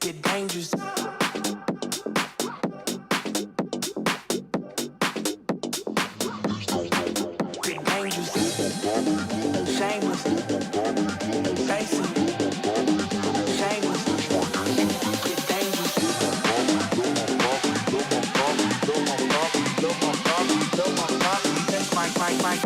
Get dangerous. Get dangerous. Shameless. Facing. Shameless. Get dangerous. That's my.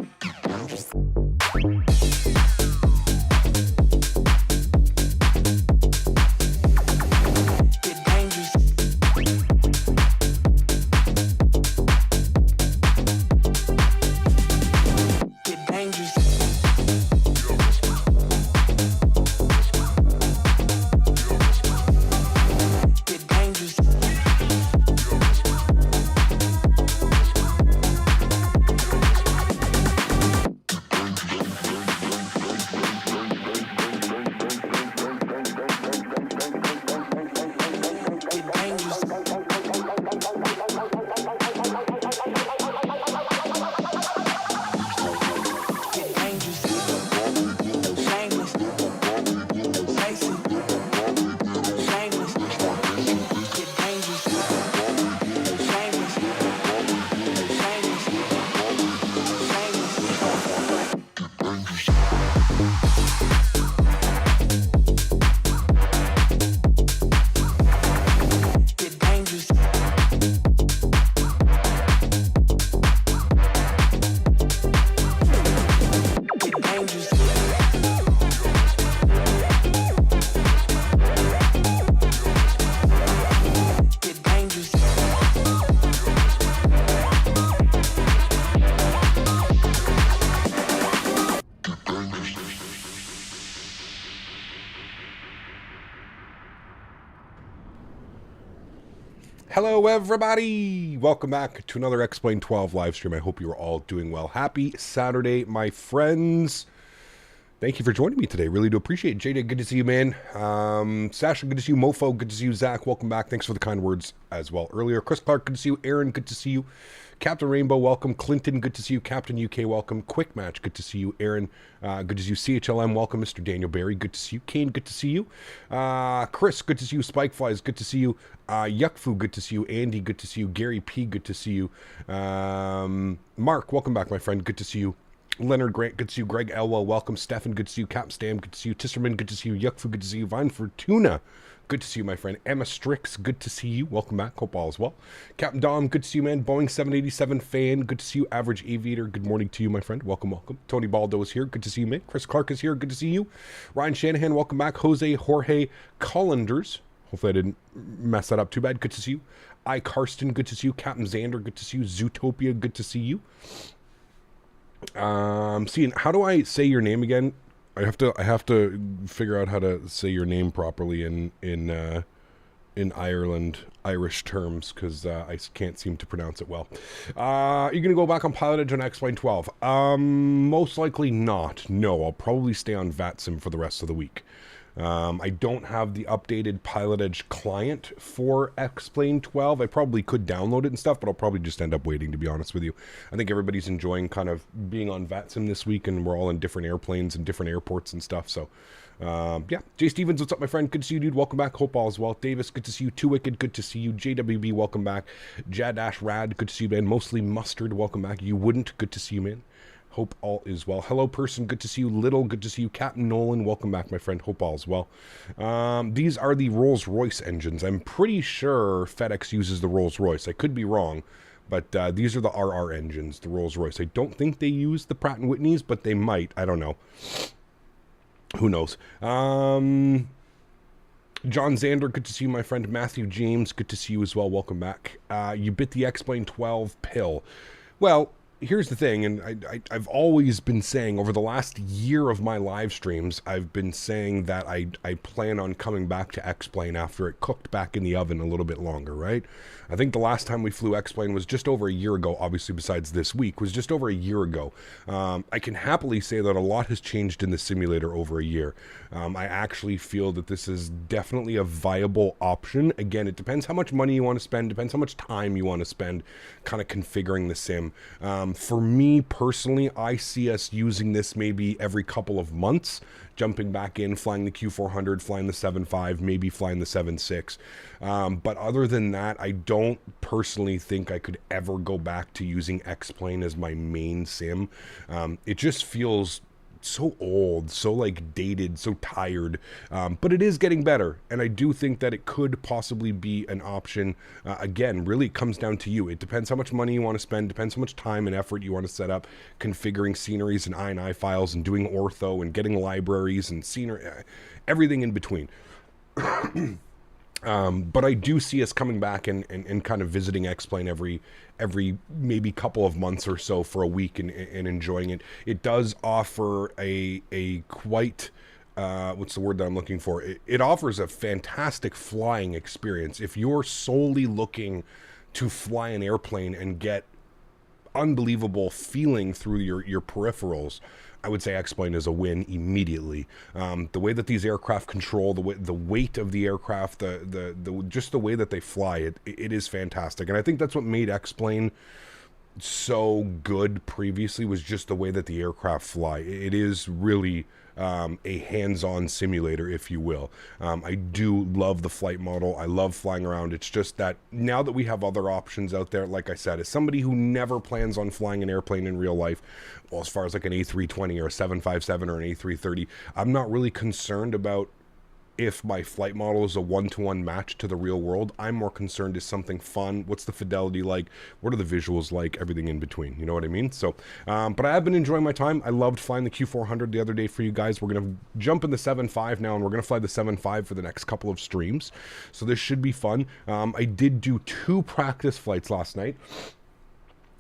Hello everybody! Welcome back to another Explain 12 live stream. I hope you're all doing well. Happy Saturday, my friends. Thank you for joining me today. Really do appreciate it. Jada, good to see you, man. Sasha, good to see you. Mofo, good to see you. Zach, welcome back. Thanks for the kind words as well earlier. Chris Clark, good to see you. Erin, good to see you. Captain Rainbow, welcome. Clinton, good to see you. Captain UK, welcome. Quick Match, good to see you. Erin, good to see you. CHLM, welcome. Mr. Daniel Barry, good to see you. Kane, good to see you. Chris, good to see you. Spikeflies, good to see you. Yuckfu, good to see you. Andy, good to see you. Gary P, good to see you. Mark, welcome back, my friend. Good to see you. Leonard Grant, good to see you. Greg Elwell, welcome. Stefan, good to see you. Cap Stam, good to see you. Tisserman, good to see you. Yuckfu, good to see you. Vine Fortuna, good to see you, my friend. Emma Strix, good to see you. Welcome back. Hope all is well. Captain Dom, good to see you, man. Boeing 787 fan, good to see you. Average Aviator, good morning to you, my friend. Welcome, welcome. AntoniBaldo is here. Good to see you, man. Chris Clark is here. Good to see you. Ryan Shanahan, welcome back. Jorge Collinders. Hopefully I didn't mess that up too bad. Good to see you. Karsten, good to see you. Captain Xander, good to see you. Zootopia, good to see you. Seeing, how do I say your name again? I have to figure out how to say your name properly in Ireland, Irish terms, because I can't seem to pronounce it well. You're gonna go back on pilotage on Explain 12? Most likely not. No, I'll probably stay on VATSIM for the rest of the week. I don't have the updated pilotage client for Explain 12. I probably could download it and stuff, but I'll probably just end up waiting, to be honest with you. I think everybody's enjoying kind of being on VATSIM this week, and we're all in different airplanes and different airports and stuff, so... yeah. Jay Stevens, what's up, my friend? Good to see you, dude. Welcome back. Hope all is well. Davis, good to see you. Too Wicked, good to see you. JWB, welcome back. Jadash Rad, good to see you, man. Mostly Mustard, welcome back. You Wouldn't, good to see you, man. Hope all is well. Hello, person. Good to see you. Little, good to see you. Captain Nolan, welcome back, my friend. Hope all is well. These are the Rolls-Royce engines. I'm pretty sure FedEx uses the Rolls-Royce. I could be wrong, but these are the RR engines, the Rolls-Royce. I don't think they use the Pratt & Whitneys, but they might. I don't know. Who knows? John Zander, good to see you, my friend. Matthew James, good to see you as well. Welcome back. You bit the Explain 12 pill. Well... here's the thing, and I've always been saying over the last year of my live streams, I've been saying that I plan on coming back to X-Plane after it cooked back in the oven a little bit longer, right? I think the last time we flew X-Plane was just over a year ago, obviously besides this week, was just over a year ago. I can happily say that a lot has changed in the simulator over a year. I actually feel that this is definitely a viable option. Again, it depends how much money you want to spend, depends how much time you want to spend kind of configuring the sim. For me personally, I see us using this maybe every couple of months, jumping back in, flying the Q400, flying the 7.5, maybe flying the 7.6. But other than that, I don't personally think I could ever go back to using X-Plane as my main sim. It just feels so old, so like dated, so tired, but it is getting better, and I do think that it could possibly be an option. Again, really it comes down to you. It depends how much money you want to spend, depends how much time and effort you want to set up configuring sceneries and INI files and doing ortho and getting libraries and scenery, everything in between. But I do see us coming back and kind of visiting X-Plane every maybe couple of months or so for a week and enjoying it. It does offer a quite, what's the word that I'm looking for? It offers a fantastic flying experience. If you're solely looking to fly an airplane and get unbelievable feeling through your peripherals, I would say X-Plane is a win immediately. The way that these aircraft control, the weight of the aircraft, just the way that they fly, it is fantastic. And I think that's what made X-Plane so good previously, was just the way that the aircraft fly. It is really a hands-on simulator, if you will. I do love the flight model. I love flying around. It's just that now that we have other options out there, like I said, as somebody who never plans on flying an airplane in real life, well, as far as like an A320 or a 757 or an A330, I'm not really concerned about if my flight model is a one-to-one match to the real world. I'm more concerned is something fun. What's the fidelity like? What are the visuals like? Everything in between. You know what I mean? So, but I have been enjoying my time. I loved flying the Q400 the other day for you guys. We're going to jump in the 7.5 now, and we're going to fly the 7.5 for the next couple of streams. So this should be fun. I did do 2 practice flights last night.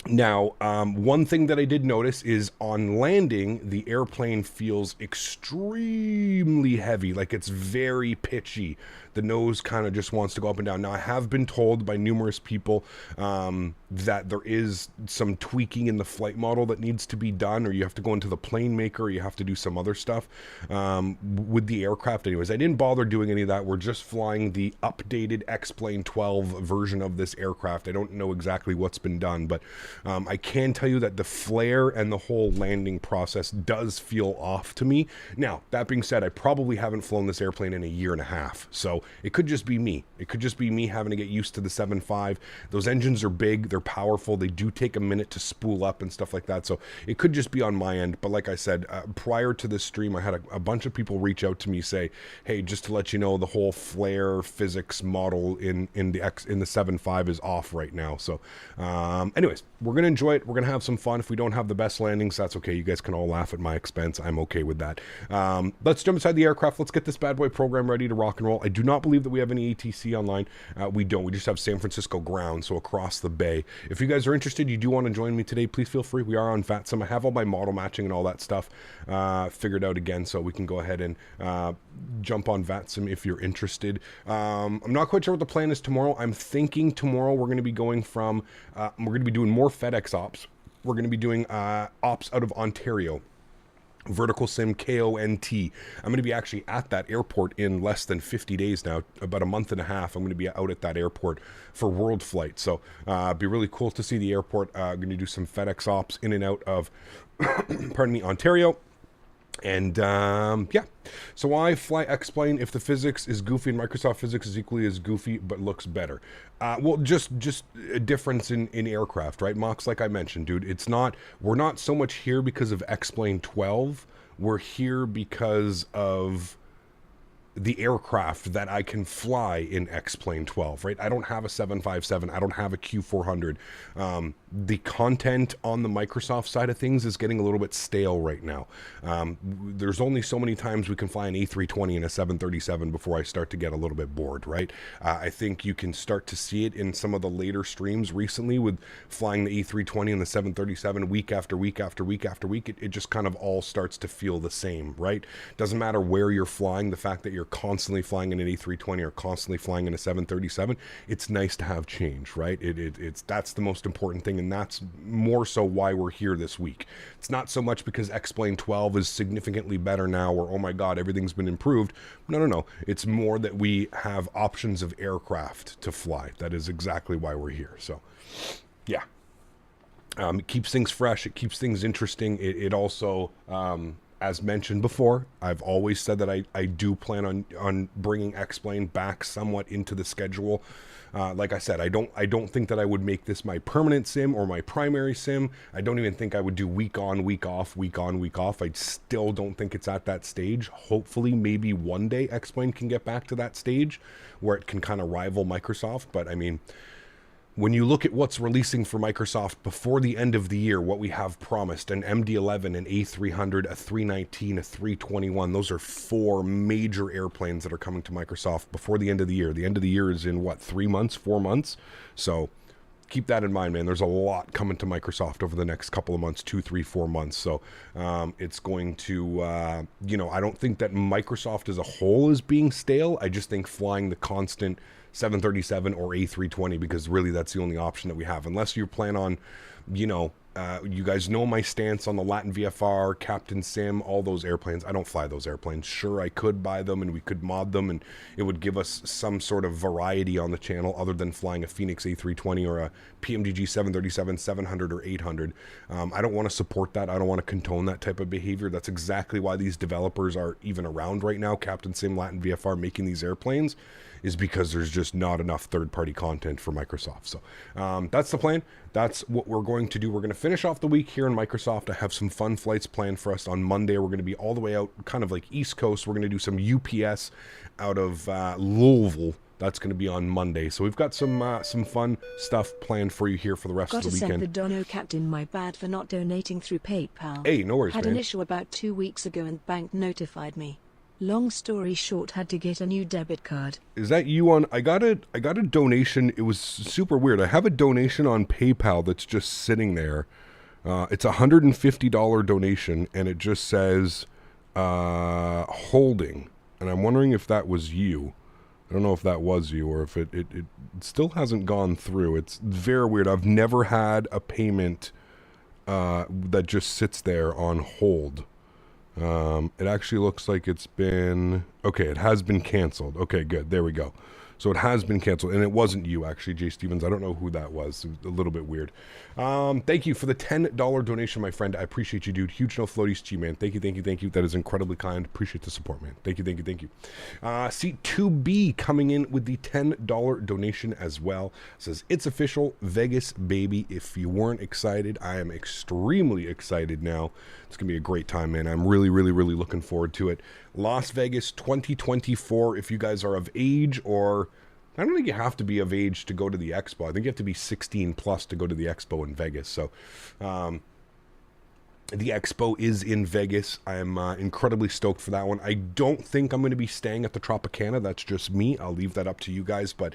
Now, one thing that I did notice is on landing, the airplane feels extremely heavy, like it's very pitchy. The nose kind of just wants to go up and down. Now, I have been told by numerous people that there is some tweaking in the flight model that needs to be done, or you have to go into the plane maker, or you have to do some other stuff with the aircraft. Anyways, I didn't bother doing any of that. We're just flying the updated X-Plane 12 version of this aircraft. I don't know exactly what's been done, but I can tell you that the flare and the whole landing process does feel off to me. Now, that being said, I probably haven't flown this airplane in a year and a half, so it could just be me. It could just be me having to get used to the 7.5. Those engines are big, they're powerful, they do take a minute to spool up and stuff like that, so it could just be on my end. But like I said, prior to this stream, I had a bunch of people reach out to me, say, hey, just to let you know, the whole flare physics model in the 7.5 is off right now. So anyways, we're gonna enjoy it. We're gonna have some fun. If we don't have the best landings, that's okay. You guys can all laugh at my expense. I'm okay with that. Let's jump inside the aircraft. Let's get this bad boy program ready to rock and roll. I do not believe that we have any ATC online. We don't. We just have San Francisco ground, so across the bay. If you guys are interested, you do want to join me today, please feel free. We are on FatSim. I have all my model matching and all that stuff figured out again, so we can go ahead and jump on VATSIM if you're interested. I'm not quite sure what the plan is tomorrow. I'm thinking tomorrow we're going to be going from, we're going to be doing more FedEx ops. We're going to be doing ops out of Ontario. Vertical Sim KONT. I'm going to be actually at that airport in less than 50 days now, about a month and a half. I'm going to be out at that airport for World Flight. So it'd be really cool to see the airport. I'm going to do some FedEx ops in and out of, pardon me, Ontario. And yeah, so why fly X-Plane if the physics is goofy and Microsoft physics is equally as goofy but looks better? Well, just a difference in aircraft, right, Mox? Like I mentioned, dude, it's not, we're not so much here because of X-Plane 12. We're here because of the aircraft that I can fly in X-Plane 12, right? I don't have a 757. I don't have a Q400. The content on the Microsoft side of things is getting a little bit stale right now. There's only so many times we can fly an A320 and a 737 before I start to get a little bit bored, right? I think you can start to see it in some of the later streams recently with flying the A320 and the 737 week after week after week after week. It just kind of all starts to feel the same, right? Doesn't matter where you're flying, the fact that you're constantly flying in an A320 or constantly flying in a 737, it's nice to have change, right? It's that's the most important thing, and that's more so why we're here this week. It's not so much because X-Plane 12 is significantly better now, or oh my god, everything's been improved. No. It's more that we have options of aircraft to fly. That is exactly why we're here. So yeah. It keeps things fresh. It keeps things interesting. It also, as mentioned before, I've always said that I do plan on bringing X-Plane back somewhat into the schedule. Like I said, I don't think that I would make this my permanent sim or my primary sim. I don't even think I would do week on, week off, week on, week off. I still don't think it's at that stage. Hopefully, maybe one day X-Plane can get back to that stage where it can kind of rival Microsoft. But I mean, when you look at what's releasing for Microsoft before the end of the year, what we have promised, an MD-11, an A300, a 319, a 321, those are 4 major airplanes that are coming to Microsoft before the end of the year. The end of the year is in, what, 3 months, 4 months? So keep that in mind, man. There's a lot coming to Microsoft over the next couple of months, 2, 3, 4 months. So it's going to, I don't think that Microsoft as a whole is being stale. I just think flying the constant 737 or A320, because really that's the only option that we have, unless you plan on, you guys know my stance on the Latin VFR, Captain Sim, all those airplanes. I don't fly those airplanes. Sure, I could buy them and we could mod them and it would give us some sort of variety on the channel other than flying a Phoenix A320 or a PMDG 737, 700 or 800. I don't want to support that. I don't want to condone that type of behavior. That's exactly why these developers are even around right now, Captain Sim, Latin VFR, making these airplanes, is because there's just not enough third-party content for Microsoft. So that's the plan. That's what we're going to do. We're going to finish off the week here in Microsoft. I have some fun flights planned for us on Monday. We're going to be all the way out, kind of like East Coast. We're going to do some UPS out of Louisville. That's going to be on Monday. So we've got some fun stuff planned for you here for the rest of the weekend. Got to send the Dono Captain my bad for not donating through PayPal. Hey, no worries, Had man. an issue about 2 weeks ago and bank notified me. Long story short, had to get a new debit card. Is that you on? I got a donation. It was super weird. I have a donation on PayPal that's just sitting there. It's a $150 donation, and it just says holding. And I'm wondering if that was you. I don't know if that was you or if it still hasn't gone through. It's very weird. I've never had a payment that just sits there on hold. It actually looks like it's been, okay, it has been canceled. Okay, good. There we go. So it has been canceled, and it wasn't you, actually, Jay Stevens. I don't know who that was. It was a little bit weird. Thank you for the $10 donation, my friend. I appreciate you, dude. Huge no floaties to you, man. Thank you, thank you, thank you. That is incredibly kind. Appreciate the support, man. Thank you, thank you, thank you. Seat 2B coming in with the $10 donation as well. It says, it's official, Vegas, baby. If you weren't excited, I am extremely excited now. It's going to be a great time, man. I'm really, really, really looking forward to it. Las Vegas 2024, if you guys are of age, or I don't think you have to be of age to go to the expo. I think you have to be 16 plus to go to the expo in Vegas. So the expo is in Vegas. I am incredibly stoked for that one. I don't think I'm going to be staying at the Tropicana. That's just me. I'll leave that up to you guys. But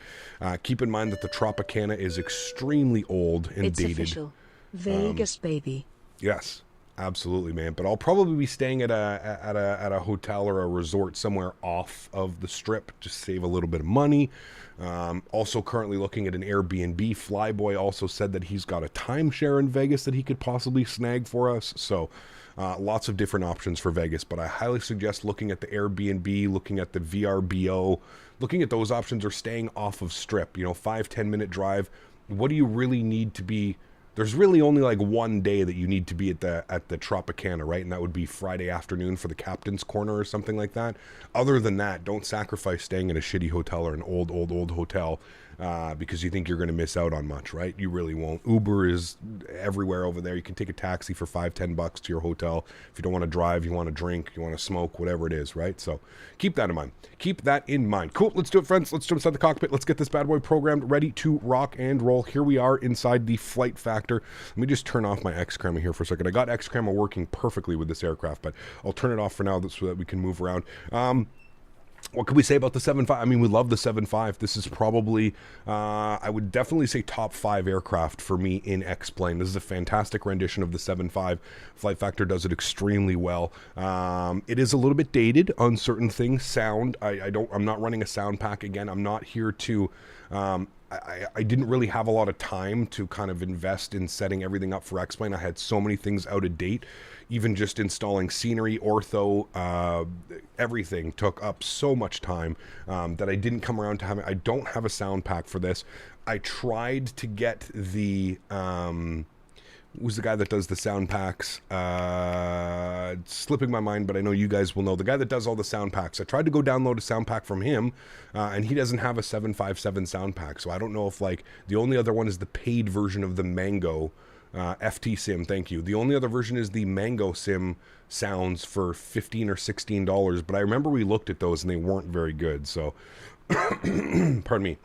keep in mind that the Tropicana is extremely old and dated. It's official. Vegas, baby. Yes. Absolutely, man. But I'll probably be staying at a hotel or a resort somewhere off of the strip to save a little bit of money. Also currently looking at an Airbnb. Flyboy also said that he's got a timeshare in Vegas that he could possibly snag for us. So lots of different options for Vegas. But I highly suggest looking at the Airbnb, looking at the VRBO, looking at those options, or staying off of strip. 5-10 minute drive. What do you really need to be? There's really only like one day that you need to be at the Tropicana, right? And that would be Friday afternoon for the Captain's Corner or something like that. Other than that, don't sacrifice staying in a shitty hotel or an old hotel because you think you're going to miss out on much, right? You really won't. Uber is everywhere over there. You can take a taxi for $5-10 to your hotel. If you don't want to drive, you want to drink, you want to smoke, whatever it is, right? So keep that in mind. Keep that in mind. Cool. Let's do it, friends. Let's jump inside the cockpit. Let's get this bad boy programmed, ready to rock and roll. Here we are inside the FlightFactor. Let me just turn off my X-Camera here for a second. I got X-Camera working perfectly with this aircraft, but I'll turn it off for now so that we can move around. What can we say about the 7.5? I mean, we love the 7.5. This is probably, I would definitely say top 5 aircraft for me in X-Plane. This is a fantastic rendition of the 7.5. FlightFactor does it extremely well. It is a little bit dated on certain things. Sound, I'm not running a sound pack again. I'm not here to, I didn't really have a lot of time to kind of invest in setting everything up for X-Plane. I had so many things out of date. Even just installing scenery, ortho, everything took up so much time that I didn't come around to having. I don't have a sound pack for this. I tried to get the Who's the guy that does the sound packs? It's slipping my mind, but I know you guys will know. The guy that does all the sound packs. I tried to go download a sound pack from him, and he doesn't have a 757 sound pack. So I don't know if, like, the only other one is the paid version of the Mango FT Sim. Thank you. The only other version is the Mango Sim sounds for $15 or $16. But I remember we looked at those and they weren't very good. So, pardon me.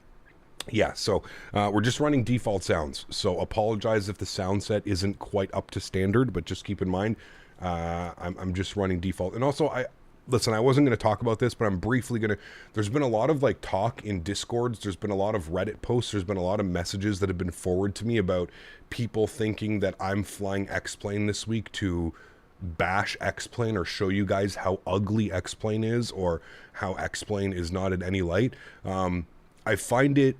Yeah, so we're just running default sounds. So apologize if the sound set isn't quite up to standard, but just keep in mind, I'm just running default. And also, I wasn't going to talk about this, but I'm briefly going to, there's been a lot of like talk in Discords. There's been a lot of Reddit posts. There's been a lot of messages that have been forwarded to me about people thinking that I'm flying X-Plane this week to bash X-Plane or show you guys how ugly X-Plane is or how X-Plane is not in any light. I find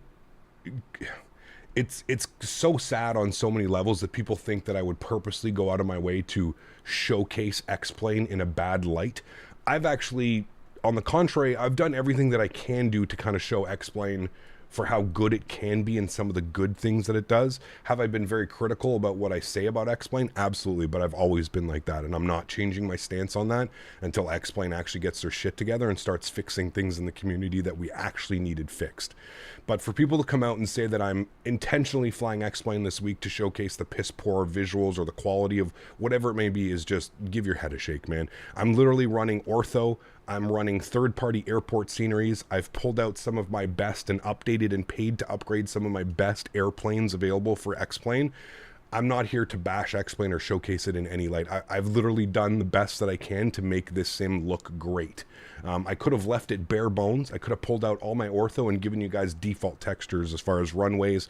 it's so sad on so many levels that people think that I would purposely go out of my way to showcase X-Plane in a bad light. I've actually, on the contrary, I've done everything that I can do to kind of show X-Plane for how good it can be and some of the good things that it does. Have I been very critical about what I say about X-Plane? Absolutely, but I've always been like that, and I'm not changing my stance on that until X-Plane actually gets their shit together and starts fixing things in the community that we actually needed fixed. But for people to come out and say that I'm intentionally flying X-Plane this week to showcase the piss poor visuals or the quality of whatever it may be is just give your head a shake, man. I'm literally running ortho. I'm running third-party airport sceneries. I've pulled out some of my best and updated and paid to upgrade some of my best airplanes available for X-Plane. I'm not here to bash X-Plane or showcase it in any light. I've literally done the best that I can to make this sim look great. I could have left it bare bones. I could have pulled out all my ortho and given you guys default textures as far as runways,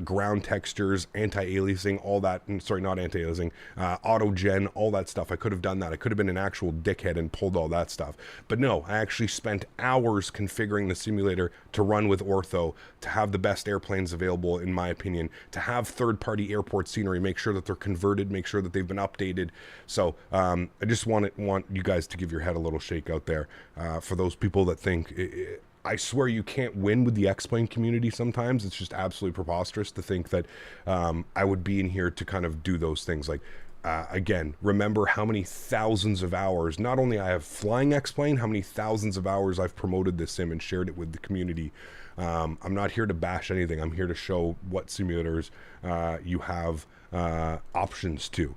ground textures, anti-aliasing, all that. Sorry, not anti-aliasing, auto-gen, all that stuff. I could have done that. I could have been an actual dickhead and pulled all that stuff. But no, I actually spent hours configuring the simulator to run with ortho, to have the best airplanes available, in my opinion, to have third-party airport scenery, make sure that they're converted, make sure that they've been updated. So I just want you guys to give your head a little shake out there. For those people that think, I swear you can't win with the X-Plane community sometimes. It's just absolutely preposterous to think that I would be in here to kind of do those things. Like, again, remember how many thousands of hours, not only I have flying X-Plane, how many thousands of hours I've promoted this sim and shared it with the community. I'm not here to bash anything. I'm here to show what simulators you have options to.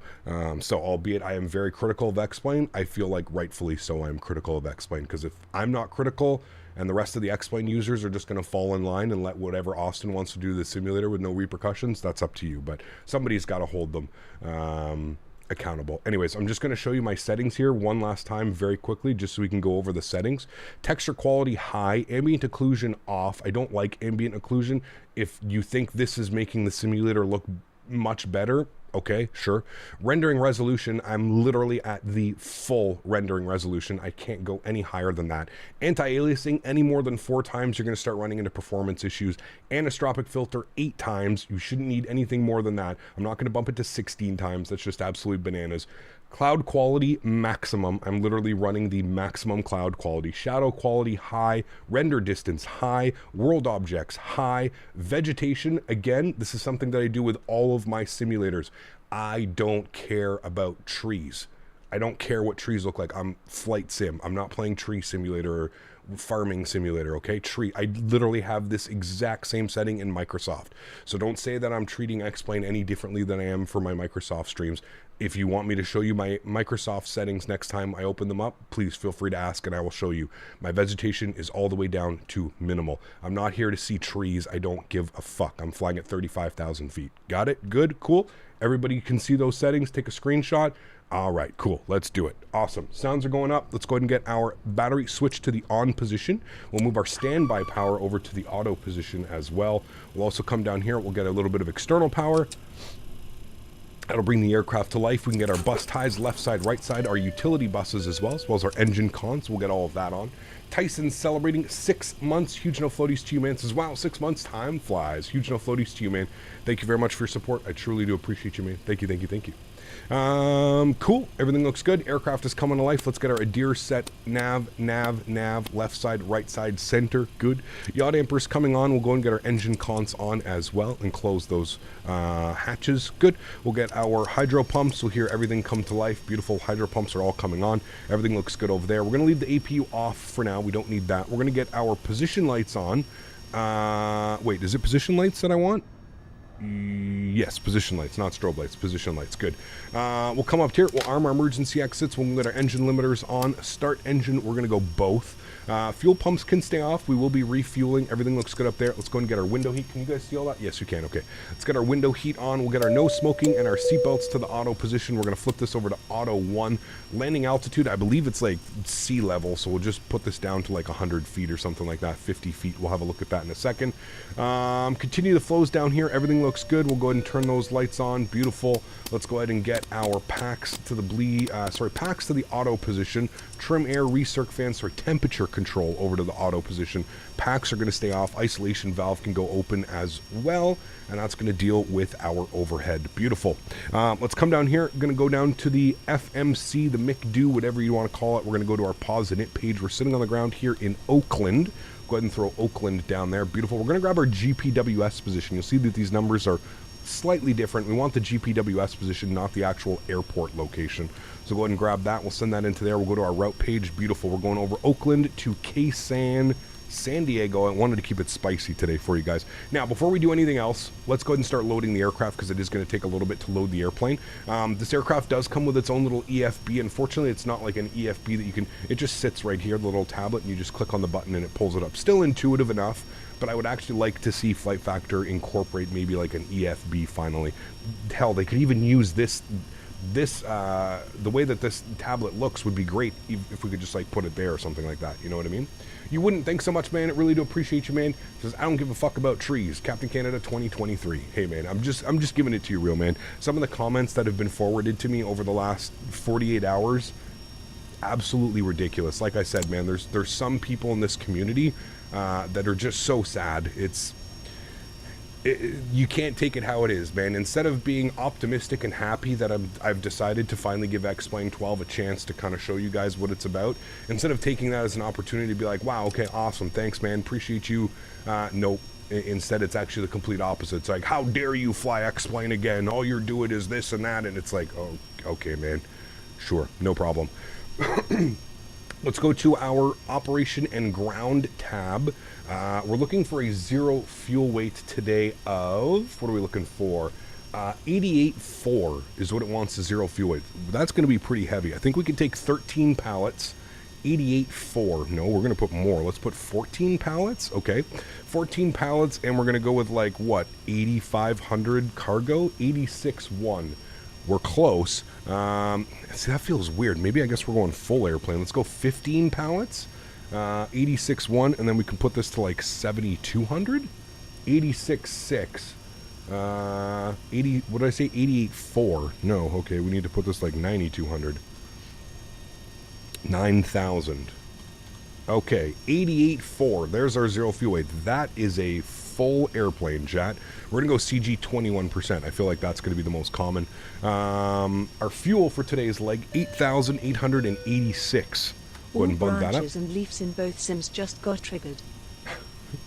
So albeit I am very critical of X-Plane, I feel like rightfully so I'm critical of X-Plane, because if I'm not critical and the rest of the X-Plane users are just going to fall in line and let whatever Austin wants to do to the simulator with no repercussions, that's up to you. But somebody's got to hold them accountable. Anyways, I'm just going to show you my settings here one last time very quickly, just so we can go over the settings. Texture quality high, ambient occlusion off. I don't like ambient occlusion. If you think this is making the simulator look much better, okay, sure. Rendering resolution, I'm literally at the full rendering resolution. I can't go any higher than that. Anti-aliasing, any more than 4 times, you're going to start running into performance issues. Anisotropic filter, 8 times. You shouldn't need anything more than that. I'm not going to bump it to 16 times. That's just absolute bananas. Cloud quality, maximum. I'm literally running the maximum cloud quality. Shadow quality, high. Render distance, high. World objects, high. Vegetation, again, this is something that I do with all of my simulators. I don't care about trees. I don't care what trees look like. I'm flight sim. I'm not playing tree simulator or farming simulator, okay? Tree. I literally have this exact same setting in Microsoft. So don't say that I'm treating X-Plane any differently than I am for my Microsoft streams. If you want me to show you my Microsoft settings next time I open them up, please feel free to ask and I will show you. My vegetation is all the way down to minimal. I'm not here to see trees. I don't give a fuck. I'm flying at 35,000 feet. Got it? Good? Cool? Everybody can see those settings. Take a screenshot. All right, cool. Let's do it. Awesome. Sounds are going up. Let's go ahead and get our battery switched to the on position. We'll move our standby power over to the auto position as well. We'll also come down here. We'll get a little bit of external power. That'll bring the aircraft to life. We can get our bus ties, left side, right side, our utility buses as well as our engine cons. We'll get all of that on. Tyson's celebrating 6 months. Huge no floaties to you, man. Says, wow, 6 months, time flies. Huge no floaties to you, man. Thank you very much for your support. I truly do appreciate you, man. Thank you, thank you, thank you. Cool. Everything looks good. Aircraft is coming to life. Let's get our Adir set. Nav, left side, right side, center. Good. Yacht dampers coming on. We'll go and get our engine cons on as well and close those hatches. Good. We'll get our hydro pumps. We'll hear everything come to life. Beautiful. Hydro pumps are all coming on. Everything looks good over there. We're going to leave the APU off for now. We don't need that. We're going to get our position lights on. Wait, is it position lights that I want? Yes, position lights, not strobe lights. Position lights, good. We'll come up here. We'll arm our emergency exits. We'll get our engine limiters on. Start engine. We're going to go both. Fuel pumps can stay off. We will be refueling. Everything looks good up there. Let's go and get our window heat. Can you guys see all that? Yes, you can. Okay. Let's get our window heat on. We'll get our no smoking and our seatbelts to the auto position. We're going to flip this over to auto 1. Landing altitude, I believe it's like sea level, so we'll just put this down to like 100 feet or something like that, 50 feet. We'll have a look at that in a second. Continue the flows down here. Everything looks good. We'll go ahead and turn those lights on. Beautiful. Let's go ahead and get our packs to the packs to the auto position. Trim air, recirc fan, temperature control over to the auto position. Packs are going to stay off. Isolation valve can go open as well, and that's going to deal with our overhead. Beautiful. Let's come down here. Going to go down to the FMC, the McDo, whatever you want to call it. We're going to go to our pause and it page. We're sitting on the ground here in Oakland. Go ahead and throw Oakland down there. Beautiful. We're going to grab our GPWS position. You'll see that these numbers are slightly different. We want the GPWS position, not the actual airport location. So go ahead and grab that. We'll send that into there. We'll go to our route page. Beautiful. We're going over Oakland to San Diego. I wanted to keep it spicy today for you guys. Now, before we do anything else, let's go ahead and start loading the aircraft because it is going to take a little bit to load the airplane. This aircraft does come with its own little EFB. Unfortunately, it's not like an EFB that you can... It just sits right here, the little tablet, and you just click on the button and it pulls it up. Still intuitive enough, but I would actually like to see FlightFactor incorporate maybe like an EFB finally. Hell, they could even use this the way that this tablet looks would be great if we could just like put it there or something like that. You know what I mean? You wouldn't. Thanks so much, man. I really do appreciate you, man. Says I don't give a fuck about trees. Captain Canada 2023. Hey, man. I'm just giving it to you, real man. Some of the comments that have been forwarded to me over the last 48 hours, absolutely ridiculous. Like I said, man, there's some people in this community that are just so sad. You can't take it how it is, man. Instead of being optimistic and happy that I've decided to finally give X-Plane 12 a chance to kind of show you guys what it's about, instead of taking that as an opportunity to be like, wow, okay, awesome, thanks, man, appreciate you, nope. Instead, it's actually the complete opposite. It's like, how dare you fly X-Plane again? All you're doing is this and that, and it's like, oh, okay, man, sure, no problem. Let's go to our operation and ground tab. We're looking for a 0 fuel weight today of, what are we looking for? 88.4 is what it wants, a 0 fuel weight. That's going to be pretty heavy. I think we could take 13 pallets. 88.4. No, we're going to put more. Let's put 14 pallets. Okay. 14 pallets, and we're going to go with like, what, 8,500 cargo? 86.1. We're close. See, that feels weird. Maybe I guess we're going full airplane. Let's go 15 pallets. 86.1, and then we can put this to like 7,200. 86.6. 80. What did I say? 88.4. No. Okay, we need to put this like 9,200. 9,000. Okay, 88.4. There's our 0 fuel weight. That is a full airplane, chat. We're gonna go CG 21%. I feel like that's gonna be the most common. Our fuel for today is like 8,886. Go ahead and bump that up. Branches and leaves in both sims just got triggered.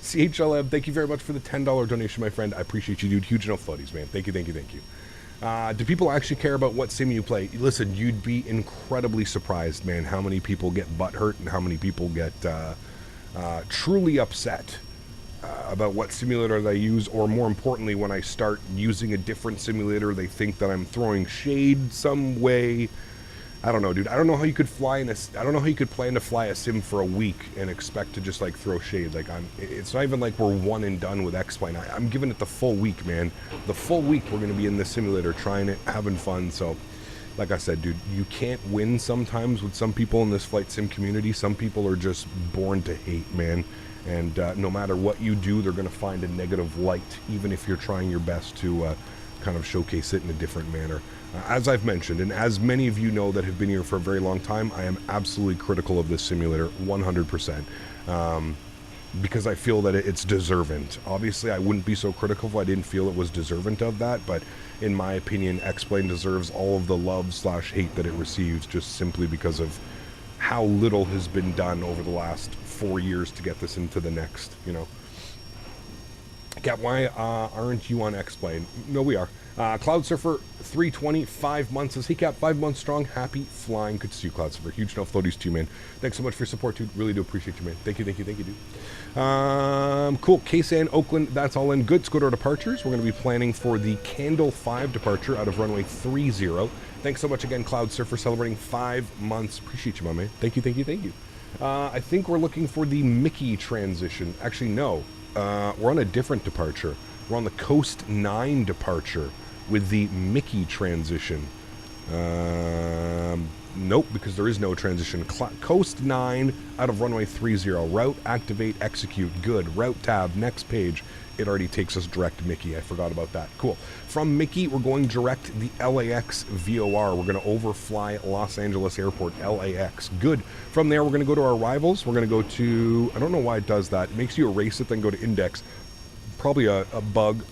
CHLM, thank you very much for the $10 donation, my friend. I appreciate you, dude. Huge enough floaties, man. Thank you, thank you, thank you. Do people actually care about what sim you play? Listen, you'd be incredibly surprised, man, how many people get butthurt and how many people get truly upset about what simulator they use, or more importantly, when I start using a different simulator, they think that I'm throwing shade some way. I don't know, dude. I don't know how you could plan to fly a sim for a week and expect to just like throw shade. Like it's not even like we're one and done with X-Plane. I'm giving it the full week, man. The full week we're gonna be in this simulator, trying it, having fun. So, like I said, dude, you can't win sometimes with some people in this flight sim community. Some people are just born to hate, man. And no matter what you do, they're gonna find a negative light, even if you're trying your best to kind of showcase it in a different manner. As I've mentioned, and as many of you know that have been here for a very long time, I am absolutely critical of this simulator, 100%. because I feel that it's deserving. Obviously, I wouldn't be so critical if I didn't feel it was deserving of that, but in my opinion, X-Plane deserves all of the love/hate that it receives just simply because of how little has been done over the last 4 years to get this into the next, you know. Cat, why aren't you on X-Plane? No, we are. Cloud Surfer 320, 5 months. Says, hey Cap, 5 months strong. Happy flying. Good to see you, Cloud Surfer. Huge no floaties to you, man. Thanks so much for your support, dude. Really do appreciate you, man. Thank you, dude. Cool. KSAN, Oakland, that's all in. Good. Let's go to our departures. We're going to be planning for the Candle 5 departure out of runway 30. Thanks so much again, Cloud Surfer, celebrating 5 months. Appreciate you, my man. Thank you. I think we're looking for the Mickey transition. Actually, no. We're on a different departure. We're on the Coast 9 departure with the Mickey transition. Nope, because there is no transition. Coast 9 out of runway 30. Route, activate, execute. Good. Route tab, next page. It already takes us direct Mickey. I forgot about that. Cool. From Mickey, we're going direct the LAX VOR. We're going to overfly Los Angeles Airport, LAX. Good. From there, we're going to go to our arrivals. We're going to go to... I don't know why it does that. It makes you erase it, then go to index. Probably a bug.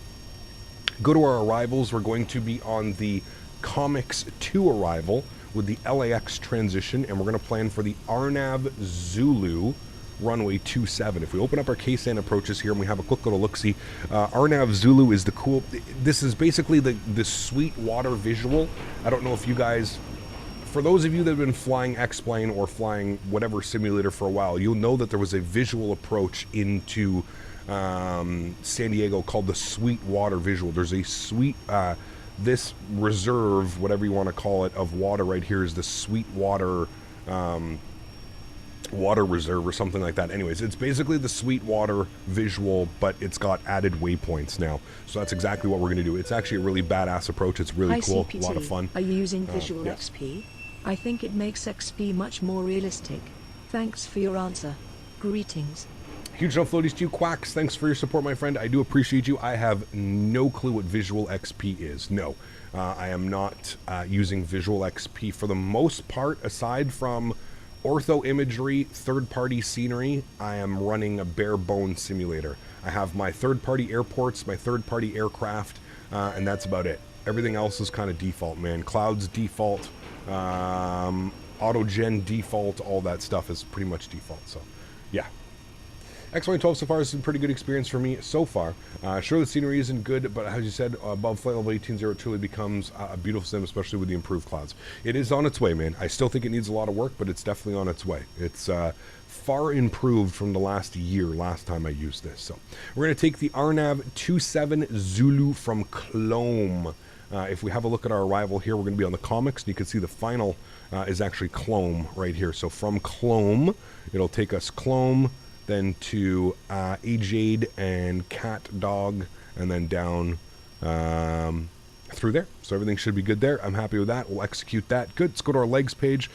Go to our arrivals. We're going to be on the Comics 2 arrival with the LAX transition, and we're going to plan for the Arnav Zulu runway 27. If we open up our KSAN approaches here and we have a quick little look-see, Arnav Zulu is the cool... This is basically the sweet water visual. I don't know if you guys... For those of you that have been flying X-Plane or flying whatever simulator for a while, you'll know that there was a visual approach into San Diego called the sweet water visual. There's a sweet... this reserve, whatever you want to call it, of water right here is the sweet water... water reserve or something like that. Anyways, it's basically the sweet water visual, but it's got added waypoints now. So that's exactly what we're going to do. It's actually a really badass approach. It's really cool. CPT. A lot of fun. Are you using Visual yes. XP? I think it makes XP much more realistic. Thanks for your answer. Greetings. Huge no floaties to you, Quacks. Thanks for your support, my friend. I do appreciate you. I have no clue what Visual XP is. No, I am not using Visual XP for the most part, aside from ortho imagery, third-party scenery. I am running a bare bones simulator. I have my third-party airports, my third-party aircraft, and that's about it. Everything else is kind of default, man. Clouds default, AutoGen default, all that stuff is pretty much default. So, yeah. X-Plane 12 so far has been a pretty good experience for me so far. Sure, the scenery isn't good, but as you said, above flight level 18.0 it truly becomes a beautiful sim, especially with the improved clouds. It is on its way, man. I still think it needs a lot of work, but it's definitely on its way. It's far improved from the last time I used this. So we're going to take the Arnav 27 Zulu from Clome. If we have a look at our arrival here, we're going to be on the comics, and you can see the final is actually Clome right here. So from Clome, it'll take us Clome, then to Ajade and Cat Dog, and then down through there. So everything should be good there. I'm happy with that. We'll execute that. Good. Let's go to our legs page.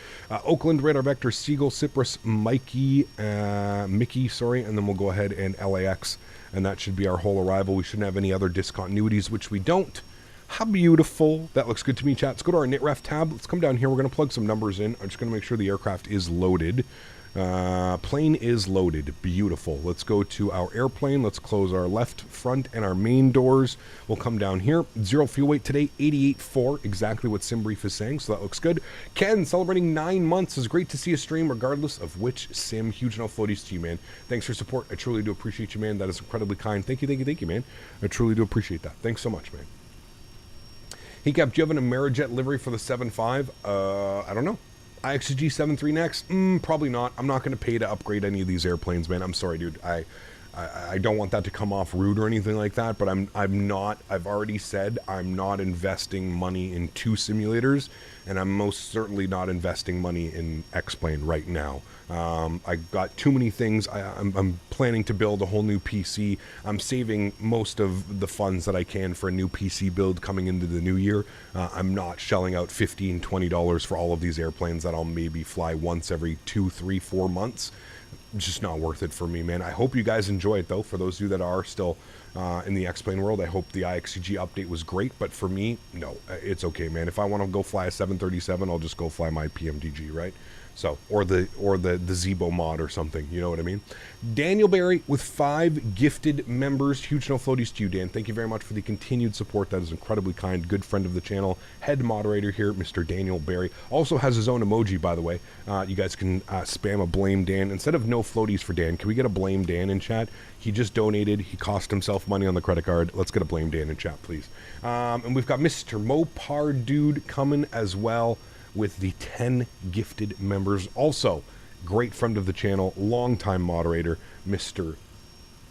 Oakland, Radar Vector, Seagull, Cypress, Mickey, and then we'll go ahead and LAX, and that should be our whole arrival. We shouldn't have any other discontinuities, which we don't. How beautiful. That looks good to me, chat. Let's go to our NitRef tab. Let's come down here. We're going to plug some numbers in. I'm just going to make sure the aircraft is loaded. Plane is loaded. Beautiful. Let's go to our airplane. Let's close our left front and our main doors. We'll come down here. Zero fuel weight today, 88.4. Exactly what SimBrief is saying, so that looks good. Ken, celebrating 9 months. It's great to see a stream regardless of which sim. Huge no floaties to you, man. Thanks for support. I truly do appreciate you, man. That is incredibly kind. Thank you, man. I truly do appreciate that. Thanks so much, man. Hey, Cap, do you have an Amerijet livery for the 7.5? I don't know. IXG 73 next? Probably not. I'm not going to pay to upgrade any of these airplanes, man. I'm sorry, dude. I don't want that to come off rude or anything like that, but I'm not. I've already said I'm not investing money in 2 simulators, and I'm most certainly not investing money in X-Plane right now. I got too many things. I'm planning to build a whole new PC. I'm saving most of the funds that I can for a new PC build coming into the new year. I'm not shelling out $15, $20 for all of these airplanes that I'll maybe fly once every 2, 3, 4 months. Just not worth it for me, man. I hope you guys enjoy it, though. For those of you that are still in the X-Plane world, I hope the IXCG update was great. But for me, no, it's okay, man. If I want to go fly a 737, I'll just go fly my PMDG, right? So, or the Zebo mod or something, you know what I mean? Daniel Barry with 5 gifted members. Huge no floaties to you, Dan. Thank you very much for the continued support. That is incredibly kind. Good friend of the channel. Head moderator here, Mr. Daniel Barry. Also has his own emoji, by the way. You guys can spam a blame Dan. Instead of no floaties for Dan, can we get a blame Dan in chat? He just donated. He cost himself money on the credit card. Let's get a blame Dan in chat, please. And we've got Mr. Mopar Dude coming as well with the 10 gifted members. Also, great friend of the channel, longtime moderator, Mr.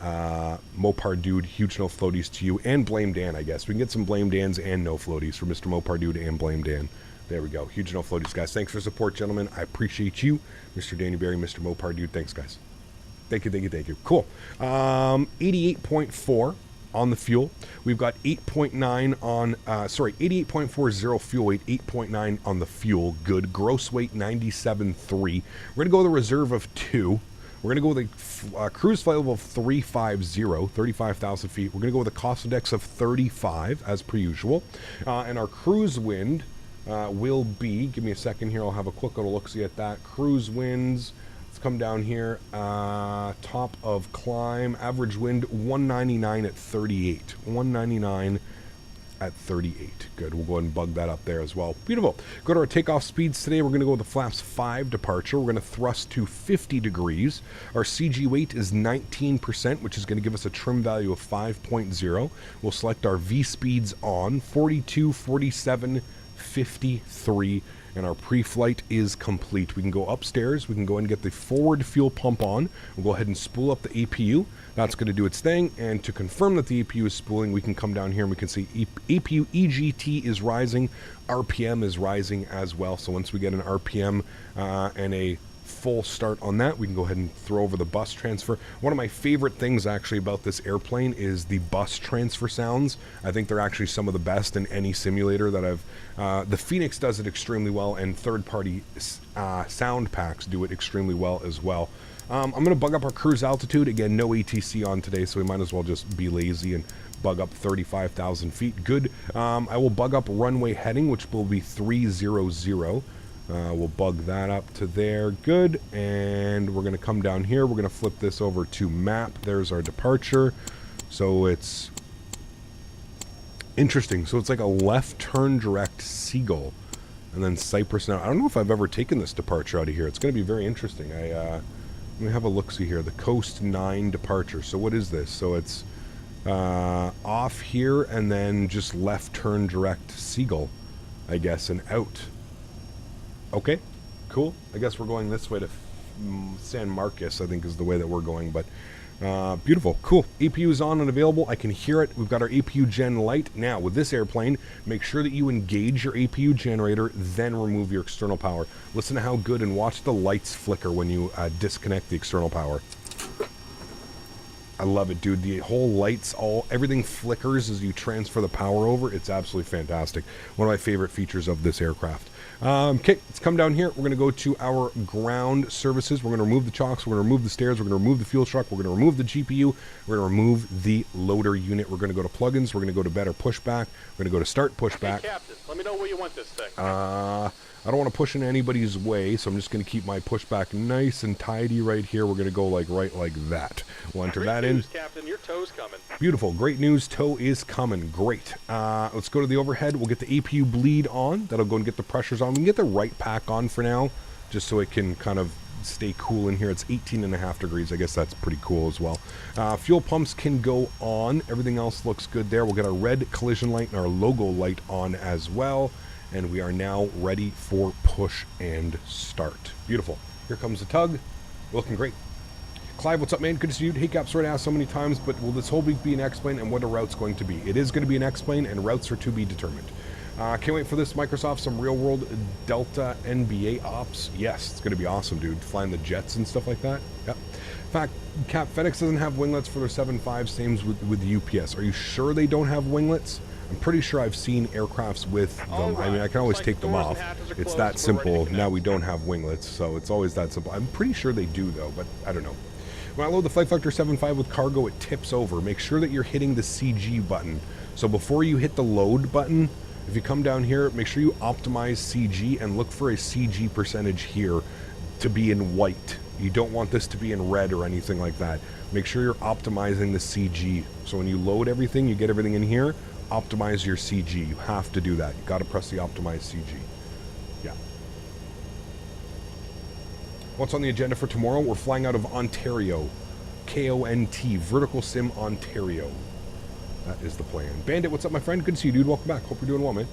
Mopar Dude. Huge no floaties to you, and Blame Dan, I guess. We can get some Blame Dans and no floaties for Mr. Mopar Dude and Blame Dan. There we go. Huge no floaties, guys. Thanks for support, gentlemen. I appreciate you. Mr. Danny Barry, Mr. Mopar Dude. Thanks, guys. Thank you, thank you, thank you. Cool. 88.4 on the fuel. We've got 8.9 on, 88.40 fuel weight, 8.9 on the fuel. Good. Gross weight, 97.3. We're going to go with a reserve of 2. We're going to go with a cruise flight level of 350, 35,000 feet. We're going to go with a cost index of 35, as per usual. And our cruise wind will be, give me a second here, I'll have a quick little look-see at that. Cruise winds, let's come down here, top of climb, average wind 199 at 38. 199 at 38. Good, we'll go ahead and bug that up there as well. Beautiful. Go to our takeoff speeds today. We're going to go with the flaps 5 departure. We're going to thrust to 50 degrees. Our CG weight is 19%, which is going to give us a trim value of 5.0. We'll select our V speeds on 42, 47, 53, and our pre-flight is complete. We can go upstairs. We can go and get the forward fuel pump on. We'll go ahead and spool up the APU. That's going to do its thing. And to confirm that the APU is spooling, we can come down here and we can see APU EGT is rising. RPM is rising as well. So once we get an RPM and a full start on that, we can go ahead and throw over the bus transfer. One of my favorite things actually about this airplane is the bus transfer sounds. I think they're actually some of the best in any simulator that I've the Phoenix does it extremely well, and third-party sound packs do it extremely well as well. I'm going to bug up our cruise altitude. Again, no ATC on today, so we might as well just be lazy and bug up 35,000 feet. Good. I will bug up runway heading, which will be 300. We'll bug that up to there. Good. And we're going to come down here. We're going to flip this over to map. There's our departure. So it's interesting. So it's like a left turn direct Seagull and then Cypress. Now, I don't know if I've ever taken this departure out of here. It's going to be very interesting. Let me have a look-see here. The Coast 9 departure. So what is this? So it's off here and then just left turn direct Seagull, I guess, and out. Okay, cool. I guess we're going this way to San Marcos, I think is the way that we're going, but beautiful, cool. APU is on and available. I can hear it. We've got our APU gen light. Now, with this airplane, make sure that you engage your APU generator, then remove your external power. Listen to how good and watch the lights flicker when you disconnect the external power. I love it, dude. The whole lights, everything flickers as you transfer the power over. It's absolutely fantastic. One of my favorite features of this aircraft. Okay, let's come down here. We're going to go to our ground services. We're going to remove the chocks. We're going to remove the stairs. We're going to remove the fuel truck. We're going to remove the GPU. We're going to remove the loader unit. We're going to go to plugins. We're going to go to better pushback. We're going to go to start pushback. Hey, Captain, let me know where you want this thing. I don't want to push in anybody's way, so I'm just going to keep my pushback nice and tidy right here. We're going to go like right like that. We'll enter that in. Captain, your tow's coming. Beautiful. Great news. Tow is coming. Great. Let's go to the overhead. We'll get the APU bleed on. That'll go and get the pressures on. We can get the right pack on for now, just so it can kind of stay cool in here. It's 18.5 degrees. I guess that's pretty cool as well. Fuel pumps can go on. Everything else looks good there. We'll get our red collision light and our logo light on as well. And we are now ready for push and start. Beautiful. Here comes the tug. Looking great. Clive, what's up, man? Good to see you. Hey, Cap, sorry to ask so many times, but will this whole week be an X-Plane, and what are routes going to be? It is going to be an X-Plane, and routes are to be determined. Can't wait for this, Microsoft. Some real-world Delta NBA ops. Yes, it's going to be awesome, dude. Flying the jets and stuff like that. Yep. In fact, Cap, FedEx doesn't have winglets for their 7.5, same with the UPS. Are you sure they don't have winglets? I'm pretty sure I've seen aircrafts with them. Right. I mean, I can always take them off. It's that simple. Now we don't have winglets, so it's always that simple. I'm pretty sure they do, though, but I don't know. When I load the FlightFactor 7.5 with cargo, it tips over. Make sure that you're hitting the CG button. So before you hit the load button, if you come down here, make sure you optimize CG and look for a CG percentage here. to be in white. You don't want this to be in red or anything like that. Make sure you're optimizing the CG. So when you load everything, you get everything in here, optimize your CG. You have to do that. You got to press the optimize CG. Yeah. What's on the agenda for tomorrow? We're flying out of Ontario. KONT, Vertical Sim Ontario. That is the plan. Bandit, what's up, my friend? Good to see you, dude. Welcome back. Hope you're doing well, man.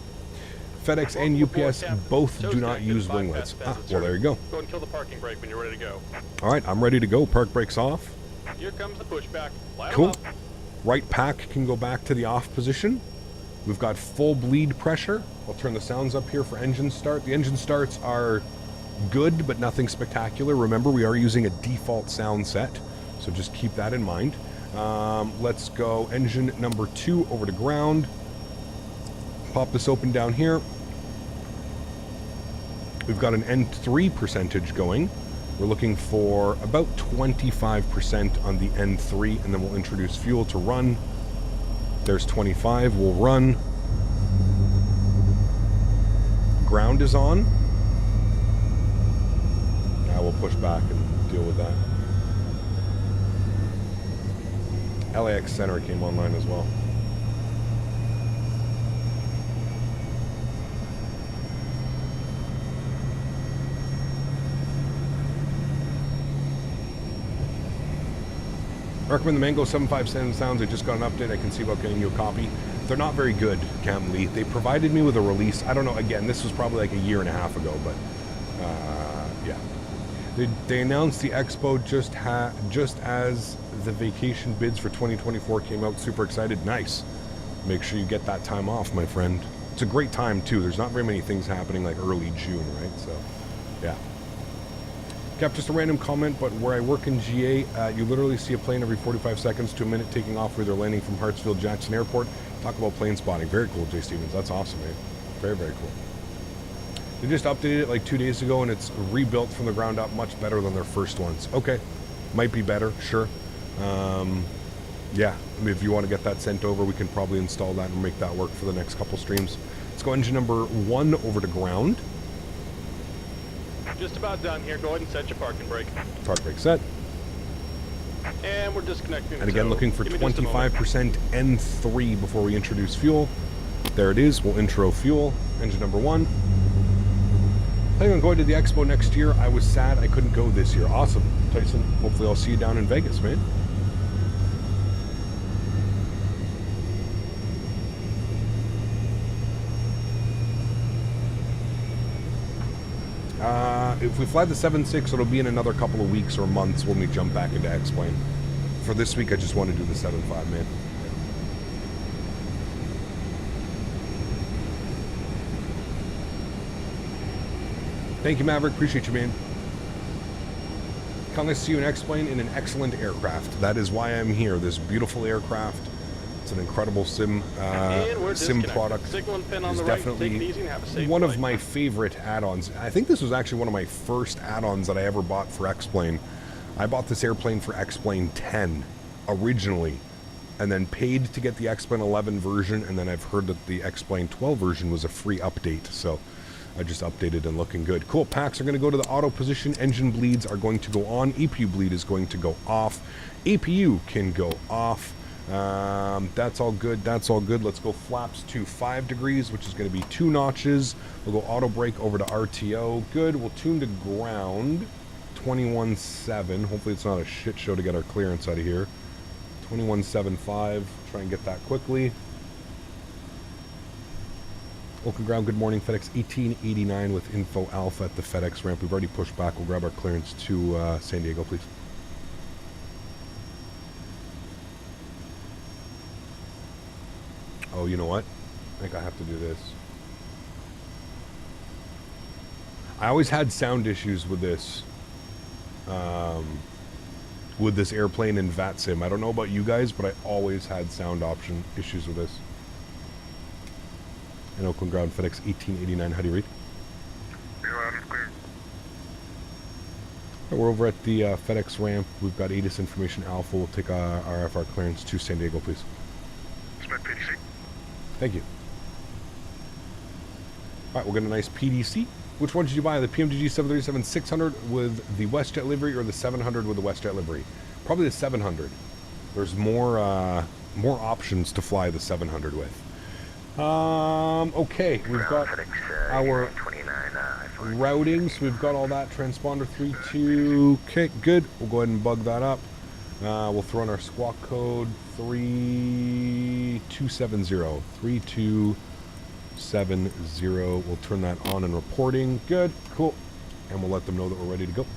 FedEx and UPS both do not use winglets. Ah, well, there you go. Go and kill the parking brake when you're ready to go. All right, I'm ready to go. Park brakes off. Here comes the pushback. Fly Cool. up. Right pack can go back to the off position. We've got full bleed pressure. I'll turn the sounds up here for engine start. The engine starts are good, but nothing spectacular. Remember, we are using a default sound set, so just keep that in mind. Let's go engine number 2 over to ground. Pop this open down here. We've got an N3 percentage going. We're looking for about 25% on the N3, and then we'll introduce fuel to run. There's 25, we'll run. Ground is on. Now we'll push back and deal with that. LAX Center came online as well. I recommend the Mango 757 sounds. I just got an update. I can see about getting you a copy. They're not very good, Cam Lee. They provided me with a release. I don't know. Again, this was probably like a year and a half ago, but yeah. They announced the expo just as the vacation bids for 2024 came out. Super excited. Nice. Make sure you get that time off, my friend. It's a great time too. There's not very many things happening like early June, right? So, yeah. Cap, just a random comment, but where I work in GA, you literally see a plane every 45 seconds to a minute taking off where they're landing from Hartsfield Jackson Airport. Talk about plane spotting. Very cool, Jay Stevens. That's awesome, man. Very, very cool. They just updated it like 2 days ago, and it's rebuilt from the ground up much better than their first ones. Okay. Might be better, sure. Yeah, I mean, if you want to get that sent over, we can probably install that and make that work for the next couple streams. Let's go engine number 1 over to ground. Just about done here. Go ahead and set your parking brake. Park brake set. And we're disconnecting. And again, looking for 25% N3 before we introduce fuel. There it is. We'll intro fuel. Engine number 1. Planning on going to the expo next year. I was sad I couldn't go this year. Awesome, Tyson. Hopefully I'll see you down in Vegas, man. If we fly the 7.6, it'll be in another couple of weeks or months when we jump back into X-Plane. For this week, I just want to do the 7.5, man. Thank you, Maverick. Appreciate you, man. AlexSiu and X-Plane in an excellent aircraft. That is why I'm here. This beautiful aircraft. It's an incredible sim product. It's definitely one of my favorite add-ons. I think this was actually one of my first add-ons that I ever bought for X-Plane. I bought this airplane for X-Plane 10 originally, and then paid to get the X-Plane 11 version, and then I've heard that the X-Plane 12 version was a free update, so I just updated and looking good. Cool, packs are going to go to the auto position. Engine bleeds are going to go on. EPU bleed is going to go off. APU can go off. That's all good. That's all good. Let's go flaps to 5 degrees, which is going to be 2 notches. We'll go auto brake over to RTO. Good. We'll tune to ground. 21.7. Hopefully it's not a shit show to get our clearance out of here. 21.75. Try and get that quickly. Oakland ground, good morning. FedEx 1889 with info alpha at the FedEx ramp. We've already pushed back. We'll grab our clearance to San Diego, please. Oh, you know what? I think I have to do this. I always had sound issues with this. With this airplane in VATSIM. I don't know about you guys, but I always had sound option issues with this. In Oakland ground, FedEx 1889. How do you read? Right, we're over at the FedEx ramp. We've got ATIS information alpha. We'll take our RFR clearance to San Diego, please. Thank you. All right, we'll get a nice PDC. Which one did you buy? The PMDG 737-600 with the WestJet livery or the 700 with the WestJet livery? Probably the 700. There's more options to fly the 700 with. Okay, we've got our routing, so we've got all that. Transponder 32. Okay, good. We'll go ahead and bug that up. We'll throw in our squawk code 3270. 3270. We'll turn that on and reporting. Good, cool. And we'll let them know that we're ready to go.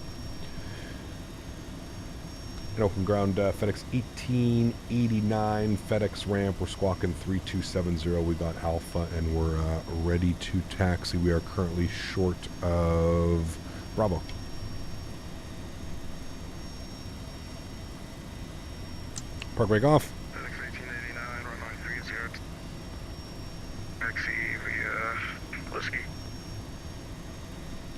And open ground FedEx 1889 FedEx ramp. We're squawking 3270. We got Alpha and we're ready to taxi. We are currently short of Bravo. Park brake off. FedEx 1889, runway 30. Taxi via Whiskey.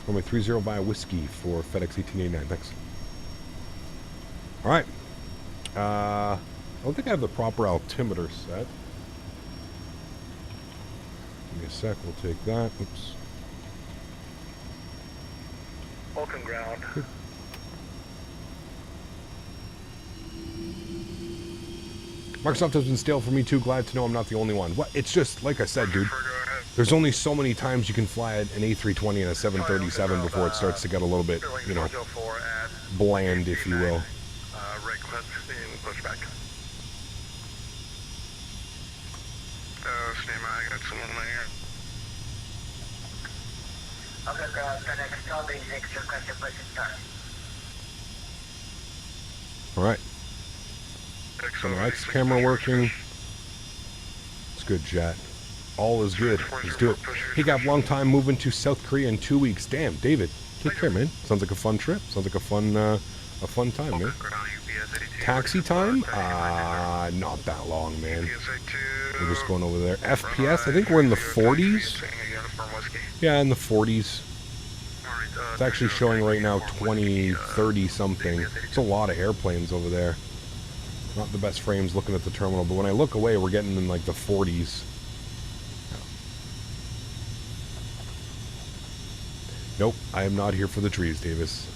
Runway 30 via Whiskey for FedEx 1889. Thanks. Alright. I don't think I have the proper altimeter set. Give me a sec, we'll take that. Oops. Oakland ground. Microsoft has been stale for me too. Glad to know I'm not the only one. What? It's just, like I said, dude. There's only so many times you can fly an A320 and a 737 before it starts to get a little bit, you know, bland, if you will. Pushback. Stand by, I got someone there. Okay, FedEx 1286, request your push and start. Alright. So the lights, camera working. It's good, chat. All is good. Let's do it. Hey, Gap, long time moving to South Korea in 2 weeks. Damn, David, take care, man. Sounds like a fun trip. Sounds like a fun time, man. Taxi time? Not that long, man. We're just going over there. FPS, I think we're in the 40s. Yeah, in the 40s. It's actually showing right now 20, 30 something. It's a lot of airplanes over there. Not the best frames looking at the terminal, but when I look away, we're getting in like the 40s. Nope, I am not here for the trees, Davis.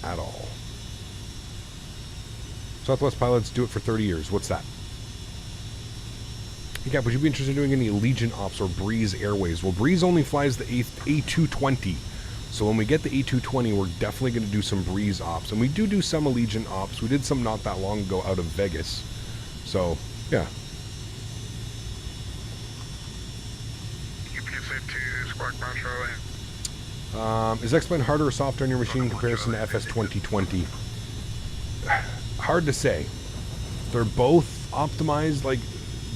At all. Southwest pilots do it for 30 years. What's that? Hey, Cap, would you be interested in doing any Legion ops or Breeze Airways? Well, Breeze only flies the A220. So when we get the A220, we're definitely going to do some Breeze ops. And we do some Allegiant ops. We did some not that long ago out of Vegas. So, yeah. Is X-Plane harder or softer on your machine in comparison to FS 2020? Hard to say. They're both optimized. Like,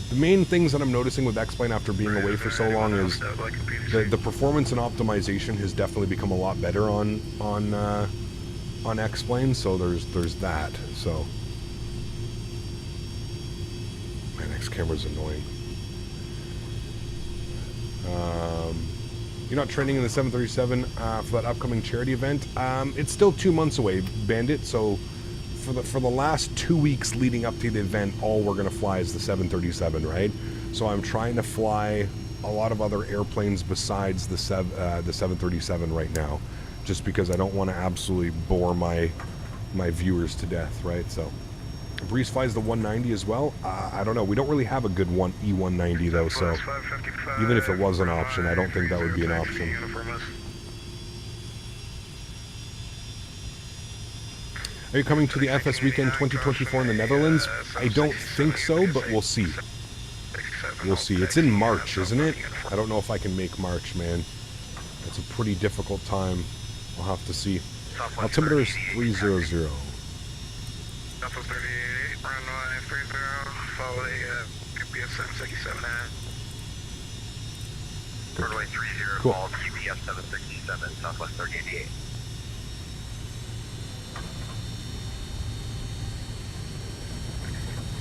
the main things that I'm noticing with X-Plane after being away for so long is the performance and optimization has definitely become a lot better on X-Plane. So there's that. So, man, X camera's annoying. You're not training in the 737 for that upcoming charity event. It's still 2 months away, Bandit. So for the last 2 weeks leading up to the event, all we're gonna fly is the 737, right? So I'm trying to fly a lot of other airplanes besides the 737 right now, just because I don't want to absolutely bore my viewers to death, right? So Breeze flies the 190 as well. I don't know. We don't really have a good E190 though, so even if it was an option, I don't think that would be an option. Are you coming to the FS Weekend 2024 in the Netherlands? I don't think so, but we'll see. We'll see. It's in March, isn't it? I don't know if I can make March, man. It's a pretty difficult time. We'll have to see. Altimeter is 300. Southwest 38, runway 30, follow the QPS 767 runway 30, cool. follow QPS 767, Southwest 38.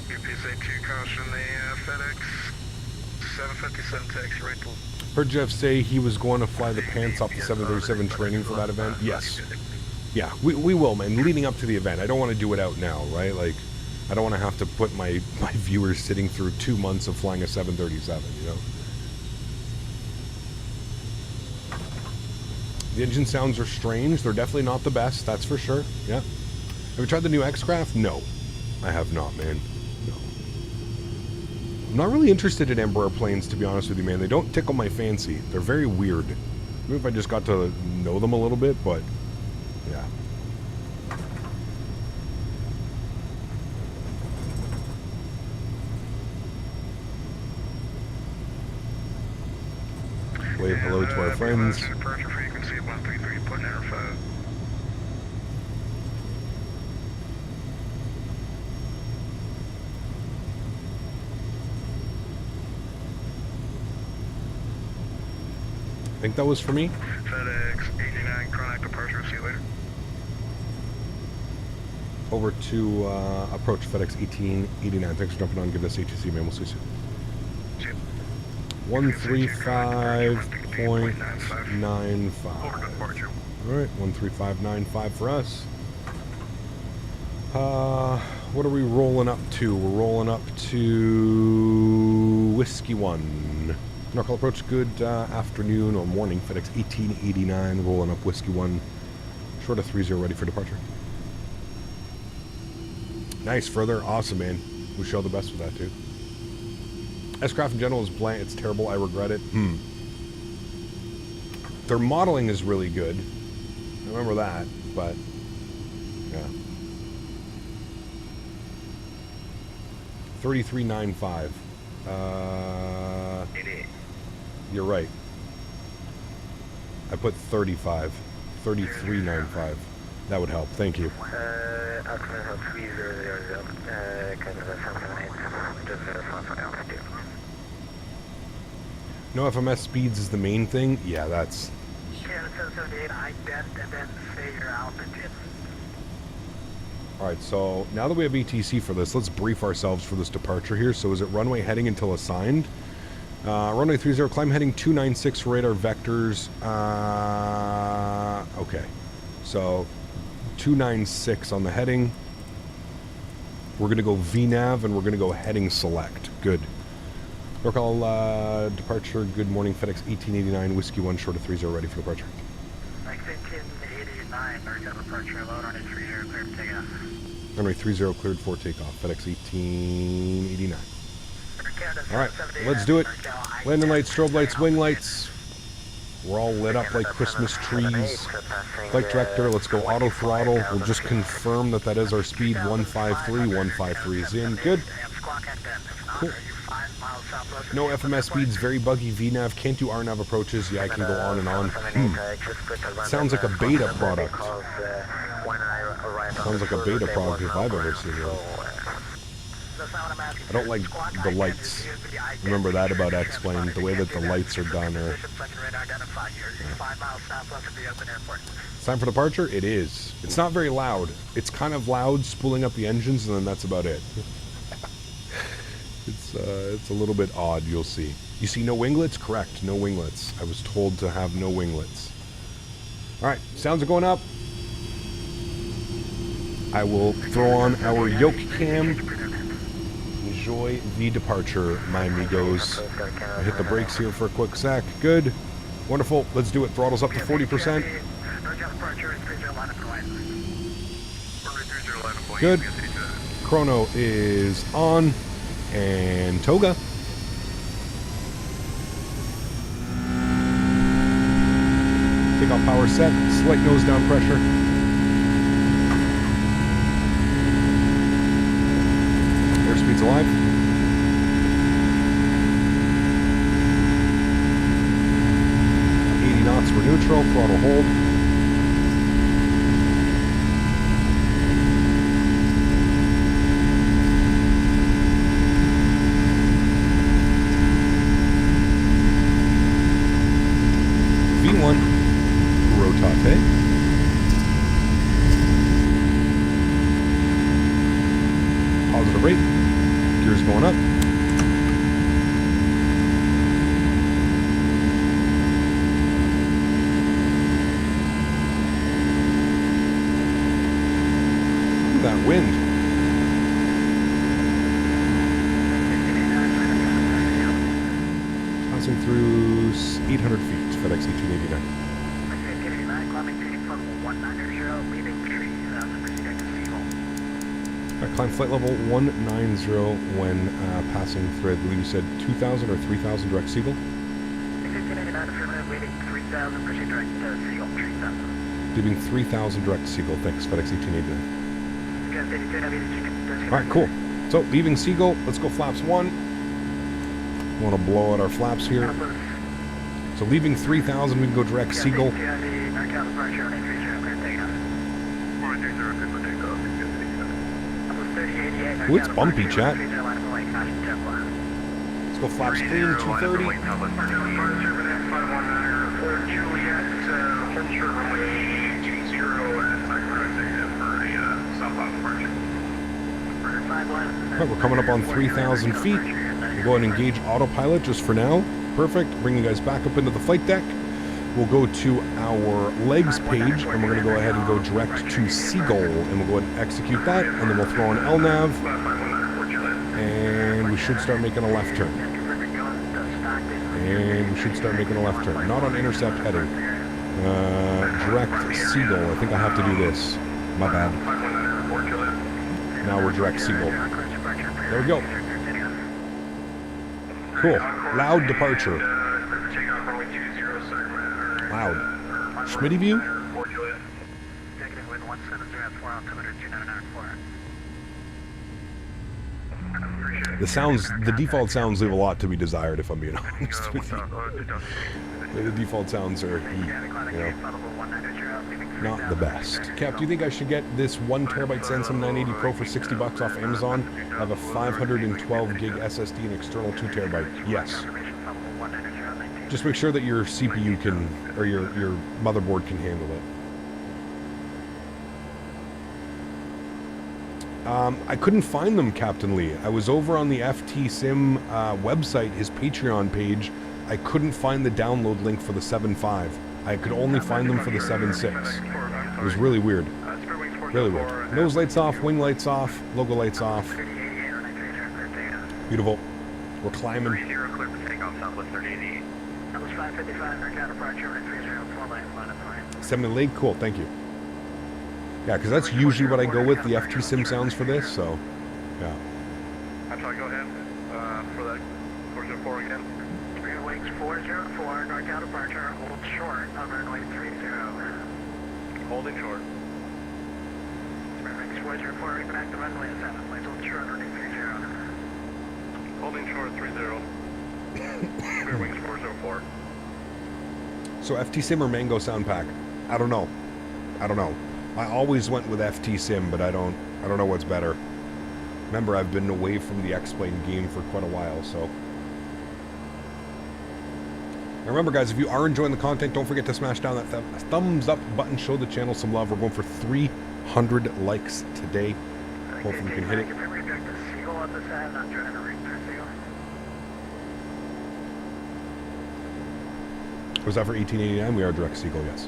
QPS 82, caution the FedEx 757 taxi right to... Heard Jeff say he was going to fly the pants off the 737 training for that event. Yes. Yeah, we will, man. Leading up to the event. I don't want to do it out now, right? Like, I don't want to have to put my viewers sitting through 2 months of flying a 737, you know? The engine sounds are strange. They're definitely not the best, that's for sure. Yeah. Have you tried the new X-Craft? No. I have not, man. No. I'm not really interested in Embraer planes, to be honest with you, man. They don't tickle my fancy. They're very weird. Maybe if I just got to know them a little bit, but yeah. Wave hello to our friends. Departure frequency 133.95. I think that was for me. FedEx 89, Chronic departure, see you later. Over to approach FedEx 1889. Thanks for jumping on. Give us ATC, man. We'll see you soon. See you. 135.95. Over to departure. Alright, 135.95 for us. What are we rolling up to? We're rolling up to Whiskey 1. Knuckle approach, good afternoon or morning. FedEx 1889, rolling up Whiskey 1. Short of 30, ready for departure. Nice, further. Awesome, man. Wish you all the best with that, too. S-Craft in general is bland. It's terrible. I regret it. Their modeling is really good. I remember that, but yeah. 33.95. You're right. I put 35. 33.95. That would help. Thank you. Oakland 3000, kind of a 778, just verify for altitude. No FMS speeds is the main thing. Yeah, that's... Yeah, 778, ident, and then say your altitude. Alright, so now that we have ETC for this, let's brief ourselves for this departure here. So is it runway heading until assigned? Runway 30, climb heading 296 for radar vectors. Okay. So 296 on the heading. We're going to go VNAV and we're going to go heading select. Good. NorCal departure. Good morning. FedEx 1889, Whiskey 1, short of 30, ready for departure. Like 1889, NorCal departure, load on 30, clear for takeoff. Runway 30 cleared for takeoff. FedEx 1889. Alright, let's do it. Landing lights, strobe lights, wing lights. We're all lit up like Christmas trees. Flight director, let's go auto throttle. We'll just confirm that that is our speed. 153. 153 is in. Good. Cool. No FMS speeds, very buggy. VNAV, can't do RNAV approaches. Yeah, I can go on and on. Sounds like a beta product. Sounds like a beta product if I've ever seen one. I don't like the lights. Remember that about X-Plane, the way that the lights are done. It's time for departure? It is. It's not very loud. It's kind of loud, spooling up the engines, and then that's about it. It's a little bit odd, you'll see. You see no winglets? Correct, no winglets. I was told to have no winglets. Alright, sounds are going up. I will throw on our yoke cam. Enjoy the departure, my amigos. I hit the brakes here for a quick sec. Good. Wonderful. Let's do it. Throttles up to 40%. Good. Chrono is on. And Toga. Takeoff power set. Slight nose down pressure. Airspeed's alive. Knots for neutral, throttle hold. V1, rotate. Positive rate, gears going up. That wind. Passing through 800 feet, FedEx 1889. Climb flight level 190 when passing through, I believe you said 2,000 or 3,000 direct Seagull. 1589 affirmative, leaving 3,000, proceed direct Seagull, 3,000. Leaving 3,000 direct Seagull, thanks, FedEx 1889. Alright, cool. So, leaving Seagull, let's go flaps 1. Want to blow out our flaps here. So, leaving 3,000, we can go direct Seagull. Ooh, it's bumpy, chat. Let's go flaps clean, 230. Alright, we're coming up on 3,000 feet. We'll go ahead and engage autopilot just for now. Perfect. Bring you guys back up into the flight deck. We'll go to our legs page, and we're going to go ahead and go direct to Seagull, and we'll go ahead and execute that, and then we'll throw on LNAV, and we should start making a left turn. And we should start making a left turn. Not on intercept heading. Direct Seagull. I think I have to do this. My bad. Now we're direct Seagull. There we go. Cool. Loud departure. Loud. Smitty view? The default sounds leave a lot to be desired, if I'm being honest with you. The default sounds are, not the best. Cap, do you think I should get this 1TB Samsung 980 Pro for $60 off Amazon? I have a 512 gig SSD and external 2TB. Yes. Just make sure that your CPU can, or your motherboard can handle it. I couldn't find them, Captain Lee. I was over on the FT Sim website, his Patreon page. I couldn't find the download link for the 7.5. I could only find them for the 7.6. It was really weird. Really weird. Nose lights off, wing lights off, logo lights off. Beautiful. We're climbing. 70 leg, cool, thank you. Yeah, because that's usually what I go with, the FT Sim sounds for this, so, yeah. I'm sorry, go ahead, for that 404 again. Three wings 404, northbound departure, hold short on runway 30. Holding short. Three wings 404, reconnect the runway 7, please hold short runway 30. Holding short 30. Three wings 404. So FT Sim or Mango Sound Pack? I don't know. I always went with FT Sim, but I don't know what's better. Remember, I've been away from the X-Plane game for quite a while, so. Now remember, guys, if you are enjoying the content, don't forget to smash down that thumbs up button. Show the channel some love. We're going for 300 likes today. Hopefully we can hit it. Was that for 1889? We are direct Seagull, yes.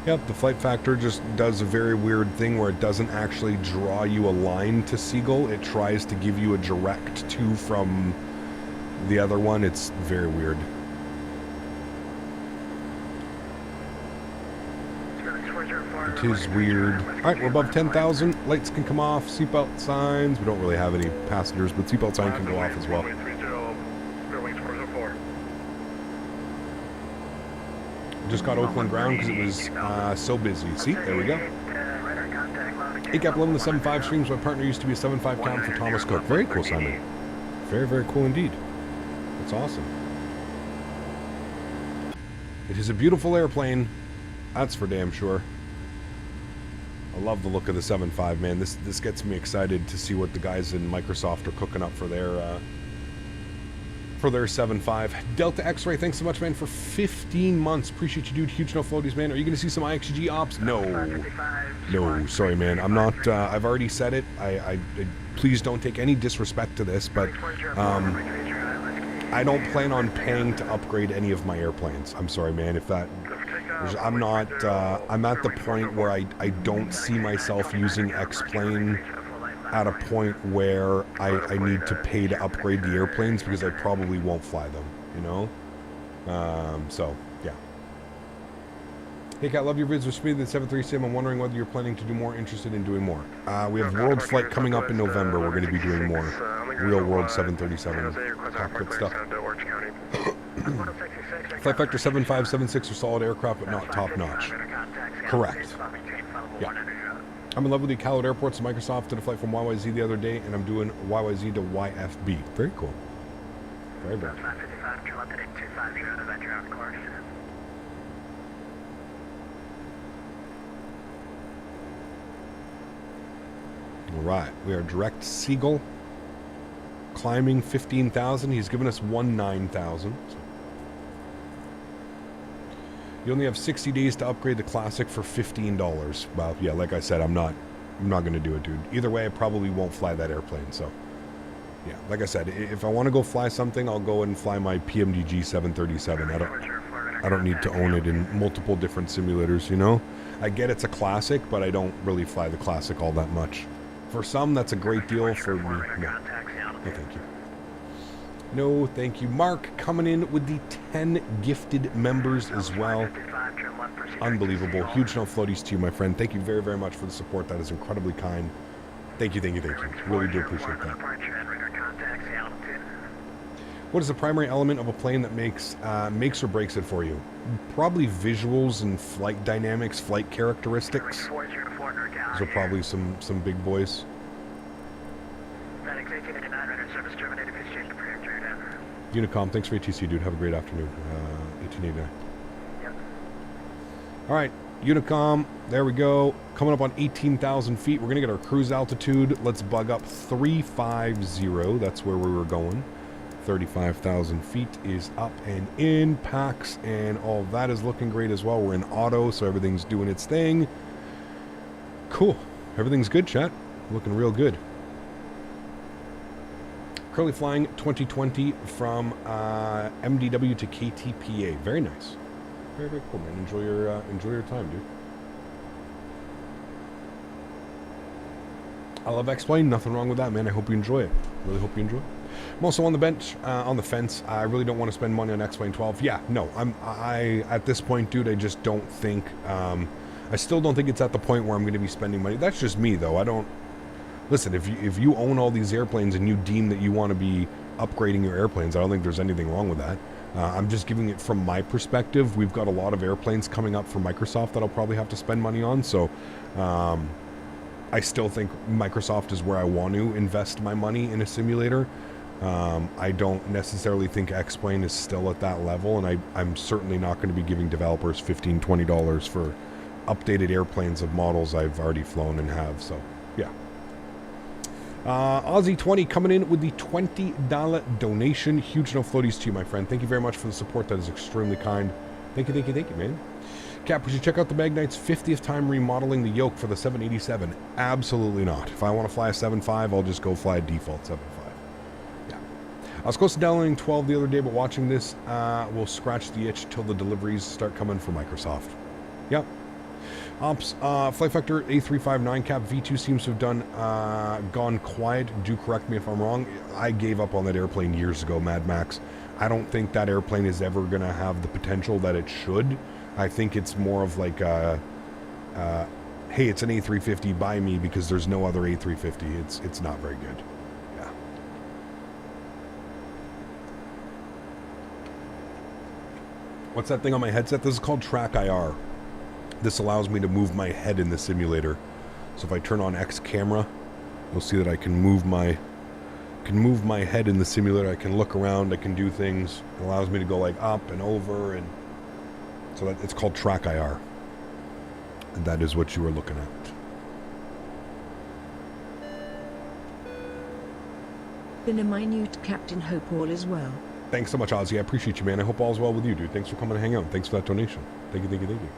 Yep, the FlightFactor just does a very weird thing where it doesn't actually draw you a line to Seagull. It tries to give you a direct to from the other one. It's very weird. It is weird. Alright, we're above 10,000. Lights can come off. Seatbelt signs. We don't really have any passengers, but seatbelt sign can go off as well. Just got Oakland ground because it was so busy. See, there we go. ACAP 11 to 7.5 streams. My partner used to be a 7.5 count for Thomas Cook. Very cool, Simon. Very, very cool indeed. That's awesome. It is a beautiful airplane. That's for damn sure. I love the look of the 7.5, man. This gets me excited to see what the guys in Microsoft are cooking up for their 7.5. Delta X-Ray, thanks so much, man, for 15 months. Appreciate you, dude. Huge no floaties, man. Are you going to see some IXG ops? No. No, sorry, man. I'm not. I've already said it. I please don't take any disrespect to this, but I don't plan on paying to upgrade any of my airplanes. I'm sorry, man. If that... I'm not... I'm at the point where I don't see myself using X-Plane at a point where I need to pay to upgrade the airplanes because I probably won't fly them, you know? So, yeah. Hey Kat, love your vids with Smitty, the 737. I'm wondering whether you're planning to do more, interested in doing more. We have World Flight coming up in November. We're going to be doing more real world 737 cockpit stuff. FlightFactor 7576 are solid aircraft, but not top notch. Correct. Yeah. I'm in love with the Khaled Airports. Microsoft did a flight from YYZ the other day, and I'm doing YYZ to YFB. Very cool. Very good. All right, we are direct Seagull, climbing 15,000. He's given us 19,000. So. You only have 60 days to upgrade the Classic for $15. Well, yeah, like I said, I'm not going to do it, dude. Either way, I probably won't fly that airplane. So, yeah, like I said, if I want to go fly something, I'll go and fly my PMDG 737. I don't need to own it in multiple different simulators. You know, I get it's a Classic, but I don't really fly the Classic all that much. For some, that's a great deal. For me, no. No, thank you. No, thank you. Mark coming in with the 10 gifted members as well. Unbelievable. Huge no floaties to you, my friend. Thank you very, very much for the support. That is incredibly kind. Thank you, thank you, thank you. Really do appreciate that. What is the primary element of a plane that makes or breaks it for you? Probably visuals and flight dynamics, flight characteristics. Those are probably some big boys. Unicom, thanks for ATC, dude. Have a great afternoon. 1889. Yep. All right, Unicom, there we go. Coming up on 18,000 feet. We're going to get our cruise altitude. Let's bug up 350. That's where we were going. 35,000 feet is up and in. Packs and all that is looking great as well. We're in auto, so everything's doing its thing. Cool. Everything's good, chat. Looking real good. Curly Flying 2020 from MDW to KTPA. Very nice. Very, very cool, man. Enjoy your time, dude. I love X-Plane. Nothing wrong with that, man. I hope you enjoy it. Really hope you enjoy it. I'm also on the bench, on the fence. I really don't want to spend money on X-Plane 12. Yeah, no. I at this point, dude, I just don't think... I still don't think it's at the point where I'm going to be spending money. That's just me, though. I don't... Listen, if you own all these airplanes and you deem that you want to be upgrading your airplanes, I don't think there's anything wrong with that. I'm just giving it from my perspective. We've got a lot of airplanes coming up for Microsoft that I'll probably have to spend money on. So I still think Microsoft is where I want to invest my money in a simulator. I don't necessarily think X-Plane is still at that level, and I'm certainly not going to be giving developers $15, $20 for updated airplanes of models I've already flown and have. So, yeah. Aussie 20 coming in with the $20 donation. Huge no floaties to you, my friend. Thank you very much for the support. That is extremely kind. Thank you, thank you, thank you, man. Cap, would you check out the Magnite's 50th time remodeling the yoke for the 787? Absolutely not. If I want to fly a 7.5, I'll just go fly a default 7.5. Yeah. I was close to downloading 12 the other day, but watching this will scratch the itch till the deliveries start coming for Microsoft. Yep. Ops, FlightFactor A359 Cap V2 seems to have gone quiet. Do correct me if I'm wrong. I gave up on that airplane years ago, Mad Max. I don't think that airplane is ever going to have the potential that it should. I think it's more of like a, hey, it's an A350, buy me, because there's no other A350. It's not very good. Yeah. What's that thing on my headset? This is called Track IR. This allows me to move my head in the simulator. So if I turn on X camera, you'll see that I can move my head in the simulator. I can look around. I can do things. It allows me to go like up and over, and so that it's called Track IR. And that is what you are looking at. Been a minute Captain Hope all as well. Thanks so much, Ozzy. I appreciate you, man. I hope all's well with you, dude. Thanks for coming to hang out. Thanks for that donation. Thank you, thank you, thank you.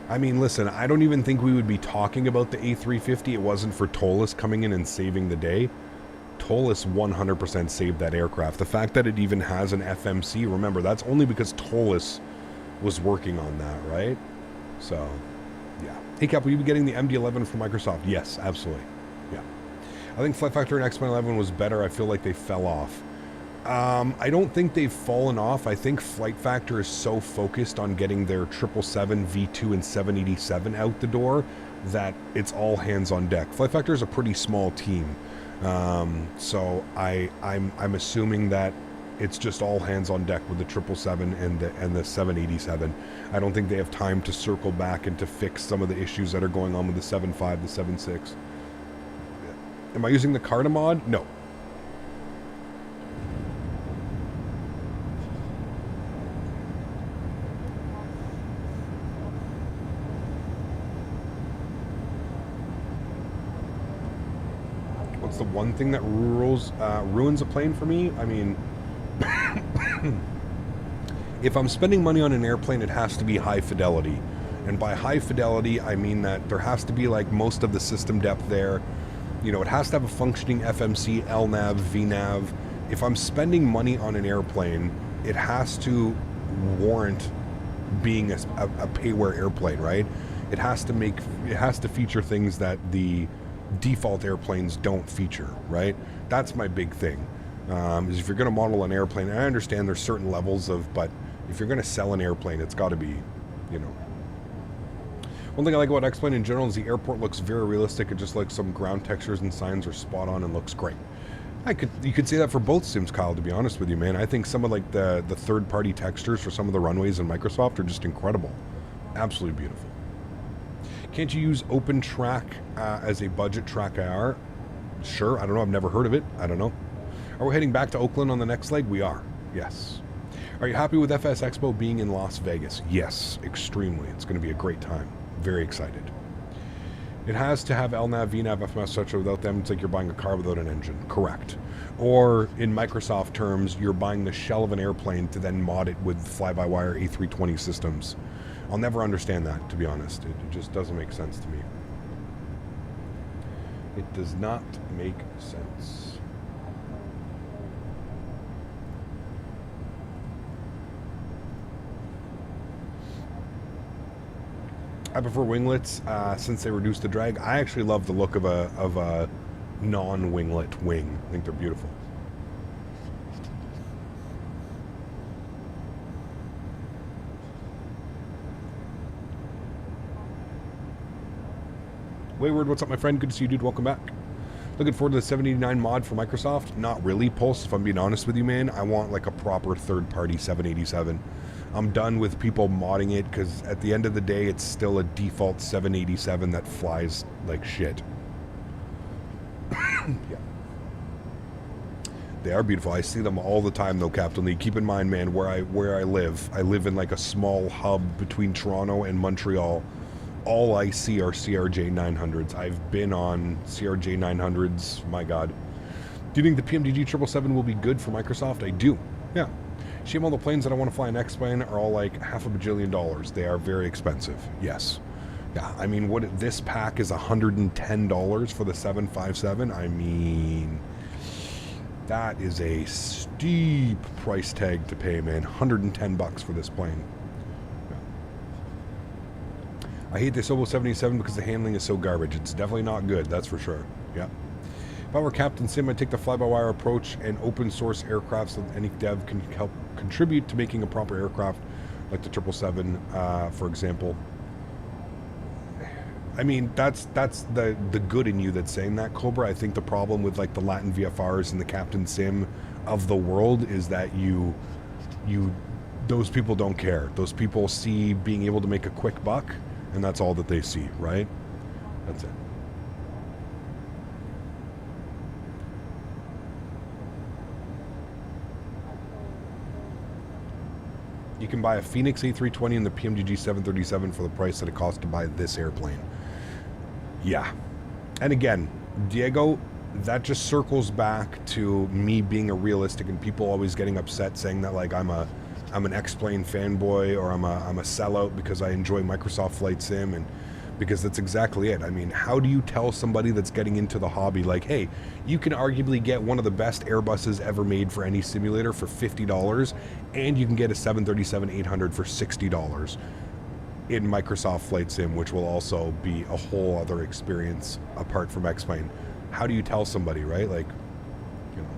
I mean, listen, I don't even think we would be talking about the A350. It wasn't for Tolis coming in and saving the day. Tolis 100% saved that aircraft. The fact that it even has an FMC, remember, that's only because Tolis was working on that, right? So, yeah. Hey, Cap, will you be getting the MD-11 from Microsoft? Yes, absolutely. Yeah. I think FlightFactor and X-Men 11 was better. I feel like they fell off. I don't think they've fallen off. I think FlightFactor is so focused on getting their 777, V2, and 787 out the door that it's all hands on deck. FlightFactor is a pretty small team, so I'm assuming that it's just all hands on deck with the 777 and the 787. I don't think they have time to circle back and to fix some of the issues that are going on with the 75, the 76. Am I using the Carta mod? No. What's the one thing that ruins a plane for me? I mean, if I'm spending money on an airplane, it has to be high fidelity. And by high fidelity, I mean that there has to be like most of the system depth there. You know, it has to have a functioning FMC, LNAV, VNAV. If I'm spending money on an airplane, it has to warrant being a payware airplane, right? It has to feature things that the default airplanes don't feature, right? That's my big thing. Is if you're going to model an airplane, and I understand there's certain levels of, but if you're going to sell an airplane, it's got to be, you know. One thing I like about X-Plane in general is the airport looks very realistic. It just like some ground textures and signs are spot on and looks great. You could say that for both sims, Kyle, to be honest with you, man. I think some of like the third-party textures for some of the runways in Microsoft are just incredible. Absolutely beautiful. Can't you use OpenTrack as a budget track IR? Sure, I don't know. I've never heard of it. I don't know. Are we heading back to Oakland on the next leg? We are. Yes. Are you happy with FS Expo being in Las Vegas? Yes, extremely. It's going to be a great time. Very excited. It has to have LNAV, VNAV, FMS, etc. Without them, it's like you're buying a car without an engine. Correct. Or in Microsoft terms, you're buying the shell of an airplane to then mod it with fly-by-wire A320 systems. I'll never understand that, to be honest. It just doesn't make sense to me. It does not make sense. I prefer winglets since they reduce the drag. I actually love the look of a non-winglet wing. I think they're beautiful. Wayward, what's up, my friend? Good to see you, dude. Welcome back. Looking forward to the 789 mod for Microsoft. Not really, Pulse, if I'm being honest with you, man. I want like a proper third-party 787. I'm done with people modding it because at the end of the day, it's still a default 787 that flies like shit. Yeah. They are beautiful. I see them all the time, though, Captain Lee. Keep in mind, man, where I live in like a small hub between Toronto and Montreal. All I see are CRJ 900s. I've been on CRJ 900s. My God. Do you think the PMDG 777 will be good for Microsoft? I do. Yeah. Shame all the planes that I want to fly in X-Plane are all like $500 million. They are very expensive. Yes. Yeah. I mean, this pack is $110 for the 757. I mean, that is a steep price tag to pay, man. $110 for this plane. I hate the Sobo 77 because the handling is so garbage. It's definitely not good, that's for sure. Yeah. If I were Captain Sim, I'd take the fly-by-wire approach and open source aircraft so that any dev can help contribute to making a proper aircraft, like the 777, for example. I mean, that's the good in you that's saying that, Cobra. I think the problem with like the Latin VFRs and the Captain Sim of the world is that those people don't care. Those people see being able to make a quick buck, and that's all that they see, right? That's it. You can buy a Phoenix A320 and the PMDG 737 for the price that it costs to buy this airplane. Yeah. And again, Diego, that just circles back to me being a realistic and people always getting upset saying that like I'm an X-Plane fanboy or I'm a sellout because I enjoy Microsoft Flight Sim, and because that's exactly it. I mean, how do you tell somebody that's getting into the hobby like, hey, you can arguably get one of the best Airbuses ever made for any simulator for $50 and you can get a 737-800 for $60 in Microsoft Flight Sim, which will also be a whole other experience apart from X-Plane. How do you tell somebody, right? Like, you know.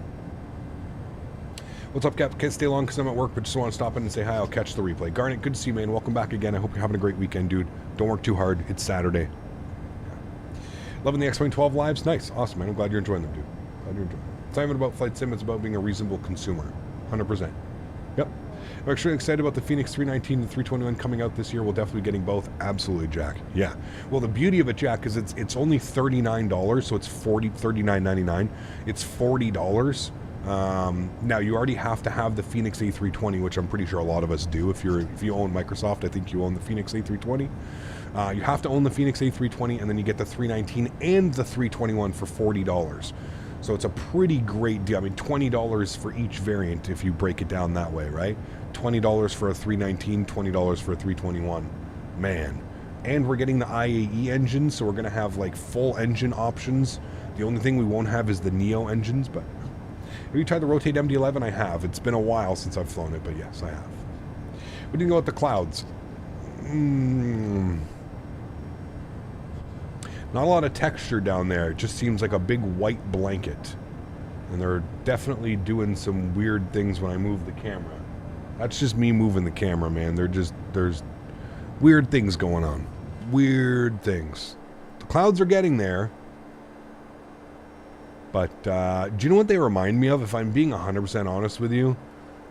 What's up, Cap? Can't stay long because I'm at work, but just want to stop in and say hi. I'll catch the replay. Garnet, good to see you, man. Welcome back again. I hope you're having a great weekend, dude. Don't work too hard. It's Saturday. Yeah. Loving the X-Wing 12 lives? Nice. Awesome, man. I'm glad you're enjoying them, dude. Glad you're enjoying them. It's not even about flight sim. It's about being a reasonable consumer. 100%. Yep. I'm actually excited about the Phoenix 319 and 321 coming out this year. We'll definitely be getting both. Absolutely, Jack. Yeah. Well, the beauty of it, Jack, is it's only $39, so it's $39.99. It's $40. Now you already have to have the Phoenix A320, which I'm pretty sure a lot of us do. If you own Microsoft, I think you own the Phoenix A320. You have to own the Phoenix A320, and then you get the 319 and the 321 for $40. So it's a pretty great deal. I mean, $20 for each variant if you break it down that way, right? $20 for a 319, $20 for a 321. Man. And we're getting the IAE engine, so we're going to have like full engine options. The only thing we won't have is the Neo engines, but have you tried the Rotate MD-11? I have. It's been a while since I've flown it, but yes, I have. What do you know about the clouds? Not a lot of texture down there. It just seems like a big white blanket. And they're definitely doing some weird things when I move the camera. That's just me moving the camera, man. There's weird things going on. Weird things. The clouds are getting there. But do you know what they remind me of? If I'm being 100% honest with you,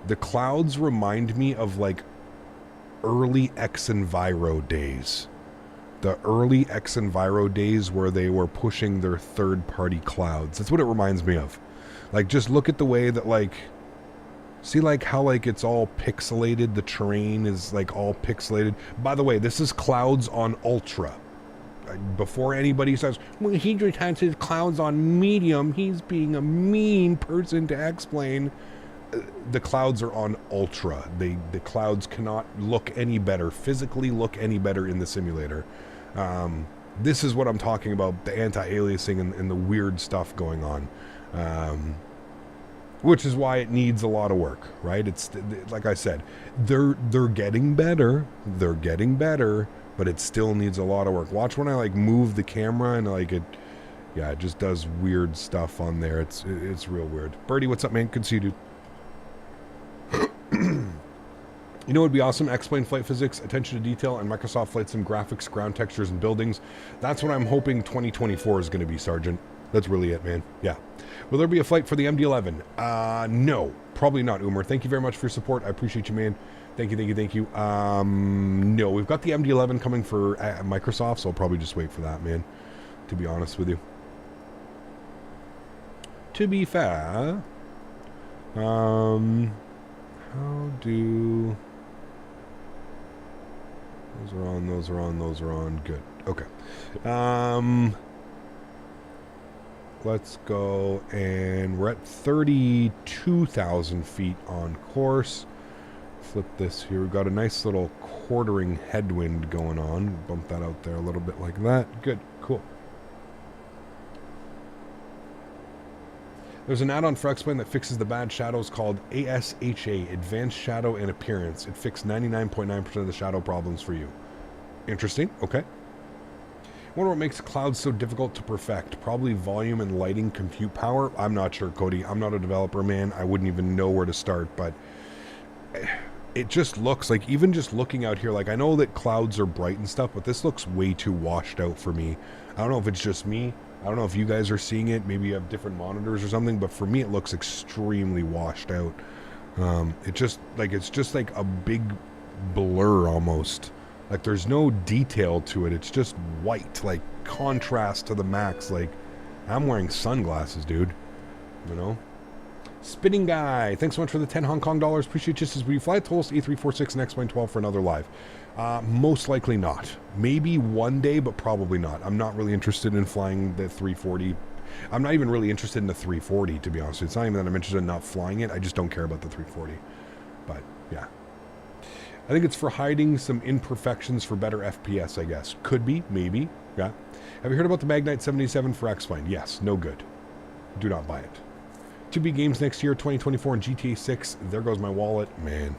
the clouds remind me of like early X-Enviro days. The early X-Enviro days where they were pushing their third-party clouds. That's what it reminds me of. Like, just look at the way that, like, see, like, how, like, it's all pixelated. The terrain is, like, all pixelated. By the way, this is clouds on Ultra. Before anybody says, well, he just has his clouds on medium, he's being a mean person to explain. The clouds are on Ultra. The clouds cannot look any better, physically look any better in the simulator. This is what I'm talking about, the anti-aliasing and the weird stuff going on. Which is why it needs a lot of work, right? It's like I said, they're getting better. They're getting better, but it still needs a lot of work. Watch when I like move the camera and like it just does weird stuff on there. It's real weird. Birdie, what's up, man? Good to see you, dude. You know what would be awesome? X-Plane flight physics, attention to detail, and Microsoft Flight Sim graphics, ground textures, and buildings. That's what I'm hoping 2024 is going to be, Sergeant. That's really it, man. Yeah. Will there be a flight for the MD-11? No, probably not, Umer. Thank you very much for your support. I appreciate you, man. Thank you. No, we've got the MD-11 coming for Microsoft, so I'll probably just wait for that, man, to be honest with you. To be fair, how do... Those are on. Good. Okay. Let's go, and we're at 32,000 feet on course. Flip this here. We've got a nice little quartering headwind going on. Bump that out there a little bit like that. Good. Cool. There's an add-on for X-Plane that fixes the bad shadows called ASHA, Advanced Shadow and Appearance. It fixed 99.9% of the shadow problems for you. Interesting. Okay. Wonder what makes clouds so difficult to perfect. Probably volume and lighting compute power. I'm not sure, Cody. I'm not a developer, man. I wouldn't even know where to start, but it just looks like, even just looking out here, like I know that clouds are bright and stuff, but this looks way too washed out for me. I don't know if it's just me. I don't know if you guys are seeing it. Maybe you have different monitors or something, but for me it looks extremely washed out. It's just like a big blur almost. Like there's no detail to it. It's just white, like contrast to the max. Like I'm wearing sunglasses, dude. You know? Spinning Guy, thanks so much for the 10 Hong Kong dollars. Appreciate you. Will you fly Toast E346 and X-Plane 12 for another live? Most likely not. Maybe one day, but probably not. I'm not really interested in flying the 340. I'm not even really interested in the 340, to be honest. It's not even that I'm interested in not flying it. I just don't care about the 340. But, yeah. I think it's for hiding some imperfections for better FPS, I guess. Could be, maybe. Yeah. Have you heard about the Magnite 77 for X-Plane? Yes. No good. Do not buy it. 2B games next year, 2024 and GTA 6. There goes my wallet. Man,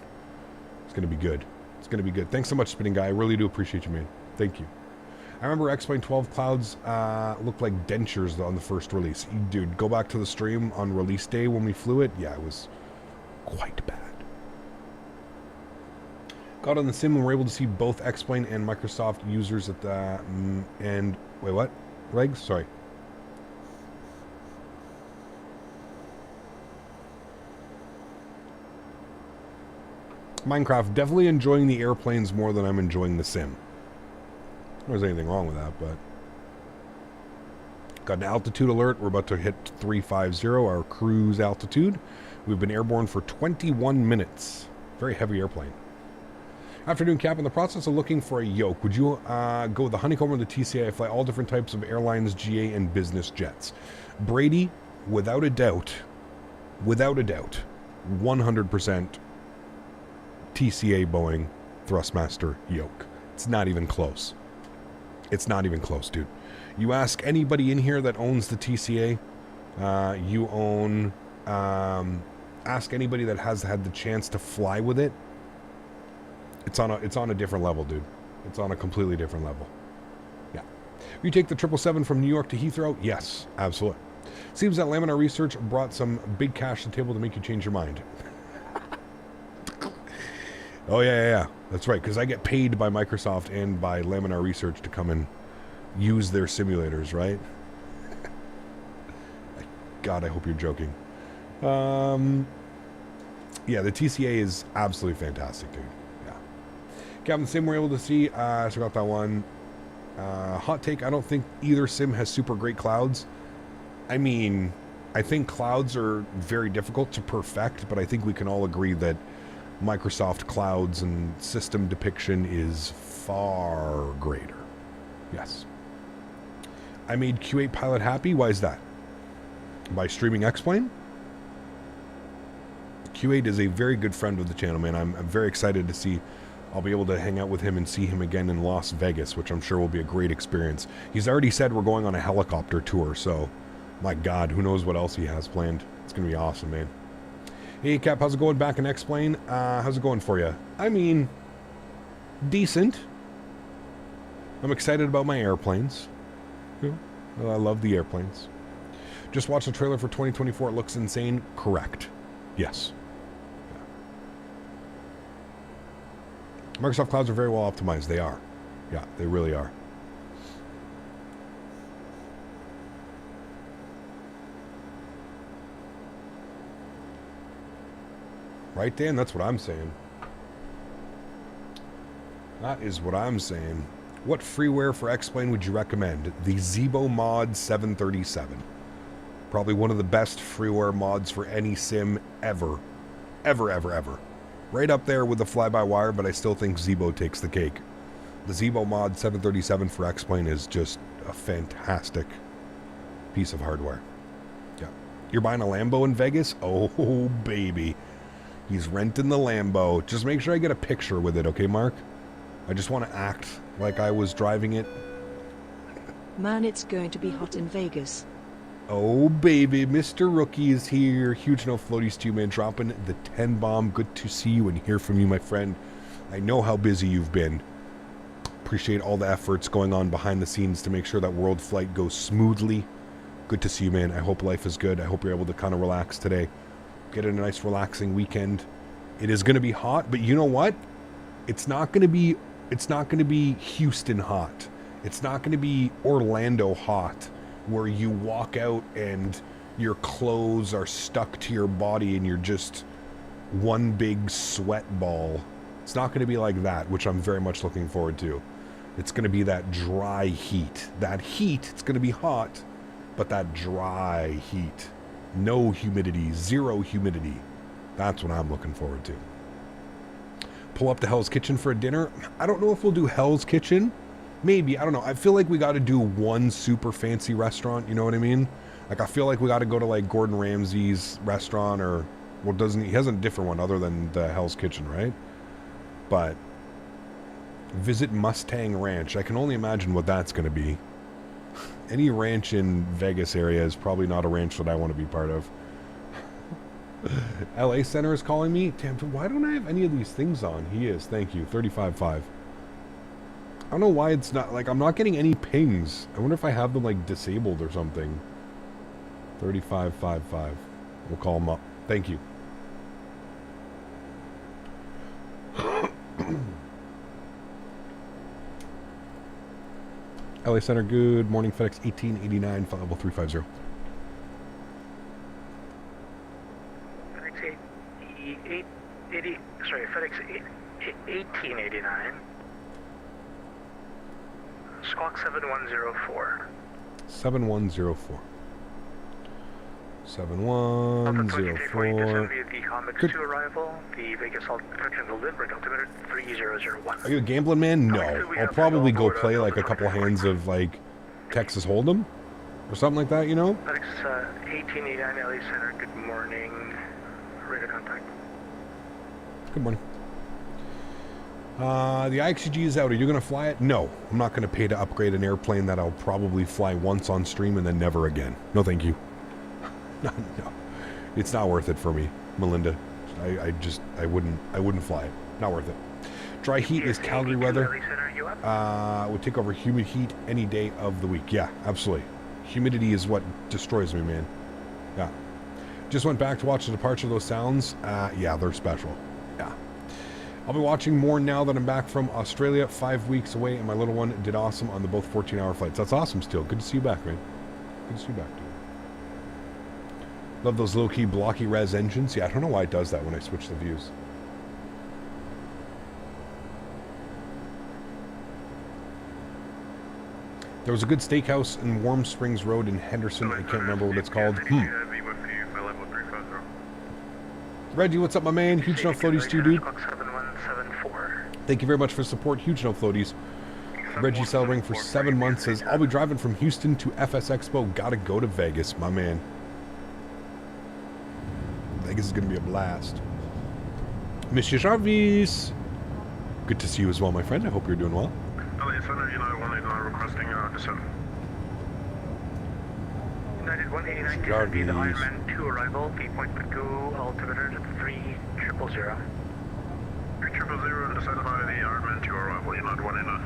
it's going to be good. It's going to be good. Thanks so much, Spinning Guy. I really do appreciate you, man. Thank you. I remember X-Plane 12 clouds looked like dentures on the first release. Dude, go back to the stream on release day when we flew it. Yeah, it was quite bad. Got on the sim and were able to see both X-Plane and Microsoft users at the... and... Wait, what? Legs? Sorry. Minecraft, definitely enjoying the airplanes more than I'm enjoying the sim. There's anything wrong with that, but... Got an altitude alert. We're about to hit 350, our cruise altitude. We've been airborne for 21 minutes. Very heavy airplane. Afternoon, Cap. In the process of looking for a yoke, would you go with the Honeycomb or the TCA? I fly all different types of airlines, GA, and business jets. Brady, without a doubt, 100% TCA Boeing Thrustmaster yoke. It's not even close. It's not even close, dude. You ask anybody in here that owns the TCA, ask anybody that has had the chance to fly with it. It's on a different level, dude. It's on a completely different level. Yeah. You take the 777 from New York to Heathrow? Yes, absolutely. Seems that Laminar Research brought some big cash to the table to make you change your mind. Oh, yeah. That's right, because I get paid by Microsoft and by Laminar Research to come and use their simulators, right? God, I hope you're joking. Yeah, the TCA is absolutely fantastic, dude. Yeah. Captain Sim, we're able to see. So got that one. Hot take, I don't think either sim has super great clouds. I mean, I think clouds are very difficult to perfect, but I think we can all agree that Microsoft clouds and system depiction is far greater. Yes. I made Q8 Pilot happy. Why is that? By streaming X-Plane? Q8 is a very good friend of the channel, man. I'm very excited to see. I'll be able to hang out with him and see him again in Las Vegas, which I'm sure will be a great experience. He's already said we're going on a helicopter tour, so my God, who knows what else he has planned. It's going to be awesome, man. Hey, Cap, how's it going back in X-Plane? How's it going for you? I mean, decent. I'm excited about my airplanes. You know, I love the airplanes. Just watched the trailer for 2024. It looks insane. Correct. Yes. Yeah. Microsoft clouds are very well optimized. They are. Yeah, they really are. Right, Dan? That's what I'm saying. That is what I'm saying. What freeware for X-Plane would you recommend? The Zibo Mod 737. Probably one of the best freeware mods for any sim ever. Ever. Right up there with the fly-by-wire, but I still think Zibo takes the cake. The Zibo Mod 737 for X-Plane is just a fantastic piece of hardware. Yeah. You're buying a Lambo in Vegas? Oh, baby. He's renting the Lambo. Just make sure I get a picture with it, okay, Mark? I just want to act like I was driving it. Man, it's going to be hot in Vegas. Oh, baby. Mr. Rookie is here. Huge no floaties to you, man. Dropping the 10 bomb. Good to see you and hear from you, my friend. I know how busy you've been. Appreciate all the efforts going on behind the scenes to make sure that World Flight goes smoothly. Good to see you, man. I hope life is good. I hope you're able to kind of relax today. Get in a nice relaxing weekend. It is going to be hot, but you know what? It's not going to be Houston hot. It's not going to be Orlando hot, where you walk out and your clothes are stuck to your body and you're just one big sweat ball. It's not going to be like that, which I'm very much looking forward to. It's going to be that dry heat. That heat, it's going to be hot, but that dry heat. No humidity, zero humidity. That's what I'm looking forward to. Pull up to Hell's Kitchen for a dinner. I don't know if we'll do Hell's Kitchen. Maybe, I don't know. I feel like we got to do one super fancy restaurant, you know what I mean? Like, I feel like we got to go to, like, Gordon Ramsay's restaurant, or, well, he has a different one other than the Hell's Kitchen, right? But visit Mustang Ranch. I can only imagine what that's going to be. Any ranch in Vegas area is probably not a ranch that I want to be part of. LA Center is calling me. Damn, why don't I have any of these things on? He is. Thank you. 35.5. I don't know why it's not, like, I'm not getting any pings. I wonder if I have them, like, disabled or something. 35.55. We'll call him up. Thank you. LA Center, good morning. FedEx 1889, flight level 350. FedEx 880, sorry, FedEx 1889. Squawk 7104. 7104. 7104. Good. To arrival, the Vegas Limerick altimeter 3001. Are you a gambling man? No. I'll probably go play like a couple hands of like Texas Hold'em or something like that, you know? FedEx 1889 LA Center, good morning. Radar contact. Good morning. The AlexSiu is out. Are you going to fly it? No. I'm not going to pay to upgrade an airplane that I'll probably fly once on stream and then never again. No, thank you. No. It's not worth it for me, Melinda. I wouldn't fly it. Not worth it. Dry heat is Calgary weather. Would take over humid heat any day of the week. Yeah, absolutely. Humidity is what destroys me, man. Yeah. Just went back to watch the departure of those sounds. Yeah, they're special. Yeah. I'll be watching more now that I'm back from Australia, 5 weeks away, and my little one did awesome on the both 14-hour flights. That's awesome still. Good to see you back, man. Good to see you back, dude. Love those low-key blocky res engines. Yeah, I don't know why it does that when I switch the views. There was a good steakhouse in Warm Springs Road in Henderson. I can't remember what it's called. Reggie, what's up, my man? Huge no floaties to you, dude. Thank you very much for support. Huge no floaties. Reggie celebrating for 7 months says, I'll be driving from Houston to FS Expo. Gotta go to Vegas, my man. Vegas is going to be a blast. Monsieur Jarvis. Good to see you as well, my friend. I hope you're doing well. LA Center, United 189 requesting descent. United 189 to the Ironman 2 arrival. The point would go altimeter to 3000. 3000 and descend via the Ironman 2 arrival. United 189.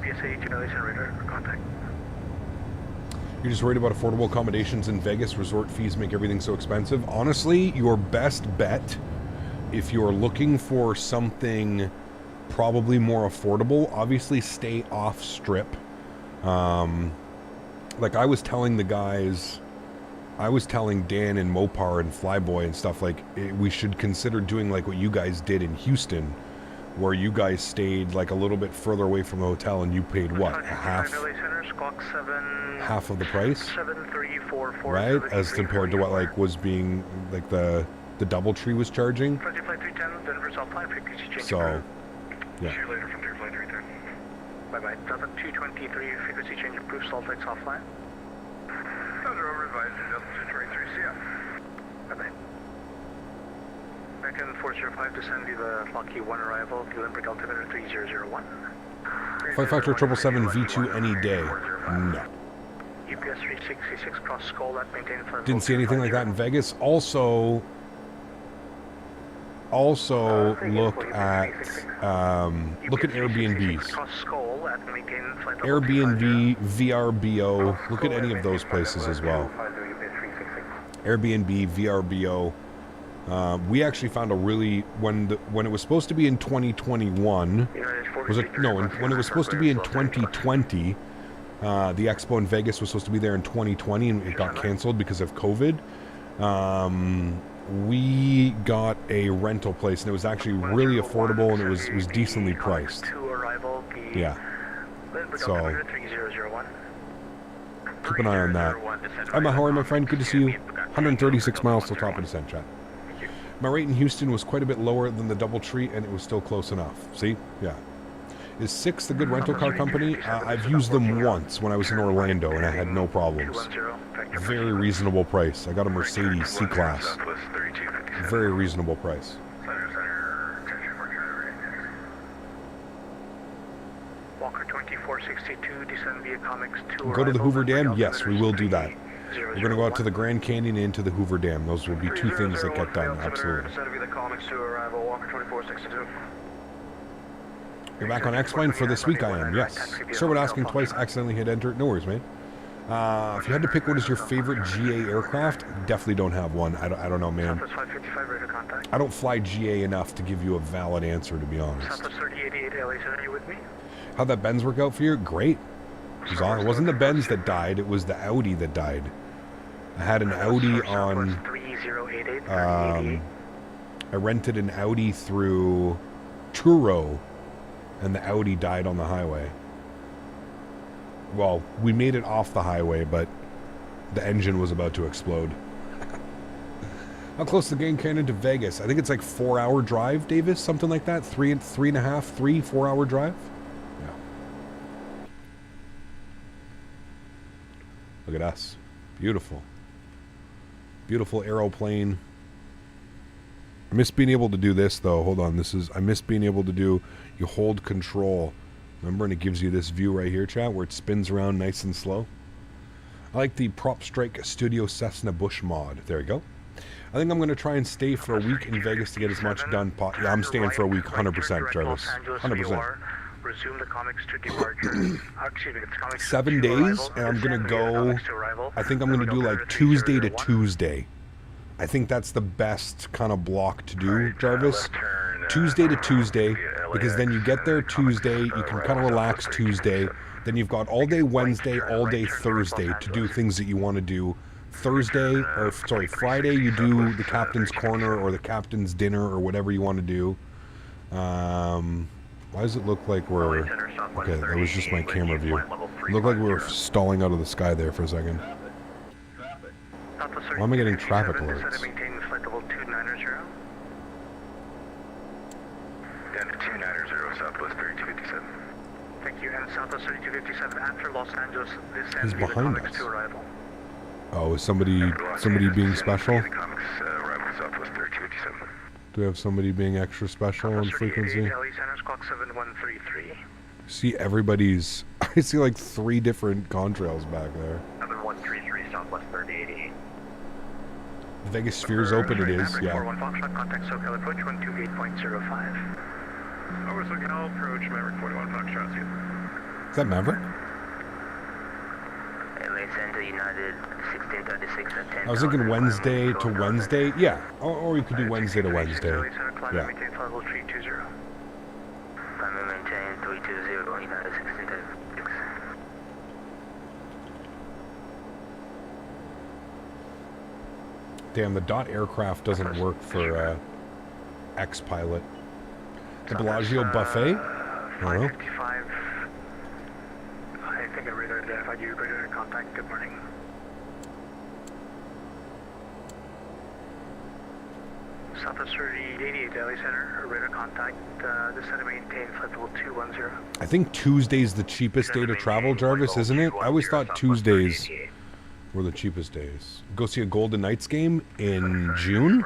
PSA to LA Center radar contact. You're just worried about affordable accommodations in Vegas. Resort fees make everything so expensive. Honestly, your best bet, if you're looking for something probably more affordable, obviously stay off strip. Like I was telling the guys, I was telling Dan and Mopar and Flyboy and stuff, like we should consider doing like what you guys did in Houston, where you guys stayed like a little bit further away from the hotel and you paid what, half of the price, right? As compared to what like was being like the DoubleTree was charging. So, yeah. Bye-bye. Delta 223 frequency change approved. Salt Lake's offline. Thunder revised to Delta 223 CF. Bye-bye. American 405 to send you the Lockheed 1 arrival. The Olympic altimeter 3001. FlightFactor 777 V2 any day. No. UPS 366 cross Skull at maintain flight. Didn't see anything like that in Vegas. Also look at Airbnbs. Airbnb, VRBO. Look at any of those places as well. Airbnb, VRBO. We actually found a really when it was supposed to be in 2021. Was it no? When it was supposed to be in 2020. The expo in Vegas was supposed to be there in 2020 and it got canceled because of COVID. We got a rental place and it was actually really affordable and it was decently priced. Yeah. So keep an eye on that. I'm how are you, my friend? Good to see you. 136 miles till top of descent, chat. My rate in Houston was quite a bit lower than the DoubleTree and it was still close enough. See? Yeah. Is Six the good rental car company? I've used them once when I was in Orlando and I had no problems. Very reasonable price. I got a Mercedes C-Class. Very reasonable price. Walker 2462, descend via Comics 2. Go to the Hoover Dam? Yes, we will do that. We're going to go out to the Grand Canyon and into the Hoover Dam. Those will be two things that get done, absolutely. You're back on X-Plane for this week, I am, yes. Sir, when asking twice, accidentally hit enter. No worries, man. If you had to pick what is your favorite GA aircraft, definitely don't have one. I don't know, man. I don't fly GA enough to give you a valid answer, to be honest. How'd that Benz work out for you? Great. It wasn't the Benz that died, it was the Audi that died. I had an Audi on... I rented an Audi through Truro, and the Audi died on the highway. Well, we made it off the highway, but the engine was about to explode. How close is the Grand Canyon to Vegas? I think it's like 4-hour drive, Davis, something like that. 4-hour drive. Yeah. Look at us, beautiful, beautiful aeroplane. I miss being able to do this though. Hold on, I miss being able to do. You hold control, remember, and it gives you this view right here, chat, where it spins around nice and slow. I like the Prop Strike Studio Cessna Bush mod. There you go. I think I'm going to try and stay for a week in Vegas to get as much done. Yeah, I'm staying for a week, 100%, Jarvis. 100%. Resume the comics to departure. 7 days, and I'm going to go, I think I'm going to do like Tuesday to Tuesday. I think that's the best kind of block to do, Jarvis. Tuesday to Tuesday, because then you get there Tuesday, you can kind of relax Tuesday, then you've got all day Wednesday, all day Thursday to do things that you want to do. Friday you do the captain's corner or the captain's dinner or whatever you want to do. Why does it look like we're... Okay, that was just my camera view. It looked like we were stalling out of the sky there for a second. Why am I getting traffic alerts? Thank you, and Southwest 3257 after Los Angeles. He's behind us. Oh, is somebody being special? Do we have somebody being extra special on frequency? See everybody's... I see like 3 different contrails back there. 7133 Southwest 3088. The Vegas Sphere's open, it is, yeah. Contact SoCal approach 128.05. Over SoCal approach Maverick 41 Foxtrot. Is that Maverick? United 1636 at 10. I was thinking Wednesday to Wednesday. Yeah, or you could do Wednesday to Wednesday. Yeah. Maintain 320. Maintain 320 United 1636. Damn, the dot aircraft doesn't work for X-Pilot. The Bellagio buffet? I don't know. I think I radar identified you. Radar contact. Good morning. Southwest 3088 Daily Center. Radar contact. This center maintain flight level 210. I think Tuesday's the cheapest day to travel, Jarvis, isn't it? I always thought Tuesdays were the cheapest days. Go see a Golden Knights game in June?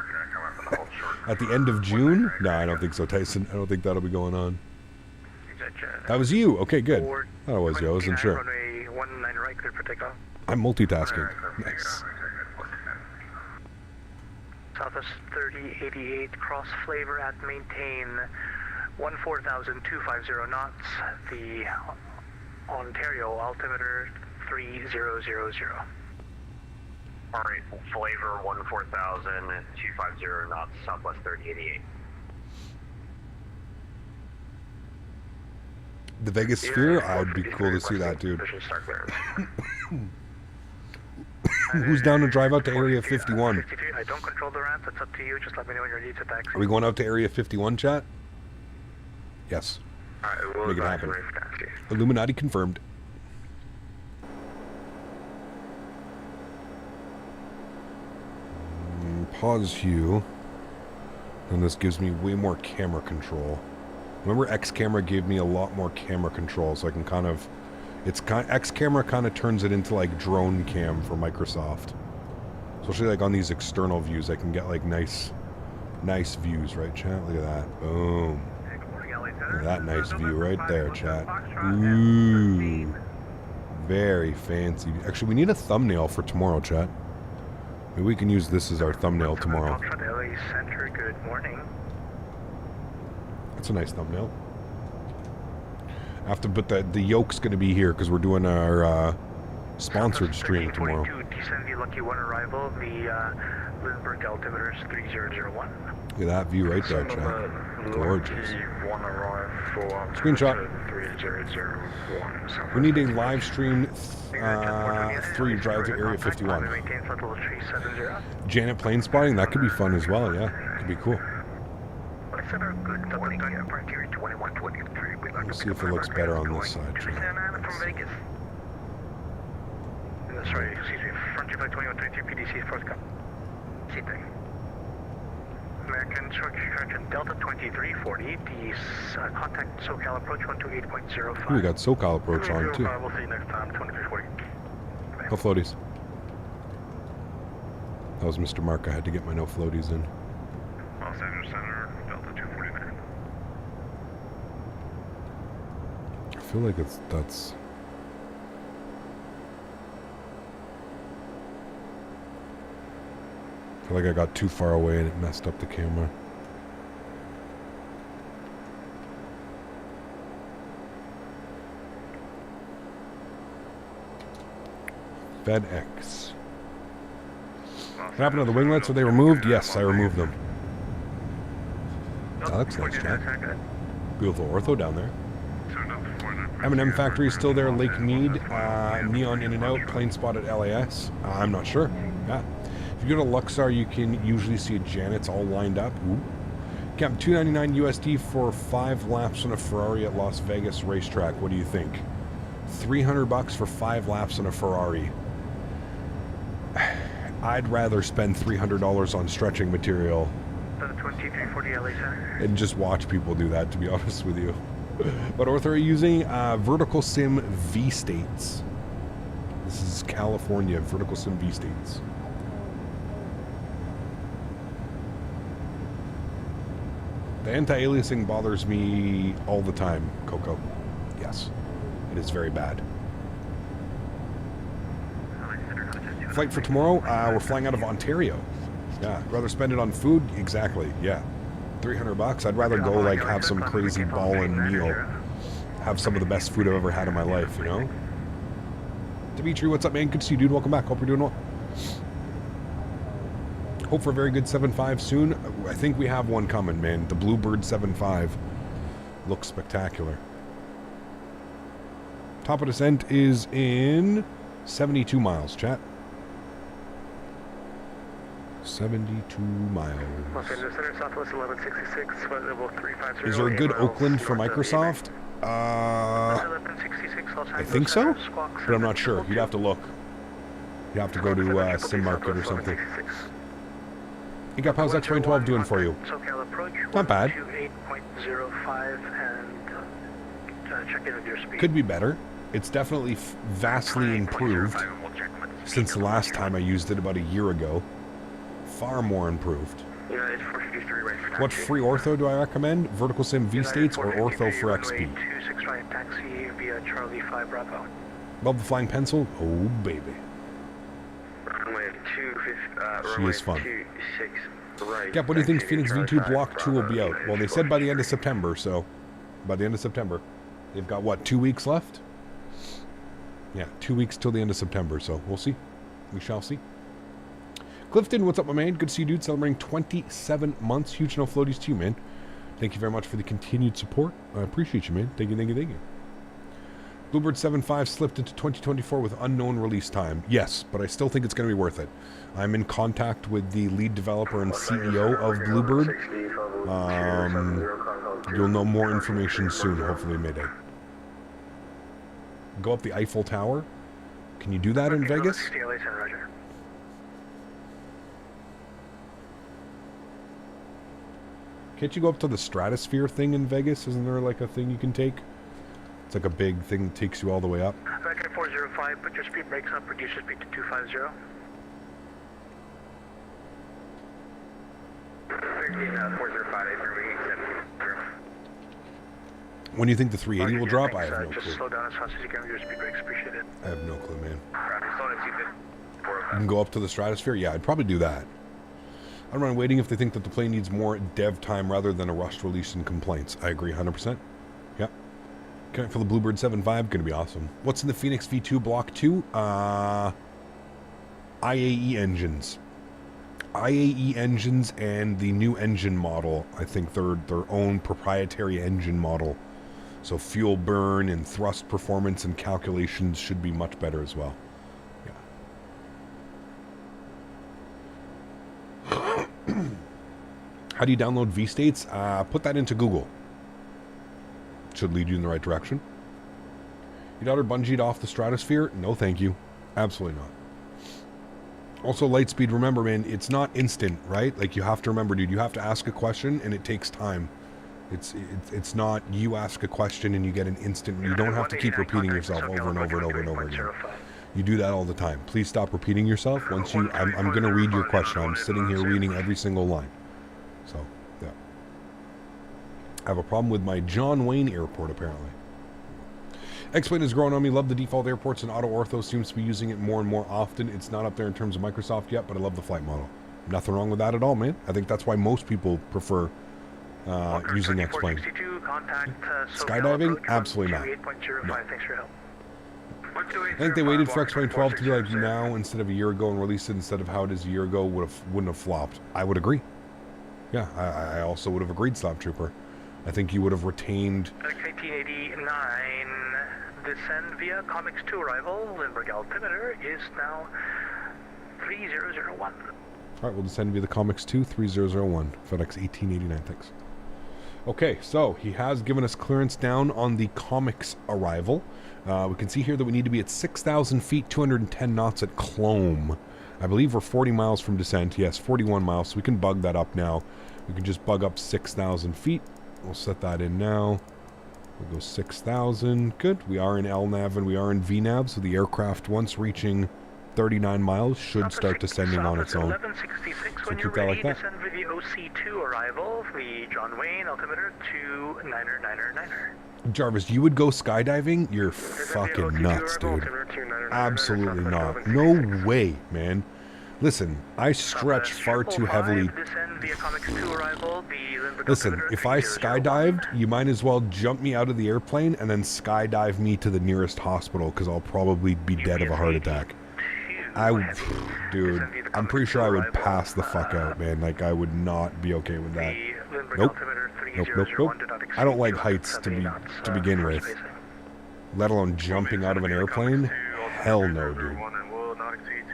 At the end of June? No, I don't think so, Tyson. I don't think that'll be going on. That was you. Okay, good. That was you. I wasn't sure. I'm multitasking. Nice. Southwest 3088 cross flavor at maintain 14,250 knots. The Ontario altimeter 3000. Alright, flavor 14,250 knots, Southwest 3088. The Vegas Sphere? I'd be cool to see that, dude. Who's down to drive out to Area 51? I don't control the ramp, it's up to you. Just let me know when you're ready to taxi. Are we going out to Area 51, chat? Yes. Alright, we'll make it happen. Illuminati confirmed. Pause Hue. And this gives me way more camera control. Remember, X camera gave me a lot more camera control, so I can kind of... X camera kind of turns it into like drone cam for Microsoft. Especially like on these external views, I can get like nice views, right, chat? Look at that. Boom. Look at that nice view right there, chat. Ooh. Very fancy. Actually, we need a thumbnail for tomorrow, chat. Maybe we can use this as our thumbnail tomorrow. Good morning. That's a nice thumbnail. I have to put the yoke's going to be here because we're doing our sponsored stream tomorrow. Descend the Lucky 1 arrival. The Lindbergh altimeter is 3001. Look at that view right there, Chad. Gorgeous. Screenshot. We need a live stream 3 drive to Area 51. Janet plane spotting, that could be fun as well, yeah. Could be cool. Let's see if it looks better on this side, Chad. Sorry, excuse me. Frontier Flight 2123 PDC is first come. Seat thing. American Correction Delta 2340, the contact SoCal approach 128.05. We got SoCal approach on too. We'll see you next time, 2340. No floaties. That was Mr. Mark. I had to get my no floaties in. Los Angeles Center, Delta 249. I feel like that's... I feel like I got too far away and it messed up the camera. FedEx. What happened to the winglets? Are they removed? Yes, I removed them. That looks nice, Jack. Beautiful ortho down there. M&M factory is still there. Lake Mead. Neon in and out. Plane spot at LAS. I'm not sure. Yeah. If you go to Luxor, you can usually see a Janet's all lined up. Ooh. Cap $299 USD for 5 laps on a Ferrari at Las Vegas racetrack. What do you think? $300 for 5 laps on a Ferrari. I'd rather spend $300 on stretching material and just watch people do that, to be honest with you. What ortho are you using? Vertical Sim V-States. This is California, Vertical Sim V-States. The anti-aliasing bothers me all the time, Coco. Yes, it is very bad. Flight for tomorrow, we're flying out of Ontario. Yeah, I'd rather spend it on food. Exactly, yeah. $300. I'd rather go like have some crazy ball-in meal. Have some of the best food I've ever had in my life, you know? Dimitri, what's up, man? Good to see you, dude. Welcome back. Hope you're doing well. Hope for a very good 7.5 soon. I think we have one coming, man. The Bluebird 7.5 looks spectacular. Top of descent is in 72 miles, chat. 72 miles. Is there a good Oakland for Microsoft? I think so, but I'm not sure. You'd have to look. You'd have to go to Sim Market or something. Hey, Gap, how's X-Train 12 doing for you? Not bad. Could be better. It's definitely vastly improved since the last time I used it about a year ago. Far more improved. What free ortho do I recommend? Vertical Sim V-States or ortho for XP? Love the flying pencil? Oh, baby. She is fun. Gap, what do you think Phoenix V2 Block 2 will be out? Well, they said by the end of September, so... By the end of September. They've got, what, 2 weeks left? Yeah, 2 weeks till the end of September, so we'll see. We shall see. Clifton, what's up, my man? Good to see you, dude. Celebrating 27 months. Huge no floaties to you, man. Thank you very much for the continued support. I appreciate you, man. Thank you, thank you, thank you. Bluebird 7.5 slipped into 2024 with unknown release time. Yes, but I still think it's going to be worth it. I'm in contact with the lead developer and CEO of Bluebird. You'll know more information soon, hopefully Mayday. Go up the Eiffel Tower. Can you do that in Vegas? Can't you go up to the Stratosphere thing in Vegas? Isn't there like a thing you can take? It's like a big thing that takes you all the way up. Back at 405, put your speed brakes up, reduce your speed to 250. 405, when do you think the 380 will drop? I have no clue. Just slow down as fast as you can with your speed brakes, appreciate it. I have no clue, man. You can go up to the Stratosphere? Yeah, I'd probably do that. I don't mind waiting if they think that the plane needs more dev time rather than a rushed release and complaints. I agree 100%. Yep. Connect for the Bluebird 7.5, gonna be awesome. What's in the Phoenix V2 Block 2? IAE engines. IAE engines and the new engine model, I think they're their own proprietary engine model. So fuel burn and thrust performance and calculations should be much better as well. Yeah. How do you download V-States? Put that into Google. Should lead you in the right direction. Your daughter bungeed off the stratosphere? No, thank you. Absolutely not. Also, Lightspeed, remember, man, it's not instant, right? Like, you have to remember, dude, you have to ask a question, and it takes time. It's not you ask a question and you get an instant. You don't have to keep repeating yourself over and over and over and over again. You do that all the time. Please stop repeating yourself. Once you, I'm going to read your question. I'm sitting here reading every single line. So, yeah. I have a problem with my John Wayne airport, apparently. X-Plane is growing on me. Love the default airports, and Auto Ortho seems to be using it more and more often. It's not up there in terms of Microsoft yet, but I love the flight model. Nothing wrong with that at all, man. I think that's why most people prefer using X-Plane. Skydiving? Absolutely not. No. I think they waited for X-Plane 12 to be like now instead of a year ago and released it instead of how it is a year ago wouldn't have flopped. I would agree. Yeah, I also would have agreed, Slap Trooper. I think you would have retained... 1889, descend via Comics 2 arrival, Lindbergh altimeter is now 3001. Alright, we'll descend via the Comics 2, 3001, FedEx 1889, thanks. Okay, so he has given us clearance down on the Comics arrival. We can see here that we need to be at 6,000 feet, 210 knots at Clome. I believe we're 40 miles from descent. Yes, 41 miles, so we can bug that up now. We can just bug up 6,000 feet. We'll set that in now. We'll go 6,000. Good. We are in LNAV and we are in VNAV, so the aircraft, once reaching 39 miles, should start descending on its own. So keep that like that. Descend with the OC2 arrival, the John Wayne altimeter 2999. Jarvis, you would go skydiving? You're fucking nuts, dude. Absolutely not. No way, man. Listen, I stretch far too heavily. Listen, if I skydived, you might as well jump me out of the airplane and then skydive me to the nearest hospital, because I'll probably be dead of a heart attack. Dude, I'm pretty sure I would pass the fuck out, man. Like, I would not be okay with that. Nope. Nope, nope, nope. I don't like heights to begin with. Let alone jumping out of an airplane. Hell no, dude.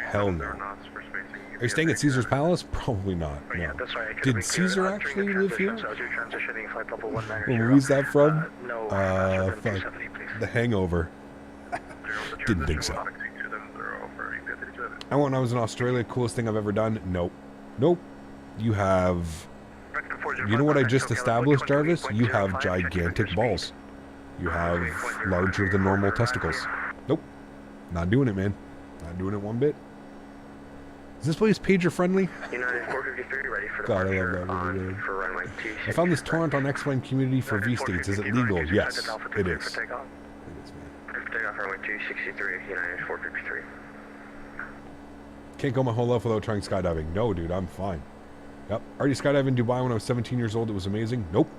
Hell no. Are you staying at Caesar's Palace? Probably not, no. Did Caesar actually live here? Where's that from? The Hangover. Didn't think so. And when I was in Australia, coolest thing I've ever done? Nope. Nope. You have... You know what I just established, Jarvis? You have gigantic balls. You have larger than normal testicles. Nope. Not doing it, man. Not doing it one bit. Is this place pager friendly? God, I love that. I found this torrent on X-Plane Community for V-States. Is it legal? Yes, it is. It is, man. Can't go my whole life without trying skydiving. No, dude, I'm fine. Yep. Already skydived in Dubai when I was 17 years old. It was amazing. Nope.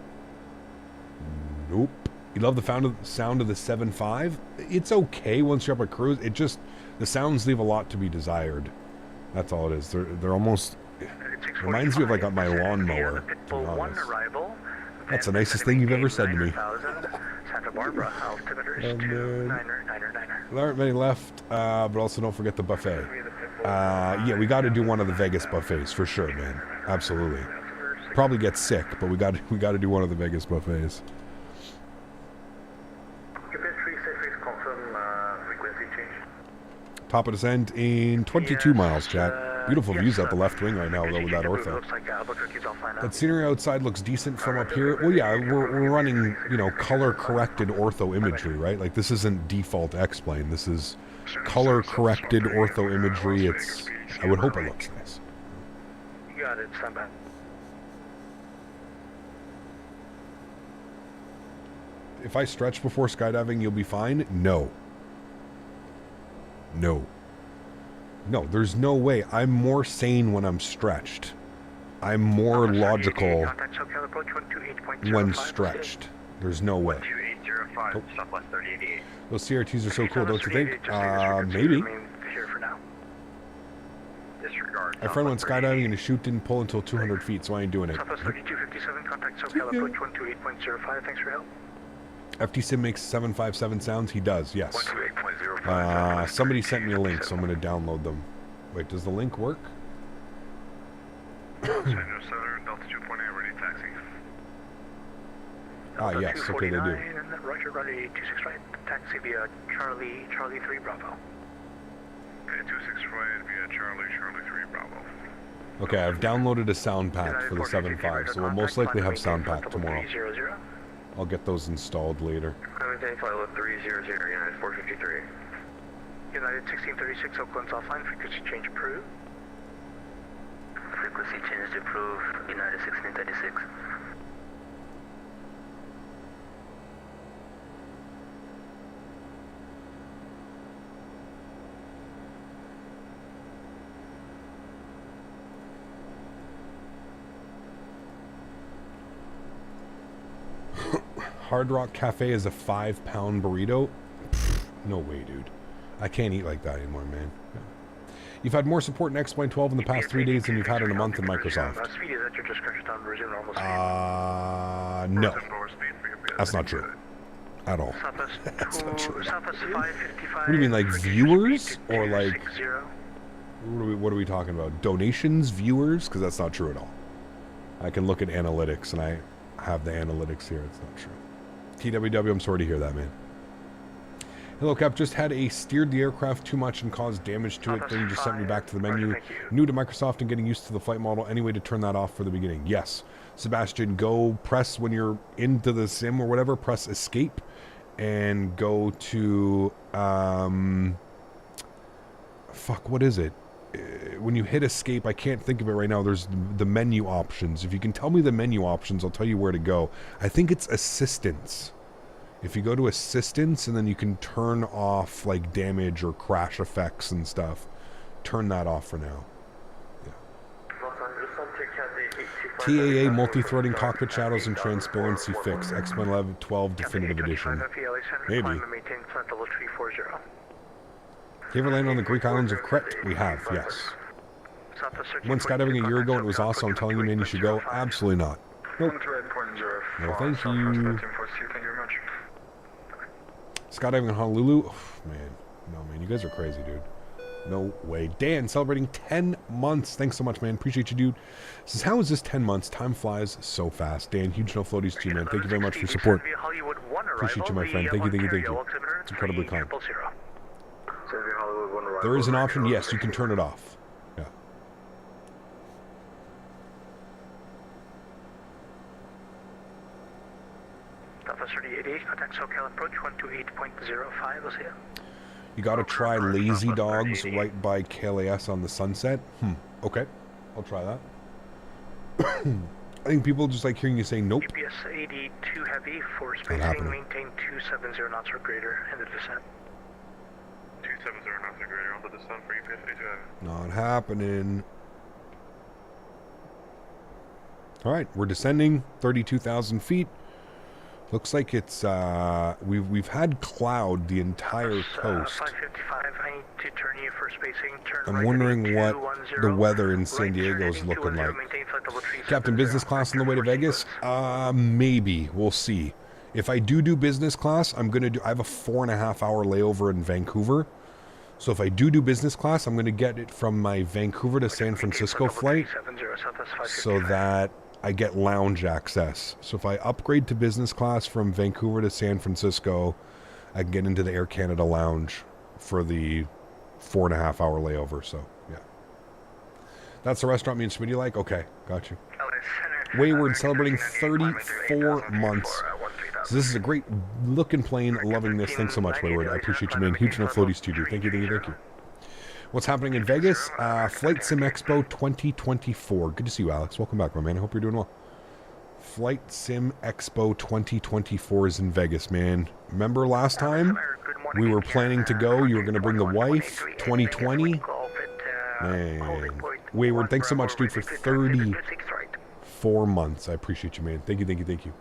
Nope. You love the sound of the 7.5? It's okay once you're up at cruise. It just... The sounds leave a lot to be desired. That's all it is. They're almost... Reminds me of like my lawnmower. That's the nicest thing you've ever said to me. There aren't many left, but also don't forget the buffet. Yeah, we got to do one of the Vegas buffets for sure, man. Absolutely. Probably get sick, but we got to do one of the Vegas buffets. Top of descent in 22 miles, chat. Beautiful views out the left wing right now, though, with that ortho. That scenery outside looks decent from up here. Well, yeah, we're running, you know, color-corrected ortho imagery, right? Like, this isn't default X-Plane. This is color-corrected ortho imagery. It's... I would hope it looks nice. You got it, stand by. If I stretch before skydiving, you'll be fine? No. No. No, there's no way. I'm more sane when I'm stretched. I'm more logical when stretched. There's no way. Oh. Those CRTs are so cool, don't you think? Maybe. My friend went skydiving and his chute didn't pull until 200 feet, so I ain't doing it. Southwest 3257, contact SoCal approach 128.05. Thanks for your help. FTSim makes 757 sounds. He does, yes. 128.05. Somebody sent me a link, so I'm going to download them. Wait, does the link work? Southern, Delta 2.8, ready taxi. Ah, yes, okay, they do. And Roger, runway 26 right, taxi via Charlie 3 Bravo. Okay, 26 right via Charlie 3 Bravo. Okay, I've downloaded a sound pack for the 7.5, so we'll most likely have sound pack tomorrow. I'll get those installed later. Maintain flight level 300, United 453. United 1636, Oakland's offline, frequency change approved. Frequency change approved, United 1636. Hard Rock Cafe is a 5-pound burrito? Pfft, no way, dude. I can't eat like that anymore, man. Yeah. You've had more support in X-Plane 12 in the past 3 days than you've had in a month in Microsoft. Speed is at your discretion on resume normal speed. No. That's not true. At all. Southwest That's not true. Southwest 555. What do you mean, like viewers? Or like... What are we talking about? Donations? Viewers? Because that's not true at all. I can look at analytics, and I have the analytics here. It's not true. TWW, I'm sorry to hear that, man. Hello, Cap. Just had a steered the aircraft too much and caused damage to it. Then you just sent me back to the menu. New to Microsoft and getting used to the flight model. Any way to turn that off for the beginning? Yes. Sebastian, go press when you're into the sim or whatever. Press escape and go to... fuck, what is it? When you hit escape, I can't think of it right now. There's the menu options. If you can tell me the menu options, I'll tell you where to go. I think it's assistance. If you go to assistance and then you can turn off like damage or crash effects and stuff, turn that off for now. Yeah. TAA multi-threading cockpit shadows and transparency fix. X-Men 11 12 definitive edition. Maybe. You ever land on the Greek islands of Crete? We have, yes. Went skydiving a year ago and it was awesome. I'm telling you, man, you should go. Absolutely not. Nope. No, thank you. Skydiving in Honolulu? Oh, man. No, man, you guys are crazy, dude. No way. Dan, celebrating 10 months. Thanks so much, man. Appreciate you, dude. Says, how is this 10 months? Time flies so fast. Dan, huge no floaties to you, man. Thank you very much for your support. Appreciate you, my friend. Thank you, thank you, thank you. It's incredibly kind. There is an option. Yes, you can turn it off. Yeah. You gotta try Lazy Dogs right by KLAS on the Sunset. Okay. I'll try that. I think people just like hearing you say nope. UPS 82 heavy for spacing, maintain 270 knots or greater in the descent. 270 knots or greater on the descent for UPS 82 heavy. Not happening. Alright, we're descending 32,000 feet. Looks like it's, we've had cloud the entire coast. 555, I need to turn you for spacing. I'm wondering what the weather in San Diego is looking like. Captain Business Class on the way to Vegas? Maybe. We'll see. If I do business class, I have a 4.5 hour layover in Vancouver. So if I do business class, I'm going to get it from my Vancouver to San Francisco flight so that I get lounge access. So if I upgrade to business class from Vancouver to San Francisco, I can get into the Air Canada lounge for the 4.5 hour layover. So, yeah. That's the restaurant me and Smitty like? Okay, got you. Wayward celebrating 34 months. So this is a great looking plane. Loving this. Thanks so much, Wayward. I appreciate you, man. Huge enough floaties to you. Thank you, thank you, thank you. What's happening in Vegas? Flight Sim Expo 2024. Good to see you, Alex. Welcome back, my man. I hope you're doing well. Flight Sim Expo 2024 is in Vegas, man. Remember last time we were planning to go? You were going to bring the wife. 2020. Man. Wayward, thanks so much, dude, for 34 months. I appreciate you, man. Thank you, thank you, thank you.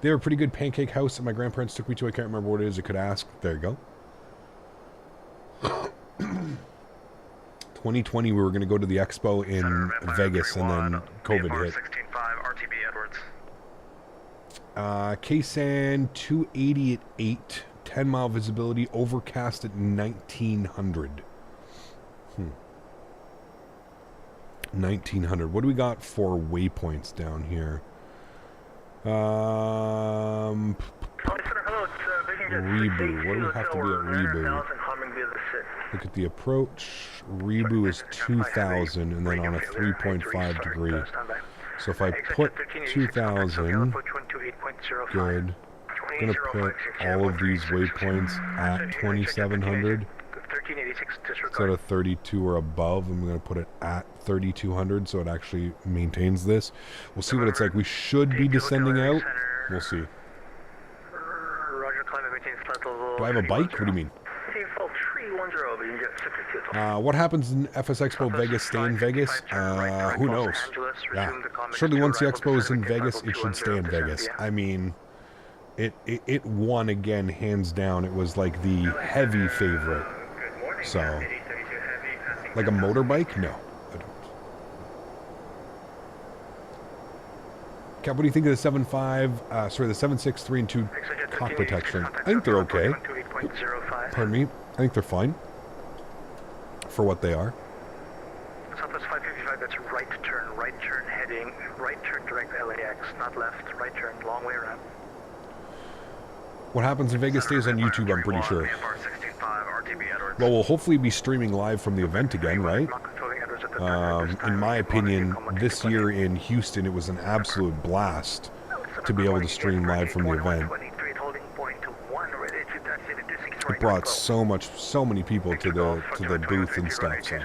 They have a pretty good pancake house that my grandparents took me to. I can't remember what it is. I could ask. There you go. 2020 we were going to go to the expo in Vegas, and then COVID hit. 16.5, RTB Edwards. KSAN 280 at 8, 10-mile visibility, overcast at 1900. 1900. What do we got for waypoints down here? Reboot. What do we have to be at Reboot? Look at the approach. Reboot is 2000, and then on a 3.5 degree. So if I put 2000, good. I'm going to put all of these waypoints at 2700. Instead of 32 or above, I'm going to put it at 3200 so it actually maintains this. We'll see what it's like. We should be descending out. We'll see. Do I have a bike? What do you mean? What happens in FS Expo Vegas stay in Vegas? Who knows? Yeah. Surely once the expo is in Vegas, it should stay in Vegas. I mean, it won again, hands down. It was like the heavy favorite. So, like a motorbike? No, I don't. Cap, what do you think of the 7.6 3 and 2 cockpit texturing? I think they're okay. Pardon me. I think they're fine for what they are. Southwest 555, that's right turn heading, right turn direct LAX, not left, right turn, long way around. What happens in Vegas stays on YouTube, I'm pretty sure. Well, we'll hopefully be streaming live from the event again, right? In my opinion, this year in Houston, it was an absolute blast to be able to stream live from the event. It brought so many people to the booth and stuff. So.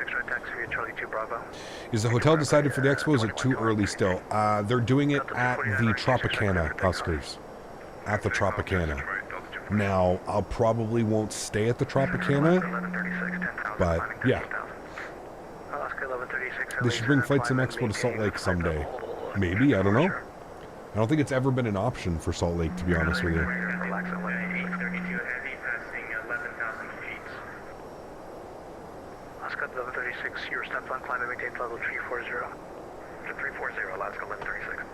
Is the hotel decided for the expo? Is it too early still? They're doing it at the Tropicana, Huskers. At the Tropicana. Now, I'll probably won't stay at the Tropicana, but yeah. They should bring Flight Sim Expo to Salt Lake someday. Maybe, I don't know. I don't think it's ever been an option for Salt Lake, to be honest with you. Alaska 1136, your step on climb and maintain level 340. 340, Alaska 1136.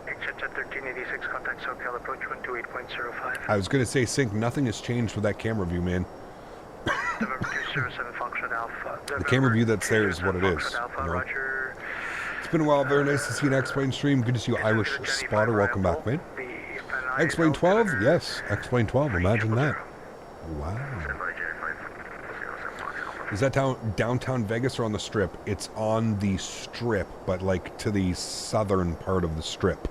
Jet 1386, contact SoCal approach 128.05. I was going to say, Sync, nothing has changed with that camera view, man. November 207, function Alpha. The camera view that's there is what it is. You know? It's been a while. Very nice to see an X-Plane stream. Good to see you, Irish Spotter. Welcome back, man. X-Plane 12? Yes, X-Plane 12. Imagine that. Wow. Is that downtown Vegas or on the Strip? It's on the Strip, but like to the southern part of the Strip.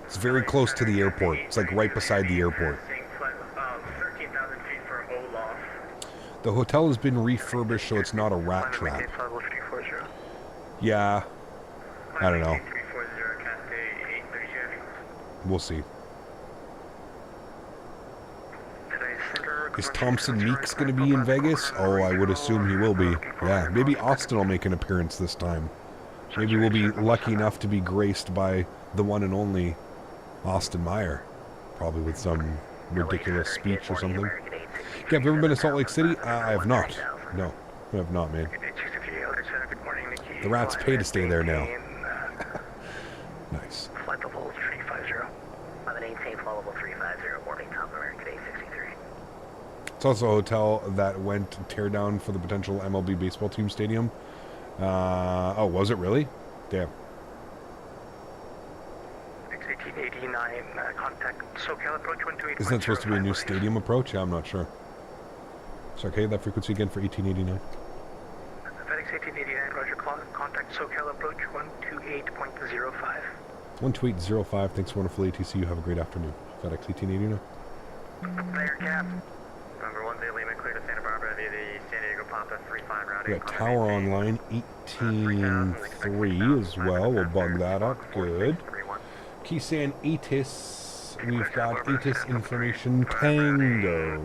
It's very close to the airport. It's like right beside the airport. The hotel has been refurbished, so it's not a rat trap. Yeah. I don't know. We'll see. Is Thompson Meeks going to be in Vegas? Oh, I would assume he will be. Yeah, maybe Austin will make an appearance this time. Maybe we'll be lucky enough to be graced by the one and only Austin Meyer. Probably with some ridiculous speech or something. Yeah, have you ever been to Salt Lake City? I have not. No, I have not, man. The rats pay to stay there now. Nice. Flight level 350. 1118, flight level 350, warning Top America Day 63. It's also a hotel that went to tear down for the potential MLB baseball team stadium. Oh, was it really? Damn. 1889, contact SoCal approach 128. Isn't that supposed to be a new stadium approach? Yeah, I'm not sure. So, okay, that frequency again for 1889. FedEx 1889, roger, contact SoCal approach 128.05. 128.05, thanks for wonderful ATC. You have a great afternoon. FedEx 1889. Player cap. Number 1 Lima, clear to Santa Barbara via the San Diego Pampa 35 route. We got Tower Online 18.3 as well. We'll bug that up. Good. Keysan ATIS. We've got ATIS information. Tango.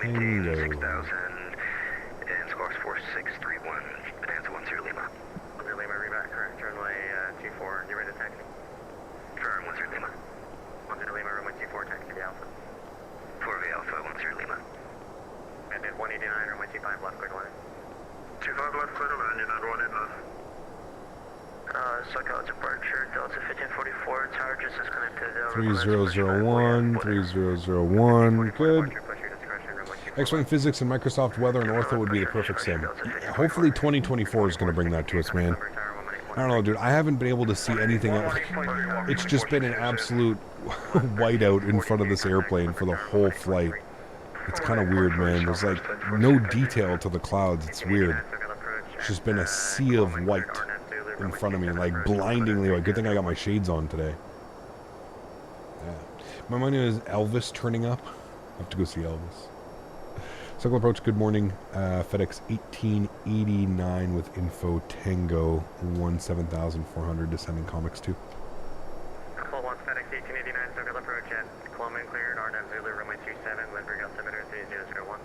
Tango. 6000 and scores 4631. Advance 10 Lima. 10 Lima, reback, correct. Runway 24, get ready to taxi. Firm 10 Lima. 10 Lima, runway 24, taxi to Alpha. 4 Alpha, 10 Lima. And then 180 1889, runway 25 left, clear to land. 25 left, clear to land, United 1 in left. SoCal departure, Delta 1544, tower just disconnected. 3001, 3001, good. X-Wing Physics and Microsoft Weather and Ortho would be the perfect sim. Hopefully 2024 is going to bring that to us, man. I don't know, dude. I haven't been able to see anything else. It's just been an absolute whiteout in front of this airplane for the whole flight. It's kind of weird, man. There's like no detail to the clouds. It's weird. It's just been a sea of white in front of me, like blindingly white. Good thing I got my shades on today. Yeah. My money is Elvis turning up. I have to go see Elvis. Circle approach, good morning. FedEx 1889 with info Tango 17400 descending comics 2. Full 1 FedEx 1889, circle approach at Cloming cleared, RNAV Zulu, runway 27, Lindbergh altimeter 3001.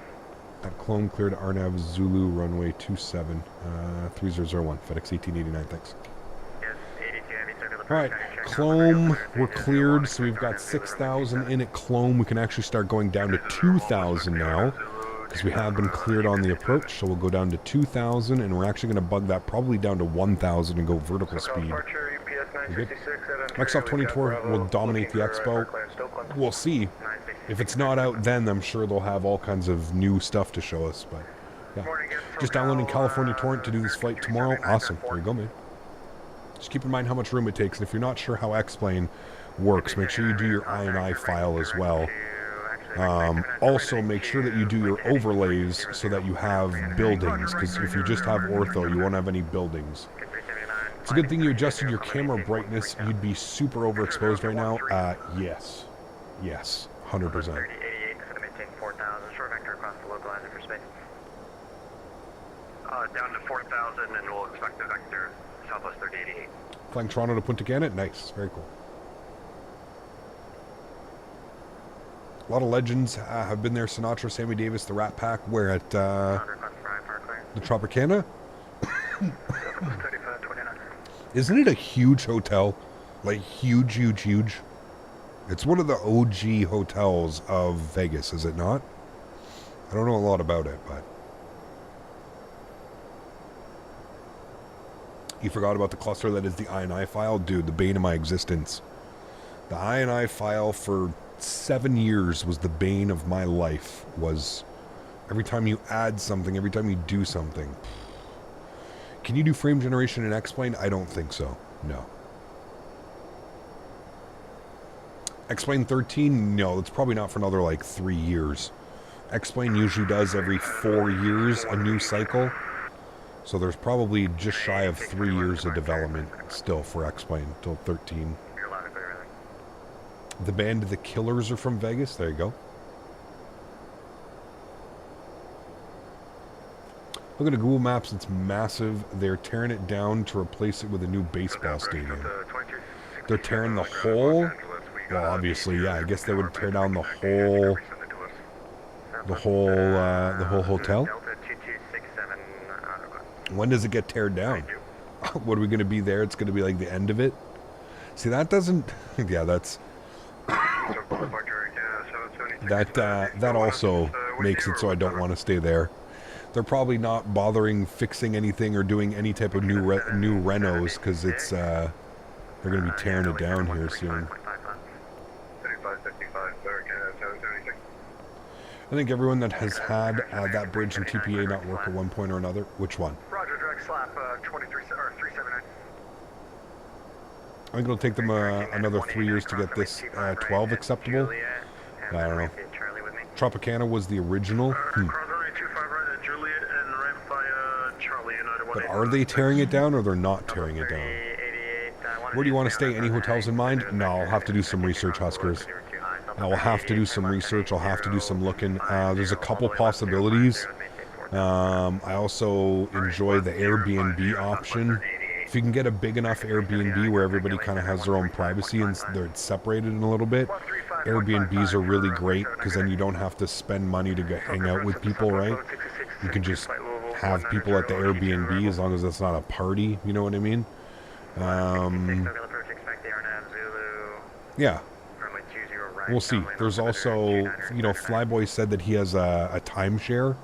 At Clone cleared RNAV Zulu, runway 27, 3001, FedEx 1889, thanks. Yes, 82 heavy, circle approach. Alright, Clone, we're cleared, so we've got 6,000 in at Clone. We can actually start going down to 2,000 now, because we have been cleared on the approach, so we'll go down to 2,000, and we're actually going to bug that probably down to 1,000 and go vertical speed. Good. Microsoft 24 will dominate the expo. We'll see. If it's not out then, I'm sure they'll have all kinds of new stuff to show us, but yeah. Just downloading California Torrent to do this flight tomorrow. Awesome. There you go, man. Just keep in mind how much room it takes, and if you're not sure how X-Plane works, make sure you do your I&I file as well. Also, make sure that you do your overlays so that you have buildings, because if you just have ortho, you won't have any buildings. It's a good thing you adjusted your camera brightness. You'd be super overexposed right now. Yes. Yes. 100%. 3088, maintain 4,000, short vector across the localizer for space. Down to 4,000, and we'll expect the vector southwest 3088. Flying Toronto to Punta Cana. Nice. Very cool. A lot of legends have been there. Sinatra, Sammy Davis, the Rat Pack. We're at the Tropicana. Isn't it a huge hotel? Like huge, huge, huge. It's one of the OG hotels of Vegas, is it not? I don't know a lot about it, but you forgot about the cluster that is the I&I file? Dude, the bane of my existence. The I&I file for 7 years was the bane of my life. Was every time you add something, every time you do something. Can you do frame generation in X-Plane? I don't think so. No. X-Plane 13? No, that's probably not for another like 3 years. X-Plane usually does every 4 years a new cycle. So there's probably just shy of 3 years of development still for X-Plane until 13. The band The Killers are from Vegas. There you go. Look at the Google Maps. It's massive. They're tearing it down to replace it with a new baseball stadium. They're tearing the whole... Well, obviously, yeah. I guess they would tear down the whole hotel. When does it get teared down? What are we going to be there? It's going to be like the end of it. See, that doesn't. Yeah, that's. That also makes it so I don't want to stay there. They're probably not bothering fixing anything or doing any type of new renos because it's they're going to be tearing it down here soon. I think everyone that has had that bridge and TPA not work at one point or another. Which one? Roger, drag slap 379. I think it'll take them another 3 years to get this 12 acceptable. I don't know. Tropicana was the original. But are they tearing it down or they're not tearing it down? Where do you want to stay? Any hotels in mind? No, I'll have to do some research, Huskers. I will have to do some research. I'll have to do some looking. There's a couple possibilities. I also enjoy the Airbnb option. If you can get a big enough Airbnb where everybody kind of has their own privacy and they're separated in a little bit, Airbnbs are really great because then you don't have to spend money to go hang out with people, right? You can just have people at the Airbnb as long as it's not a party, you know what I mean? Yeah. We'll see. There's also, you know, Flyboy said that he has a timeshare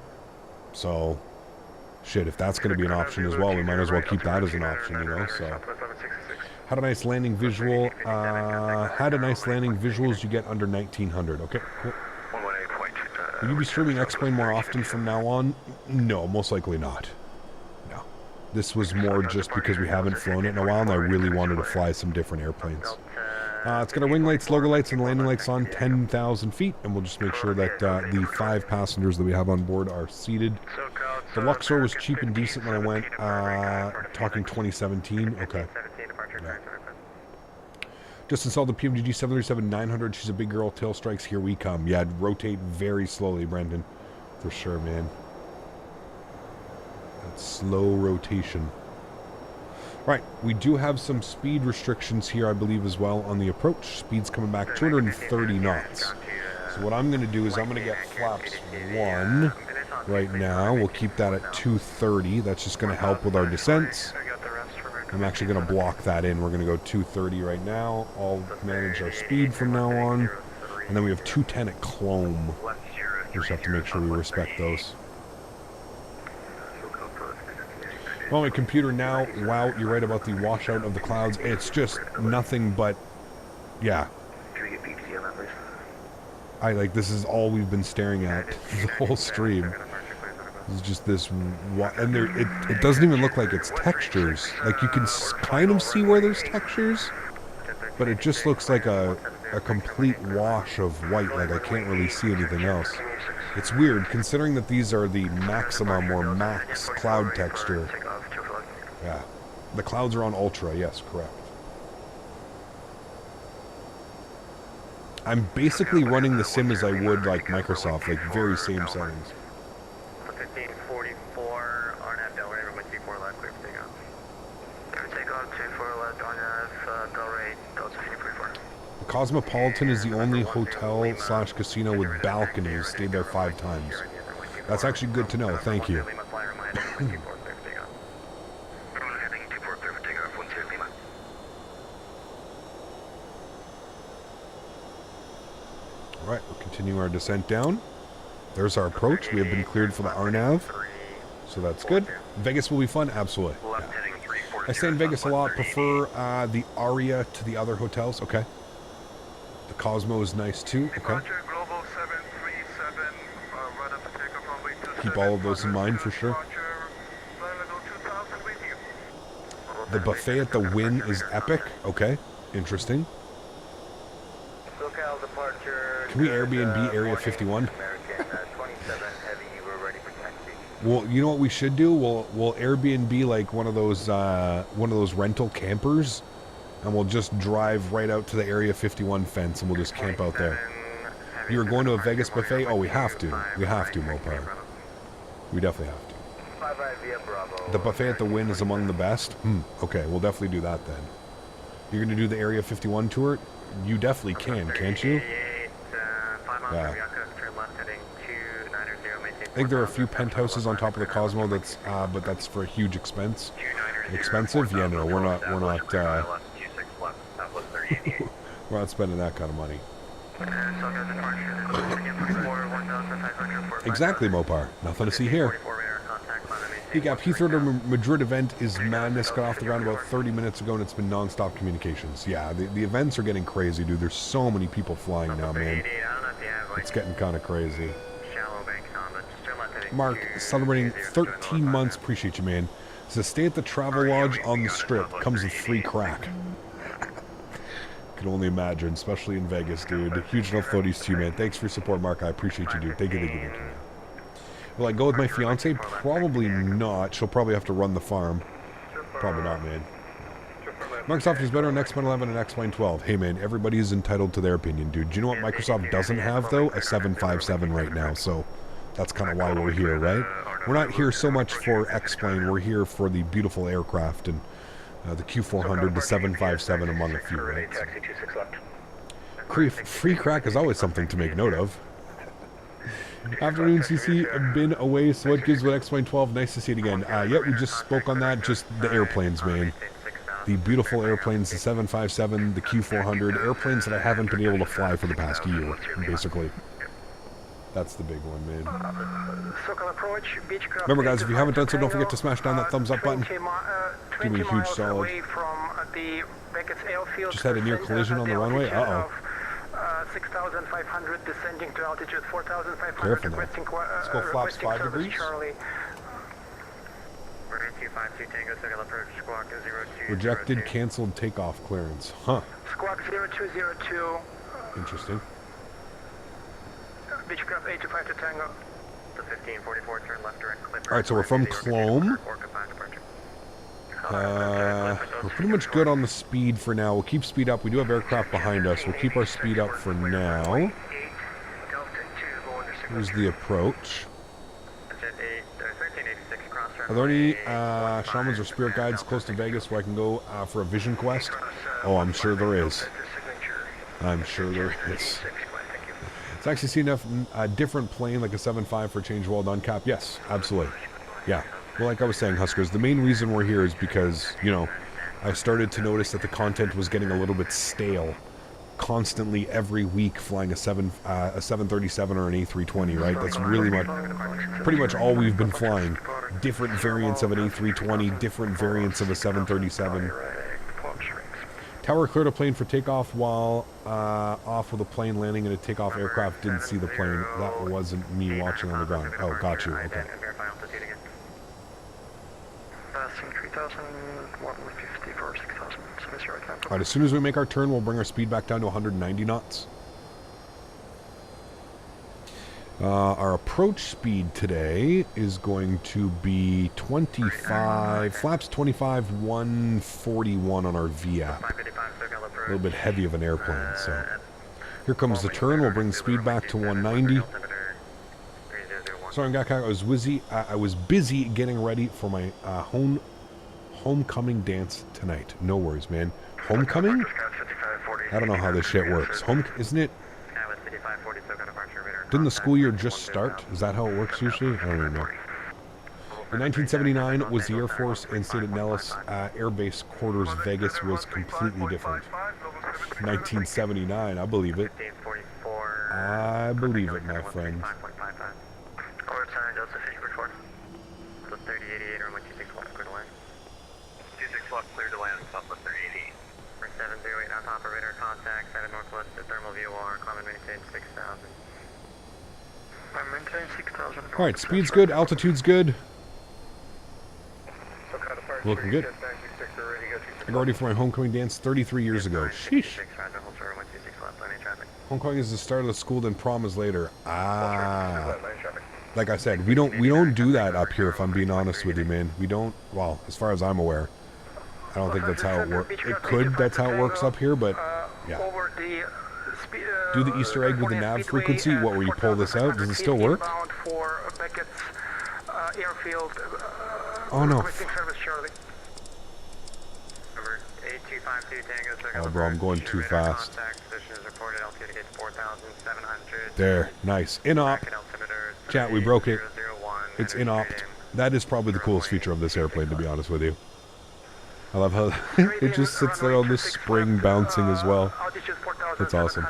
So, shit, if that's going to be an option as well, we might as well keep that as an option, you know, so. Had a nice landing visual. Had a nice landing visuals you get under 1900. Okay, cool. Will you be streaming X-Plane more often from now on? No, most likely not. No. This was more just because we haven't flown it in a while and I really wanted to fly some different airplanes. It's got our wing lights, logo lights, and landing lights on 10,000 feet, and we'll just make sure that the 5 passengers that we have on board are seated. The Luxor was cheap and decent when I went, talking 2017. Okay. Yeah. Just installed the PMDG 737-900. She's a big girl. Tail strikes. Here we come. Yeah, rotate very slowly, Brendan. For sure, man. That slow rotation. Right, we do have some speed restrictions here, I believe, as well on the approach. Speed's coming back 230 knots. So what I'm going to do is I'm going to get flaps 1 right now. We'll keep that at 230. That's just going to help with our descents. I'm actually going to block that in. We're going to go 230 right now. I'll manage our speed from now on. And then we have 210 at Clome. We just have to make sure we respect those. Well, my computer now, wow, you're right about the washout of the clouds. It's just nothing but, yeah. This is all we've been staring at the whole stream. It's just this, and there, it doesn't even look like it's textures. Like, you can kind of see where there's textures, but it just looks like a complete wash of white. Like, I can't really see anything else. It's weird, considering that these are the maximum or max cloud texture. Yeah. The clouds are on ultra, yes, correct. I'm basically running the sim as I would like Microsoft, like very same settings. 1544 on F Delray, everyone 24 left, clear for takeoff. Take off 24 left on F Delray, Delta 1544. The Cosmopolitan is the only hotel slash casino with balconies. Stayed there 5 times. That's actually good to know, thank you. Alright, we'll continue our descent down. There's our approach. We have been cleared for the RNAV. So that's good. Vegas will be fun? Absolutely. Yeah. I stay in Vegas a lot. Prefer the Aria to the other hotels. Okay. The Cosmo is nice too. Okay. Keep all of those in mind for sure. The buffet at the Wynn is epic. Okay. Interesting. Can we Airbnb Area 51? Well, you know what we should do? We'll Airbnb like one of those rental campers, and we'll just drive right out to the Area 51 fence, and we'll just camp out there. You were going to a Vegas buffet? Oh, we have to. We have to, Mopar. We definitely have to. The buffet at the Wynn is among the best? Okay, we'll definitely do that then. You're going to do the Area 51 tour? You definitely can, can't you? Yeah. I think there are a few penthouses on top of the Cosmo. That's, but that's for a huge expense. Expensive? Yeah, no, we're not spending that kind of money. Exactly, Mopar. Nothing to see here. EGAP Heathrow to Madrid event is madness. Got off the ground about 30 minutes ago, and it's been non-stop communications. Yeah, the events are getting crazy, dude. There's so many people flying now, man. It's getting kind of crazy. Mark, celebrating 13 months. Appreciate you, man. Says, stay at the Travel Lodge on the Strip. Comes with free crack. Can only imagine, especially in Vegas, dude. Huge enough floaties to you, man. Thanks for your support, Mark. I appreciate you, dude. Thank you, man. Will I go with my fiance? Probably not. She'll probably have to run the farm. Probably not, man. Microsoft is better on X-Plane 11 and X-Plane 12. Hey, man, everybody is entitled to their opinion, dude. Do you know what Microsoft doesn't have, though? A 757 right now, so that's kind of why we're here, right? We're not here so much for X-Plane. We're here for the beautiful aircraft and the Q400, the 757, among a few, right? So. Free crack is always something to make note of. Afternoon, CC. Been away, so what gives with X-Plane 12? Nice to see it again. Yeah, we just spoke on that. Just the airplanes, man. The beautiful airplanes, the 757, the Q400, airplanes that I haven't been able to fly for the past year, basically. That's the big one, man. SoCal approach, Beechcraft. Remember, guys, if you haven't done so, don't forget to 825 smash down that thumbs up button. 20 Give me a huge miles solid. away from the Beckett's airfield. Just had a near collision on the runway. Uh-oh. 6,500 descending to altitude 4,500. Careful now. Requesting, Let's go flaps 5 service, degrees. Charlie. We're 252 Tango, SoCal approach, squawk 0202. Rejected, canceled takeoff clearance. Huh. Squawk 0202. Interesting. Beechcraft 825 to Tango. The 1544, turn left direct clip. All right, so we're from Clome. We're pretty much good on the speed for now. We'll keep speed up. We do have aircraft behind us. We'll keep our speed up for now. Here's the approach. Are there any shamans or spirit guides close to Vegas where I can go for a vision quest? Oh, I'm sure there is. I'm sure there is. It's actually seen a different plane, like a 7.5 for a change well done cap. Yes, absolutely. Yeah. Well, like I was saying, Huskers, the main reason we're here is because, you know, I started to notice that the content was getting a little bit stale. Constantly, every week, flying a 737 or an A320, right? That's really pretty much all we've been flying. Different variants of an A320, different variants of a 737. Tower cleared a plane for takeoff while off with a plane landing in a takeoff aircraft. Didn't see the plane. That wasn't me watching on the ground. Oh, got you. Okay. Passing 3,150 for 6,000. All right, as soon as we make our turn, we'll bring our speed back down to 190 knots. Our approach speed today is going to be 25, flaps 25, 141 on our VAP. A little bit heavy of an airplane, so. Here comes the turn, we'll bring the speed back to 190. Sorry, I was busy getting ready for my homecoming dance tonight. No worries, man. Homecoming? I don't know how this shit works. Isn't it? Didn't the school year just start? Is that how it works usually? I don't even know. In 1979 was the Air Force and stayed at Nellis Air Base Quarters. Vegas was completely different. 1979, I believe it. I believe it, my friend. Clear to land, Southwest 380. For 708, now operator contact, headed northwest to thermal VOR, common maintain 6,000. I'm maintaining 6,000. Alright, speed's good, altitude's good. Looking good. I got ready for my homecoming dance 33 years ago. Sheesh. Homecoming is the start of the school, then prom is later. Ah. Like I said, we don't do that up here, if I'm being honest with you, man. We don't, well, as far as I'm aware. I don't think that's how it works. It could, that's how it works up here, but yeah. Do the Easter egg with the nav frequency. What, where you pull this out? Does it still work? Oh no. Oh bro, I'm going too fast. There, nice. In-op. Chat, we broke it. It's in-opt. That is probably the coolest feature of this airplane, to be honest with you. I love how it just sits there on this spring bouncing as well. That's awesome.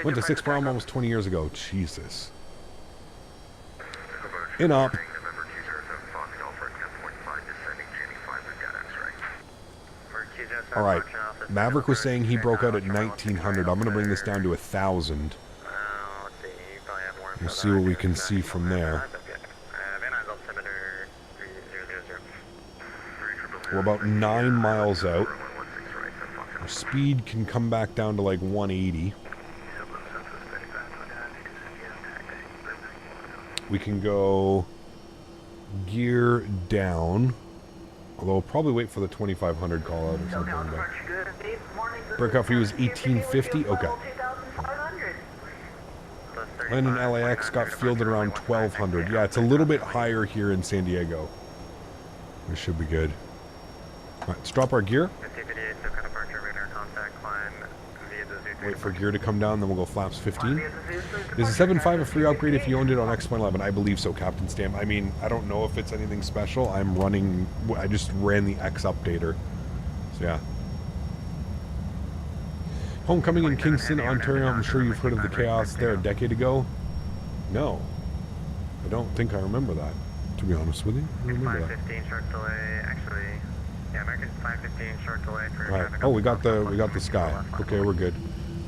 Went to 6 prom almost 20 years ago. Jesus. In-op. Alright. Maverick was saying he broke out at 1900. I'm going to bring this down to 1000. We'll see what we can see from there. We're about 9 miles out. Our speed can come back down to like 180. We can go gear down. Although we'll probably wait for the 2500 call out or something. But breakout for you is 1850? Okay. Landon LAX got fielded around 1200. Yeah, it's a little bit higher here in San Diego. This should be good. Alright, let's drop our gear. Wait for gear to come down, then we'll go flaps 15. Is the 7.5 a free upgrade if you owned it on X.11? I believe so, Captain Stam. I mean, I don't know if it's anything special. I just ran the X updater. So yeah. Homecoming in Kingston, Ontario. I'm sure you've heard of the chaos there a decade ago. No. I don't think I remember that, to be honest with you. I don't remember that. 515 short delay, actually. Yeah, American 515 short delay for Alright. Oh, we got the sky. Okay, we're good.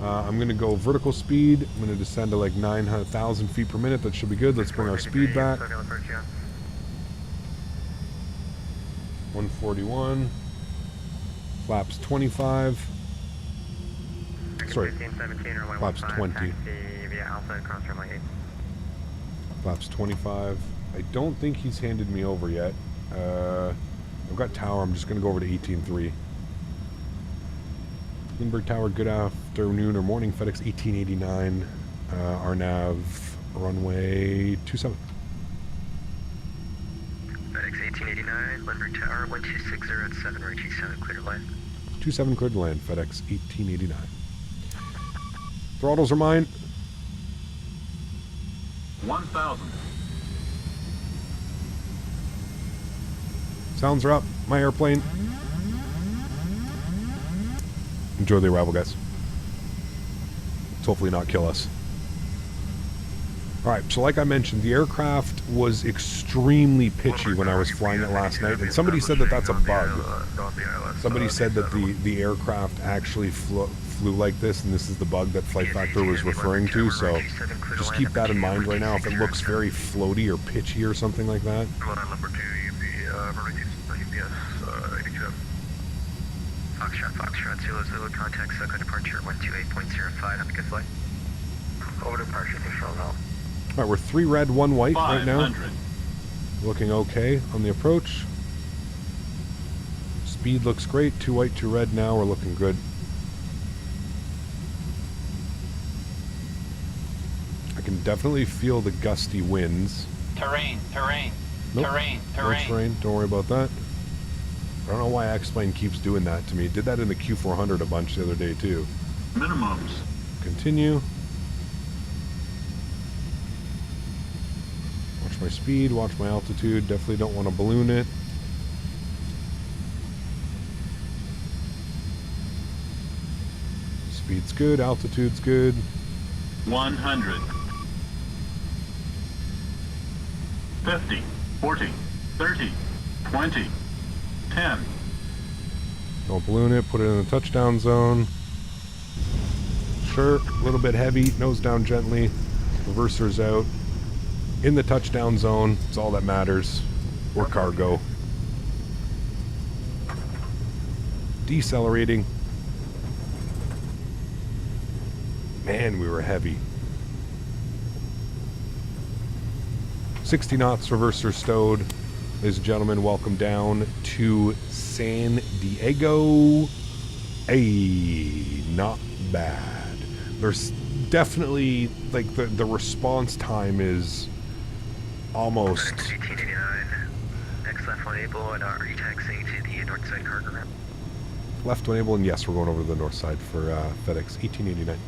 I'm gonna go vertical speed. I'm gonna descend to like 900,000 feet per minute. That should be good. Let's bring our speed back. 141. Flaps 25. Sorry. Flaps 20. Flaps 25. I don't think he's handed me over yet. I've got tower. I'm just going to go over to 18.3. Lindbergh Tower, good afternoon or morning. FedEx 1889. RNAV, runway 27. FedEx 1889, Lindbergh Tower, 1260 at 7, reaching 7, clear to land. 27 clear to land, FedEx 1889. Throttles are mine. 1,000. Sounds are up. My airplane. Enjoy the arrival, guys. Let's hopefully not kill us. Alright, so like I mentioned, the aircraft was extremely pitchy when I was flying it last night, and somebody said that that's a bug. Somebody said that the aircraft actually flew like this, and this is the bug that FlightFactor was referring to, so just keep that in mind right now. If it looks very floaty or pitchy or something like that. Foxtrot, Zulu, contact Soka departure 128.05, have a good flight. Over departure, control now. Alright, we're 3 red, 1 white right now. Looking okay on the approach. Speed looks great, 2 white, 2 red now, we're looking good. I can definitely feel the gusty winds. Terrain. Nope, Terrain. no terrain, don't worry about that. I don't know why X-Plane keeps doing that to me. It did that in the Q400 a bunch the other day too. Minimums. Continue. Watch my speed, watch my altitude. Definitely don't want to balloon it. Speed's good, altitude's good. 100. 50. 40. 30. 20. 10. Don't balloon it, put it in the touchdown zone. Sure, a little bit heavy, nose down gently. Reverser's out. In the touchdown zone, it's all that matters. We're cargo. Decelerating. Man, we were heavy. 60 knots, reverser stowed. Ladies and gentlemen, welcome down to San Diego. Hey, not bad. There's definitely, like, the response time is almost... 1889, next left one able and retaxing to the north side cargo ramp. Left one able, and yes, we're going over to the north side for FedEx 1889.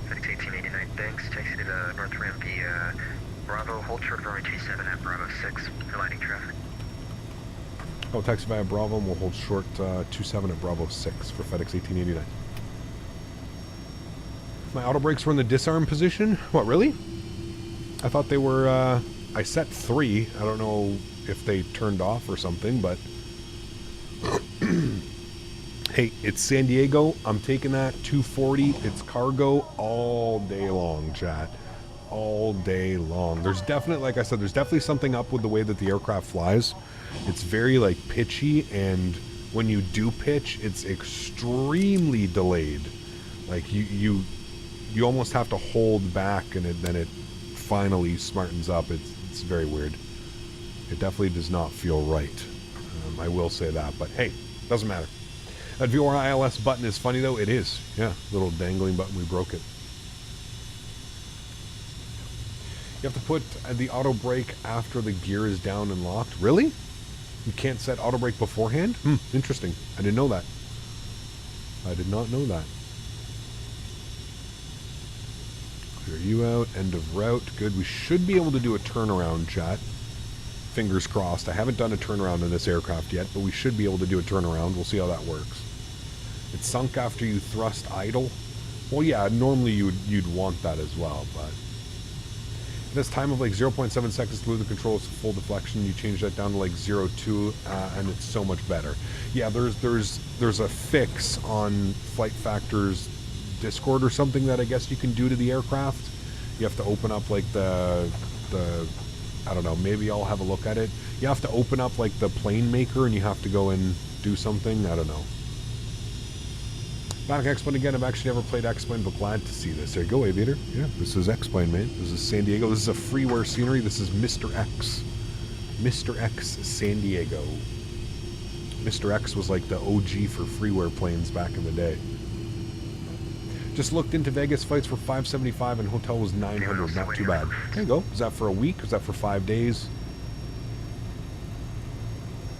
FedEx 1889, thanks. Taxi to the north ramp via Bravo, hold short runway 27 at Bravo 6, aligning traffic. Oh, taxi via Bravo, and we'll hold short 27 at Bravo 6 for FedEx 1889. My auto brakes were in the disarm position? What, really? I thought they were, I set 3. I don't know if they turned off or something, but... Hey, it's San Diego. I'm taking that 240. It's cargo all day long, chat. All day long. There's definitely, like I said, there's definitely something up with the way that the aircraft flies. It's very, like, pitchy, and when you do pitch, it's extremely delayed. Like, you almost have to hold back, and then it finally smartens up. It's very weird. It definitely does not feel right. I will say that, but hey, doesn't matter. That VOR ILS button is funny, though. It is. Yeah, little dangling button. We broke it. You have to put the auto brake after the gear is down and locked. Really? You can't set auto brake beforehand? Interesting. I didn't know that. I did not know that. Clear you out. End of route. Good. We should be able to do a turnaround, chat. Fingers crossed. I haven't done a turnaround in this aircraft yet, but we should be able to do a turnaround. We'll see how that works. It sunk after you thrust idle. Well, yeah, normally you'd want that as well, but this time of like 0.7 seconds to lose the controls to full deflection, you change that down to like 0.2, and it's so much better. Yeah, there's a fix on FlightFactor's Discord or something that I guess you can do to the aircraft. You have to open up like the I don't know, maybe I'll have a look at it. You have to open up like the plane maker and you have to go and do something. I don't know. Back X-Plane again. I've actually never played X-Plane, but glad to see this. There you go, Aviator. Yeah, this is X-Plane, man. This is San Diego. This is a freeware scenery. This is Mr. X. Mr. X San Diego. Mr. X was like the OG for freeware planes back in the day. Just looked into Vegas flights for $575 and hotel was $900. Not too bad. There you go. Is that for a week? Is that for 5 days?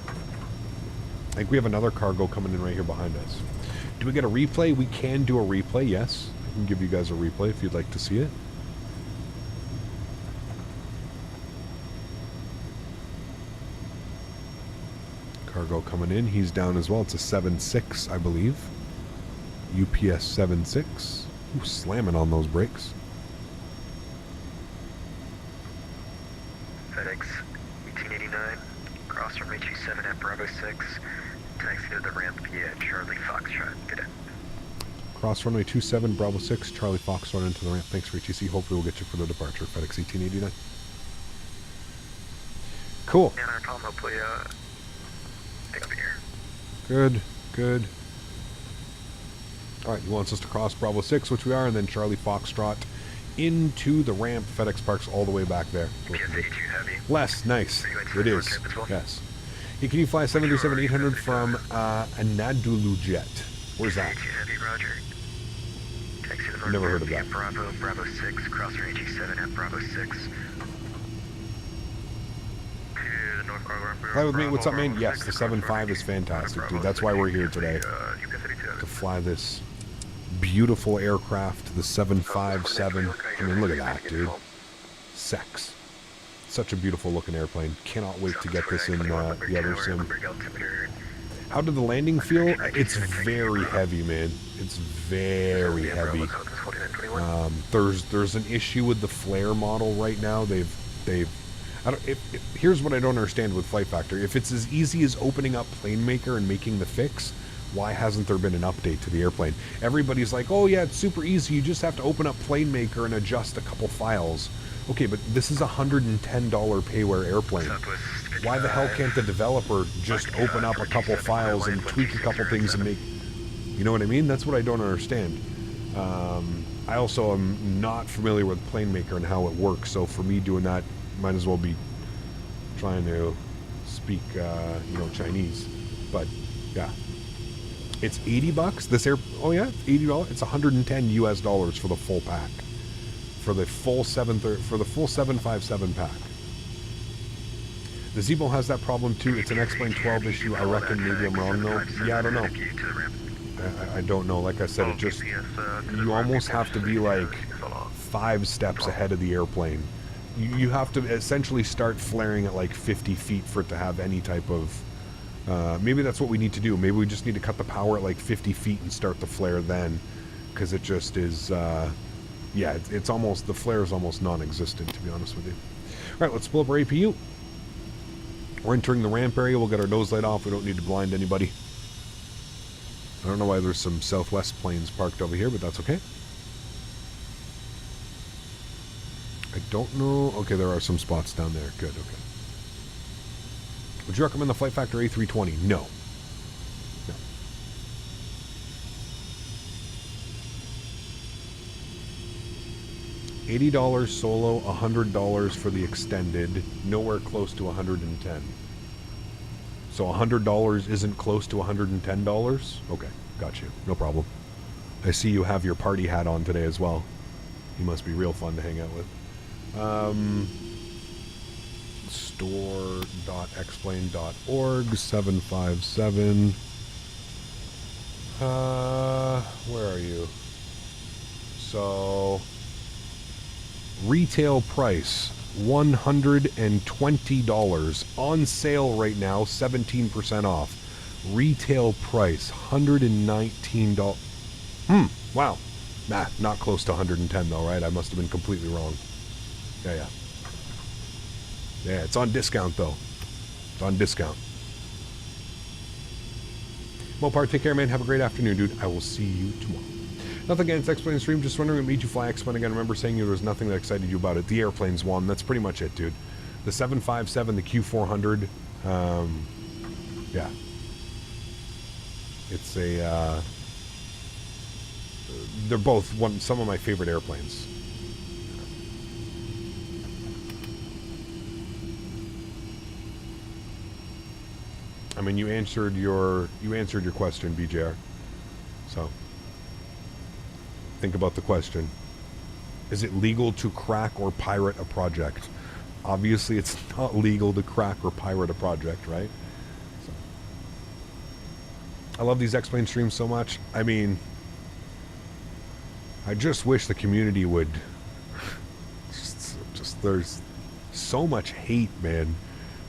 I think we have another cargo coming in right here behind us. Do we get a replay? We can do a replay, yes. I can give you guys a replay if you'd like to see it. Cargo coming in. He's down as well. It's a 7.6, I believe. UPS 7.6. Ooh, slamming on those brakes. FedEx 1889, cross from HE7 at Bravo 6, taxi to the ramp via Charlie Foxtrot. Good day. Cross runway 27, Bravo 6, Charlie Foxtrot into the ramp. Thanks for ATC. Hopefully we'll get you for the departure. FedEx 1889. Cool. And our Tom, hopefully, pick up here. Good, good. Alright, he wants us to cross Bravo 6, which we are, and then Charlie Foxtrot into the ramp. FedEx Park's all the way back there. Less, nice. It is. Yes. Hey, can you fly 737-800 from Anadolu Jet? Where's that? I've never heard of that. Bravo 6, cross from HE7 at Bravo 6. Fly with me, what's up, man? Yes, the 7.5 is fantastic, dude. That's why we're here today. To fly this beautiful aircraft, the 757. I mean, look at that, dude. Sex. Such a beautiful looking airplane. Cannot wait to get this in the other sim. How did the landing feel? It's very heavy, man. It's very heavy. There's an issue with the flare model right now. Here's what I don't understand with FlightFactor. If it's as easy as opening up PlaneMaker and making the fix, why hasn't there been an update to the airplane? Everybody's like, oh yeah, it's super easy. You just have to open up PlaneMaker and adjust a couple files. Okay, but this is a $110 payware airplane. Why the hell can't the developer just open up a couple files and tweak a couple things and make... You know what I mean? That's what I don't understand. I also am not familiar with PlaneMaker and how it works, so for me doing that, might as well be trying to speak, Chinese. But, yeah. It's $80. This air... Oh, yeah? $80? It's $110 US dollars for the full pack. For the full 757 pack. The Zebo has that problem too. It's an X-Plane 12 issue. I reckon maybe I'm wrong though. Yeah, I don't know. I don't know. Like I said, it just... You almost have to be like 5 steps ahead of the airplane. You have to essentially start flaring at like 50 feet for it to have any type of... maybe that's what we need to do. Maybe we just need to cut the power at like 50 feet and start the flare then. Because it just is... yeah, it's almost... The flare is almost non-existent, to be honest with you. Alright, let's pull up our APU. We're entering the ramp area. We'll get our nose light off. We don't need to blind anybody. I don't know why there's some Southwest planes parked over here, but that's okay. I don't know... Okay, there are some spots down there. Good, okay. Would you recommend the FlightFactor A320? No. No. $80 solo, $100 for the extended, nowhere close to $110. So $100 isn't close to $110? Okay, got you. No problem. I see you have your party hat on today as well. You must be real fun to hang out with. Store.xplane.org 757. Where are you? So... Retail price $120, on sale right now, 17% off. Retail price, $119. Wow. Nah, not close to 110 though, right? I must have been completely wrong. Yeah. Yeah, it's on discount though. It's on discount. Mopar, take care, man. Have a great afternoon, dude. I will see you tomorrow. Nothing against X-Plane Stream. Just wondering what made you fly X-Plane again. I remember saying there was nothing that excited you about it. The airplanes won. That's pretty much it, dude. The 757, the Q400. Yeah. It's a... they're both some of my favorite airplanes. I mean, you answered your question, BJR. So, think about the question. Is it legal to crack or pirate a project? Obviously, it's not legal to crack or pirate a project, right? So, I love these X-Plane streams so much. I mean, I just wish the community would... just there's so much hate, man.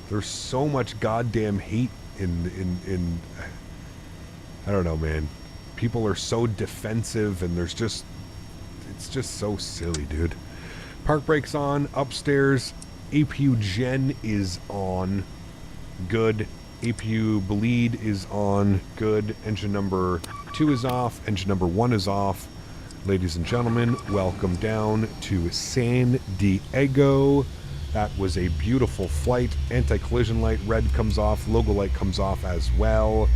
There's so much goddamn hate in I don't know, man. People are so defensive, and there's just... it's just so silly, dude. Park brake's on. Upstairs, APU Gen is on. Good. APU bleed is on. Good. Engine number 2 is off. Engine number 1 is off. Ladies and gentlemen, welcome down to San Diego. That was a beautiful flight. Anti-collision light, red comes off. Logo light comes off as well.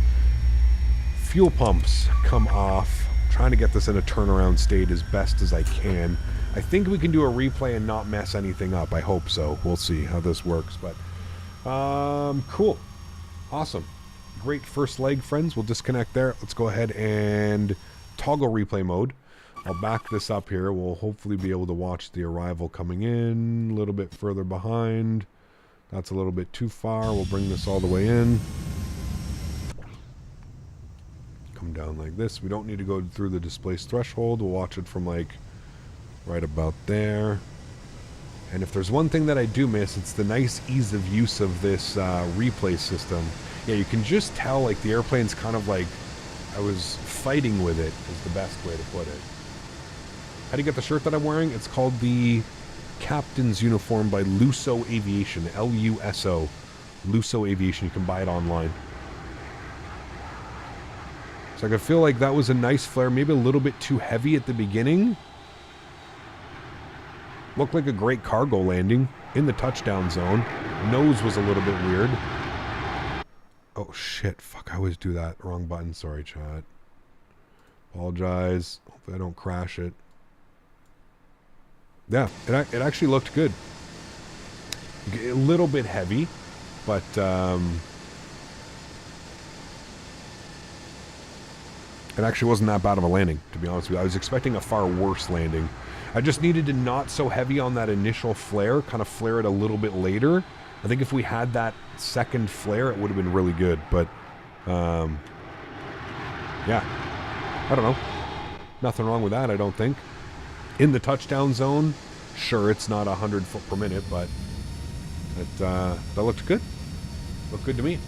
Fuel pumps come off. Trying to get this in a turnaround state as best as I can. I think we can do a replay and not mess anything up. I hope so. We'll see how this works. But cool. Awesome. Great first leg, friends. We'll disconnect there. Let's go ahead and toggle replay mode. I'll back this up here. We'll hopefully be able to watch the arrival coming in. A little bit further behind. That's a little bit too far. We'll bring this all the way in. Come down like this. We don't need to go through the displaced threshold. We'll watch it from like right about there. And if there's one thing that I do miss, it's the nice ease of use of this replay system. Yeah, you can just tell like the airplane's kind of like I was fighting with it is the best way to put it. How do you get the shirt that I'm wearing? It's called the Captain's Uniform by Lusso Aviation. L-U-S-O. Lusso Aviation. You can buy it online. So I could feel like that was a nice flare. Maybe a little bit too heavy at the beginning. Looked like a great cargo landing in the touchdown zone. Nose was a little bit weird. Oh shit. Fuck, I always do that. Wrong button. Sorry, chat. Apologize. Hopefully I don't crash it. Yeah, it actually looked good. A little bit heavy, but it actually wasn't that bad of a landing, to be honest with you. I was expecting a far worse landing. I just needed to not so heavy on that initial flare, kind of flare it a little bit later. I think if we had that second flare, it would have been really good, but yeah, I don't know. Nothing wrong with that, I don't think. In the touchdown zone, sure, it's not 100 foot per minute, but that looked good. Looked good to me.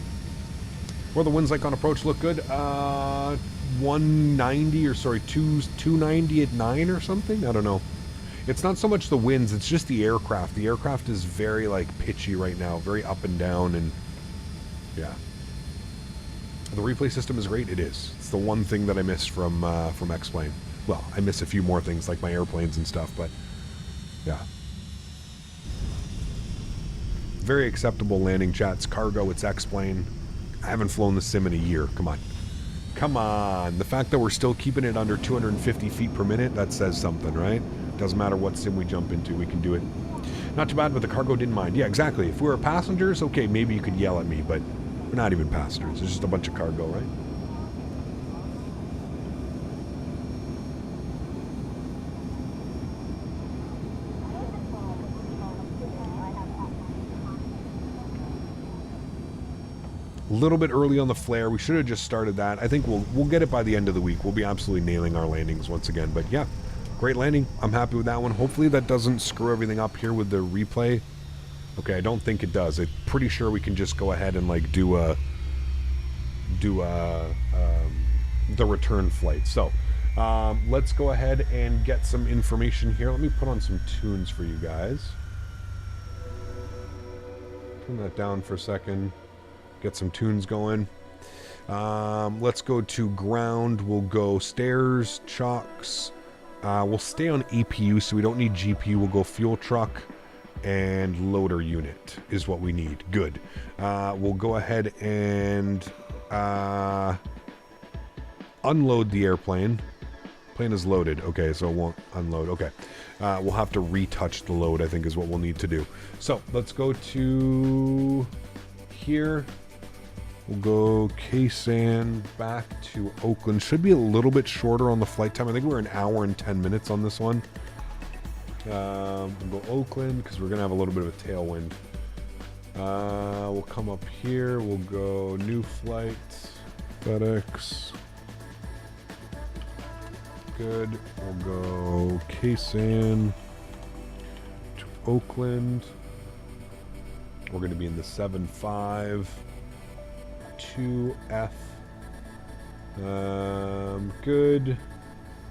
What are the winds like on approach? Look good. 190 or sorry, 290 at 9 or something. I don't know. It's not so much the winds; it's just the aircraft. The aircraft is very like pitchy right now, very up and down, and yeah. The replay system is great. It is. It's the one thing that I missed from X-Plane. Well, I miss a few more things like my airplanes and stuff, but yeah. Very acceptable landing chats. Cargo, it's X-Plane. I haven't flown the sim in a year. Come on. Come on. The fact that we're still keeping it under 250 feet per minute, that says something, right? Doesn't matter what sim we jump into, we can do it. Not too bad, but the cargo didn't mind. Yeah, exactly. If we were passengers, okay, maybe you could yell at me, but we're not even passengers. It's just a bunch of cargo, right? A little bit early on the flare. We should have just started that. I think we'll get it by the end of the week. We'll be absolutely nailing our landings once again. But yeah, great landing. I'm happy with that one. Hopefully that doesn't screw everything up here with the replay. Okay, I don't think it does. I'm pretty sure we can just go ahead and like do the return flight. So let's go ahead and get some information here. Let me put on some tunes for you guys. Turn that down for a second. Get some tunes going. Let's go to ground. We'll go stairs, chocks. We'll stay on APU, so we don't need GPU. We'll go fuel truck and loader unit is what we need. Good. We'll go ahead and unload the airplane. Plane is loaded. Okay, so it won't unload. Okay. We'll have to retouch the load, I think is what we'll need to do. So let's go to here. We'll go Ksan back to Oakland. Should be a little bit shorter on the flight time. I think we're an hour and 10 minutes on this one. We'll go Oakland because we're going to have a little bit of a tailwind. We'll come up here. We'll go new flight. FedEx. Good. We'll go Ksan to Oakland. We're going to be in the 7.5. 2F. Good.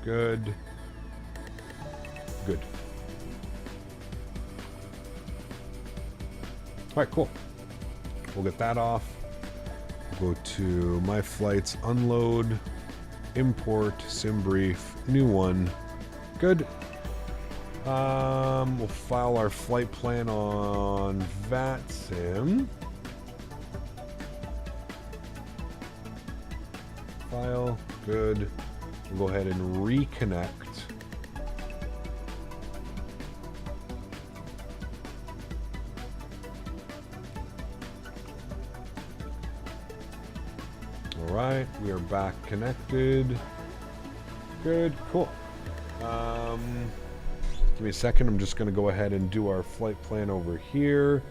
Good. Good. Alright, cool. We'll get that off. We'll go to my flights, unload, import, sim brief, new one. Good. We'll file our flight plan on VATSIM. File, good. We'll go ahead and reconnect. All right, we are back connected. Good, cool. Give me a second. I'm just going to go ahead and do our flight plan over here.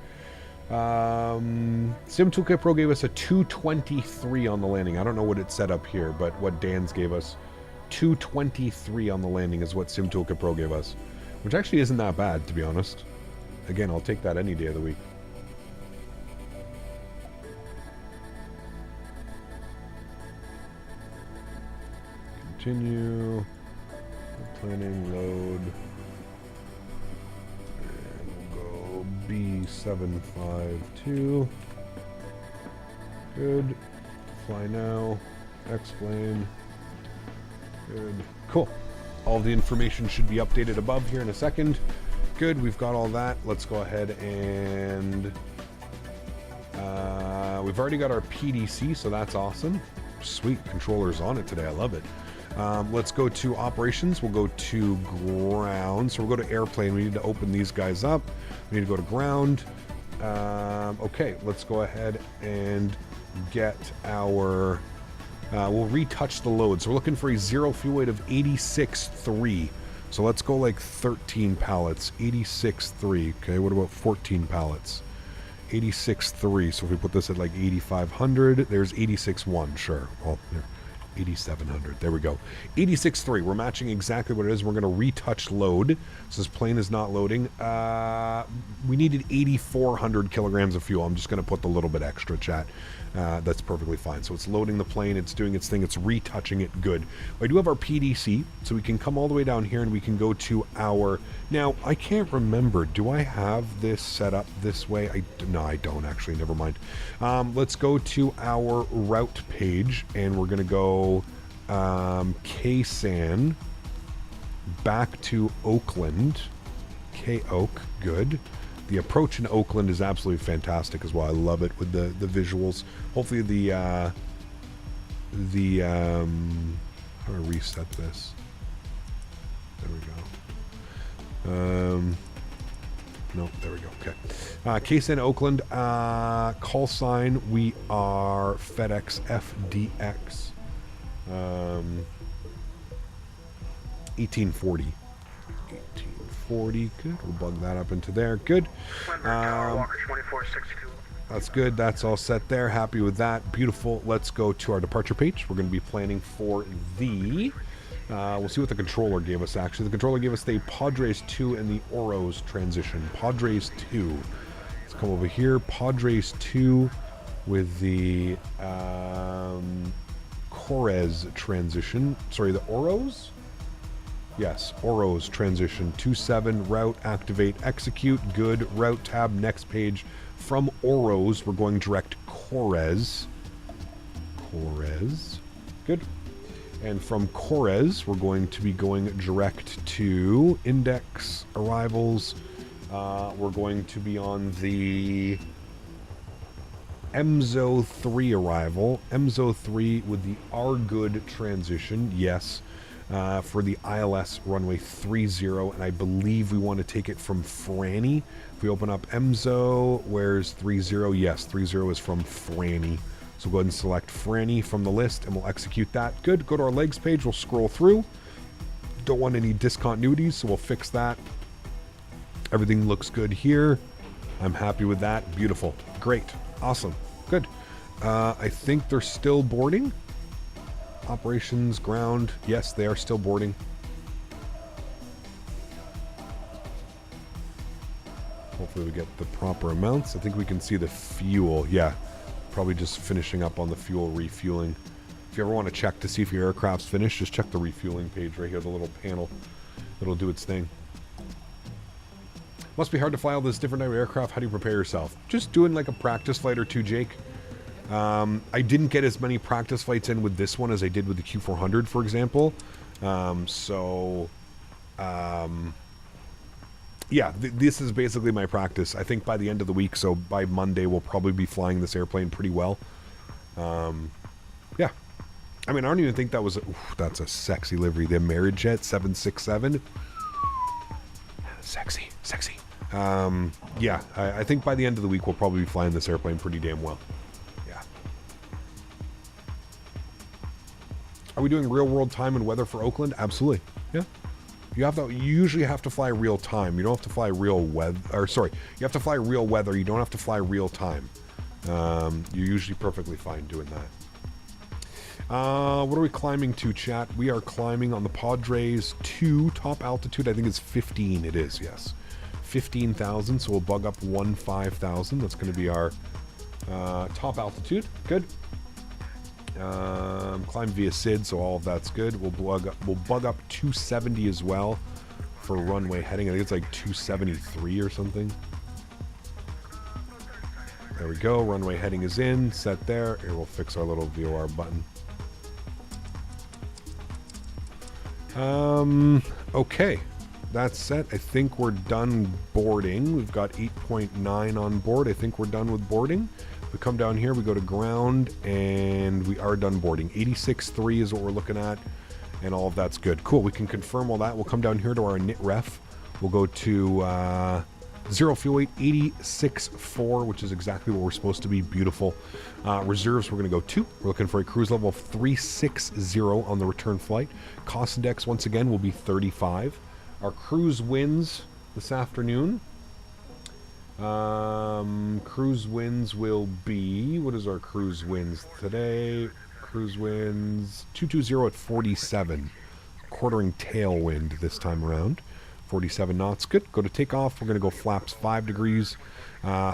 Sim Toolkit Pro gave us a 223 on the landing. I don't know what it set up here, but what Dan's gave us, 223 on the landing is what Sim Toolkit Pro gave us, which actually isn't that bad, to be honest. Again, I'll take that any day of the week. Continue. Planning, load. B752. Good. Fly now. X-plane. Good. Cool. All the information should be updated above here in a second. Good. We've got all that. Let's go ahead and we've already got our PDC, so that's awesome. Sweet. Controller's on it today. I love it. Let's go to operations. We'll go to ground. So we'll go to airplane. We need to open these guys up. We need to go to ground. Okay, let's go ahead and get our... we'll retouch the load. So we're looking for a zero fuel weight of 86.3. So let's go like 13 pallets. 86.3. Okay, what about 14 pallets? 86.3. So if we put this at like 8,500, there's 86.1. Sure. Well, there. 8,700. There we go. 86.3. We're matching exactly what it is. We're going to retouch load. So this plane is not loading. We needed 8,400 kilograms of fuel. I'm just going to put a little bit extra, chat. That's perfectly fine. So it's loading the plane. It's doing its thing. It's retouching it. Good. I do have our PDC, so we can come all the way down here and we can go to our... Now, I can't remember. Do I have this set up this way? No, I don't actually. Never mind. Let's go to our route page, and we're going to go Ksan back to Oakland. K-Oak. Good. The approach in Oakland is absolutely fantastic as well. I love it with the visuals. Hopefully how do I reset this? There we go. No, there we go. Okay. Ksan Oakland. Call sign. We are FedEx FDX. 1840. 1840. Good. We'll bug that up into there. Good. That's good. That's all set there. Happy with that. Beautiful. Let's go to our departure page. We're going to be planning for the... we'll see what the controller gave us, actually. The controller gave us the Padres 2 and the Oros transition. Padres 2. Let's come over here. Padres 2. with the Corez transition. Sorry, the Oros? Yes, Oros transition. 27, route, activate, execute. Good. Route tab, next page. From Oros, we're going direct Corez. Corez. Good. And from Corez, we're going to be going direct to index arrivals. We're going to be on the MZO 3 arrival. MZO 3 with the R good transition. Yes. For the ILS runway 30, and I believe we want to take it from Franny. If we open up MZO, where's 30? Yes, 30 is from Franny. So go ahead and select Franny from the list, and we'll execute that. Good. Go to our legs page. We'll scroll through. Don't want any discontinuities, so we'll fix that. Everything looks good here. I'm happy with that. Beautiful. Great. Awesome. Good. I think they're still boarding. Operations, ground. Yes, they are still boarding. Hopefully we get the proper amounts. I think we can see the fuel. Yeah, probably just finishing up on the fuel refueling. If you ever want to check to see if your aircraft's finished, just check the refueling page right here, the little panel. It'll do its thing. Must be hard to fly all this different type of aircraft. How do you prepare yourself? Just doing like a practice flight or two, Jake. I didn't get as many practice flights in with this one as I did with the Q400, for example. Yeah, this is basically my practice. I think by the end of the week, so by Monday, we'll probably be flying this airplane pretty well. Yeah. I mean, I don't even think that was... Oof, that's a sexy livery. The Amerijet 767. Sexy, sexy. Yeah, I think by the end of the week, we'll probably be flying this airplane pretty damn well. Are we doing real world time and weather for Oakland? Absolutely. Yeah. You usually have to fly real time. You don't have to fly real weather. Or sorry, you have to fly real weather. You don't have to fly real time. You're usually perfectly fine doing that. What are we climbing to, chat? We are climbing on the Padres to top altitude. I think it's 15. It is, yes. 15,000. So we'll bug up 15,000. That's going to be our top altitude. Good. Climb via SID, so all of that's good. We'll bug up 270 as well for runway heading. I think it's like 273 or something. There we go. Runway heading is in. Set there. Here, we'll fix our little VOR button. Okay. That's set. I think we're done boarding. We've got 8.9 on board. I think we're done with boarding. We come down here, we go to ground, and we are done boarding. 86.3 is what we're looking at, and all of that's good. Cool, we can confirm all that. We'll come down here to our NIT ref. We'll go to 0 fuel weight, 86.4, which is exactly where we're supposed to be. Beautiful. Reserves, we're going to go 2. We're looking for a cruise level of 360 on the return flight. Cost index, once again, will be 35. Our cruise winds this afternoon. Cruise winds will be, what is our cruise winds today? Cruise winds 220 at 47, quartering tailwind this time around, 47 knots. Good. Go to takeoff. We're going to go flaps 5 degrees.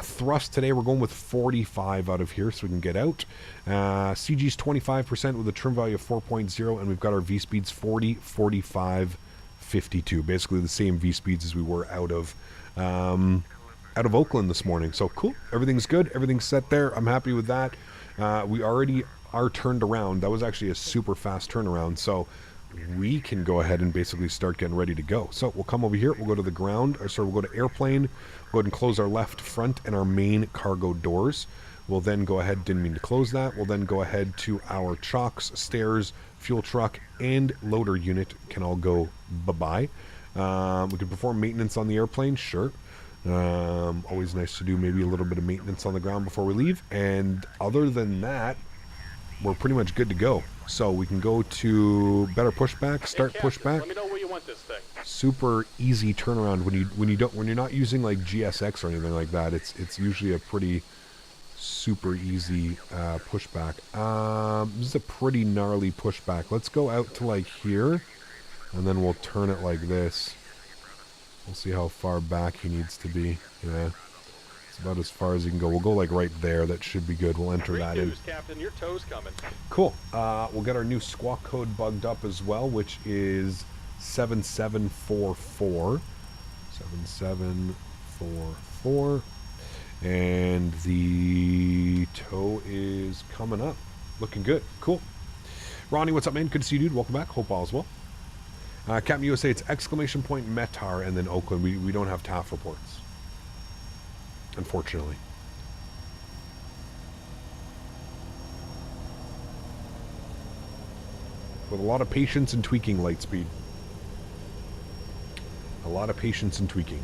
Thrust today, we're going with 45 out of here so we can get out. CG's 25% with a trim value of 4.0, and we've got our V speeds 40, 45, 52. Basically the same V speeds as we were out of Oakland this morning. So cool. Everything's good. Everything's set there. I'm happy with that. We already are turned around. That was actually a super fast turnaround. So we can go ahead and basically start getting ready to go. So we'll come over here. We'll go to the ground. We'll go to airplane. Go ahead and close our left front and our main cargo doors. We'll then go ahead. Didn't mean to close that. We'll then go ahead to our chocks, stairs, fuel truck, and loader unit can all go bye-bye. We can perform maintenance on the airplane. Sure. Always nice to do maybe a little bit of maintenance on the ground before we leave, and other than that we're pretty much good to go. So we can go to better pushback, start pushback. Let me know where you want this thing. Super easy turnaround when you're not using like GSX or anything like that. It's usually a pretty super easy pushback. This is a pretty gnarly pushback. Let's go out to like here, and then we'll turn it like this. We'll see how far back he needs to be. Yeah. It's about as far as you can go. We'll go like right there. That should be good. We'll enter that in. Captain, your toe's coming. Cool. We'll get our new squawk code bugged up as well, which is 7744. 7744. And the toe is coming up. Looking good. Cool. Ronnie, what's up, man? Good to see you, dude. Welcome back. Hope all is well. Captain USA, it's exclamation point Metar and then Oakland. We don't have TAF reports, unfortunately. With a lot of patience and tweaking, Lightspeed. A lot of patience and tweaking.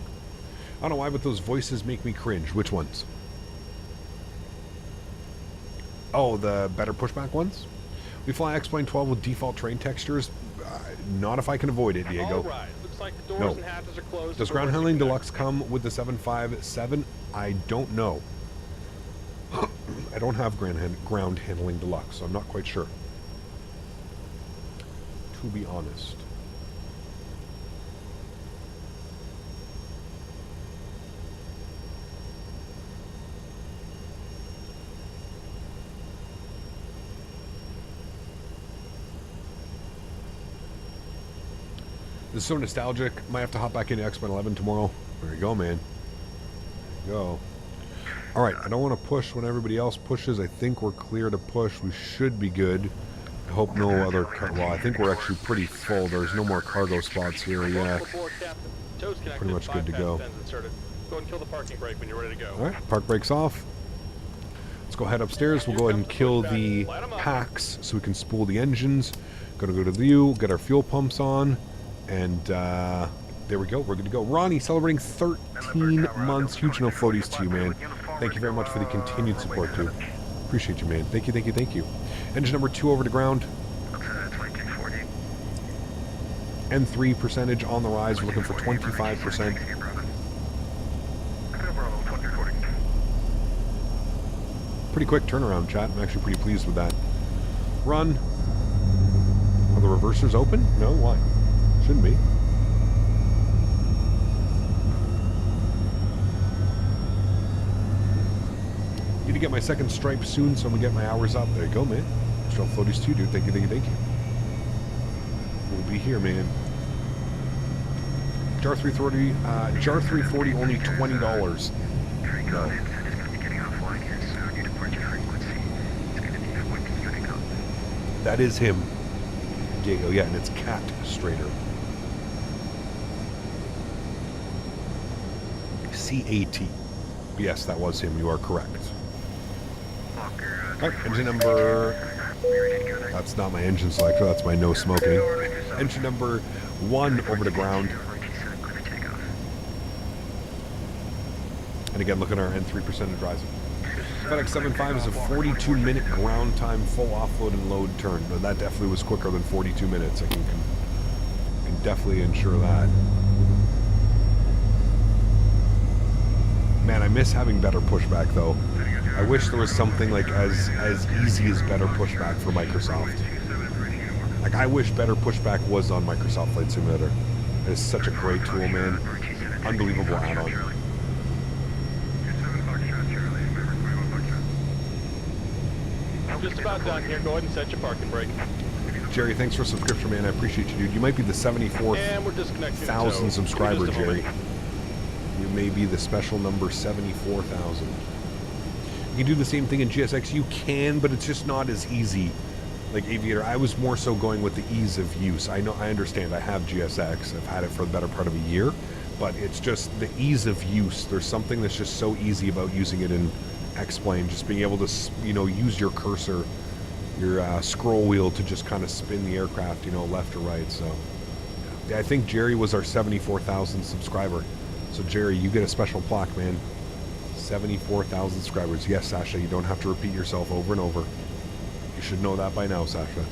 I don't know why, but those voices make me cringe. Which ones? Oh, the better pushback ones? We fly X-Plane 12 with default terrain textures. Not if I can avoid it, Diego. All right. Looks like the doors and hatches are closed. Does ground handling deluxe come with the 757? I don't know. I don't have ground handling deluxe, so I'm not quite sure. To be honest. This is so nostalgic. Might have to hop back into X-Men 11 tomorrow. There you go, man. There you go. Alright, I don't want to push when everybody else pushes. I think we're clear to push. We should be good. I hope no other... Well, I think we're actually pretty full. There's no more cargo spots here. Yeah. Pretty much good to go. Go and kill the parking brake when you're ready to go. Alright, park brakes off. Let's go head upstairs. We'll go ahead and kill the packs so we can spool the engines. Gotta go to the view, get our fuel pumps on. And there we go. We're good to go. Ronnie, celebrating 13 months. Huge no floaties to you, man. Thank you very much for the continued support, too. Appreciate you, man. Thank you, thank you, thank you. Engine number 2 over to ground. N3 percentage on the rise. We're looking for 25%. Pretty quick turnaround, chat. I'm actually pretty pleased with that. Run. Are the reversers open? No? Why? Shouldn't be. Need to get my second stripe soon, so I'm gonna get my hours up. There you go, man. Show floaties to you, dude. Thank you, thank you, thank you. We'll be here, man. Jar 340 only $20. No. That is him. Diego, yeah, and it's Cat Strader. C-A-T. Yes, that was him. You are correct. Alright, engine number... That's not my engine selector. That's my no smoking. Engine number 1 over to ground. And again, look at our N3 percentage rising. FedEx 75 is a 42-minute ground time full offload and load turn. But that definitely was quicker than 42 minutes. I can definitely ensure that. Man, I miss having better pushback, though. I wish there was something like as easy as better pushback for Microsoft. Like, I wish better pushback was on Microsoft Flight Simulator. It's such a great tool, man. Unbelievable add-on. Just about done here. Go ahead and set your parking brake. Jerry, thanks for subscription, man. I appreciate you, dude. You might be the 74,000 subscriber, Jerry. You may be the special number 74,000. You can do the same thing in GSX. You can, but it's just not as easy. Like Aviator, I was more so going with the ease of use. I understand. I have GSX. I've had it for the better part of a year, but it's just the ease of use. There's something that's just so easy about using it in X-Plane, just being able to, use your cursor, your scroll wheel to just kind of spin the aircraft, left or right. So yeah, I think Jerry was our 74,000 subscriber. So Jerry, you get a special plaque, man. 74,000 subscribers. Yes, Sasha, you don't have to repeat yourself over and over. You should know that by now, Sasha.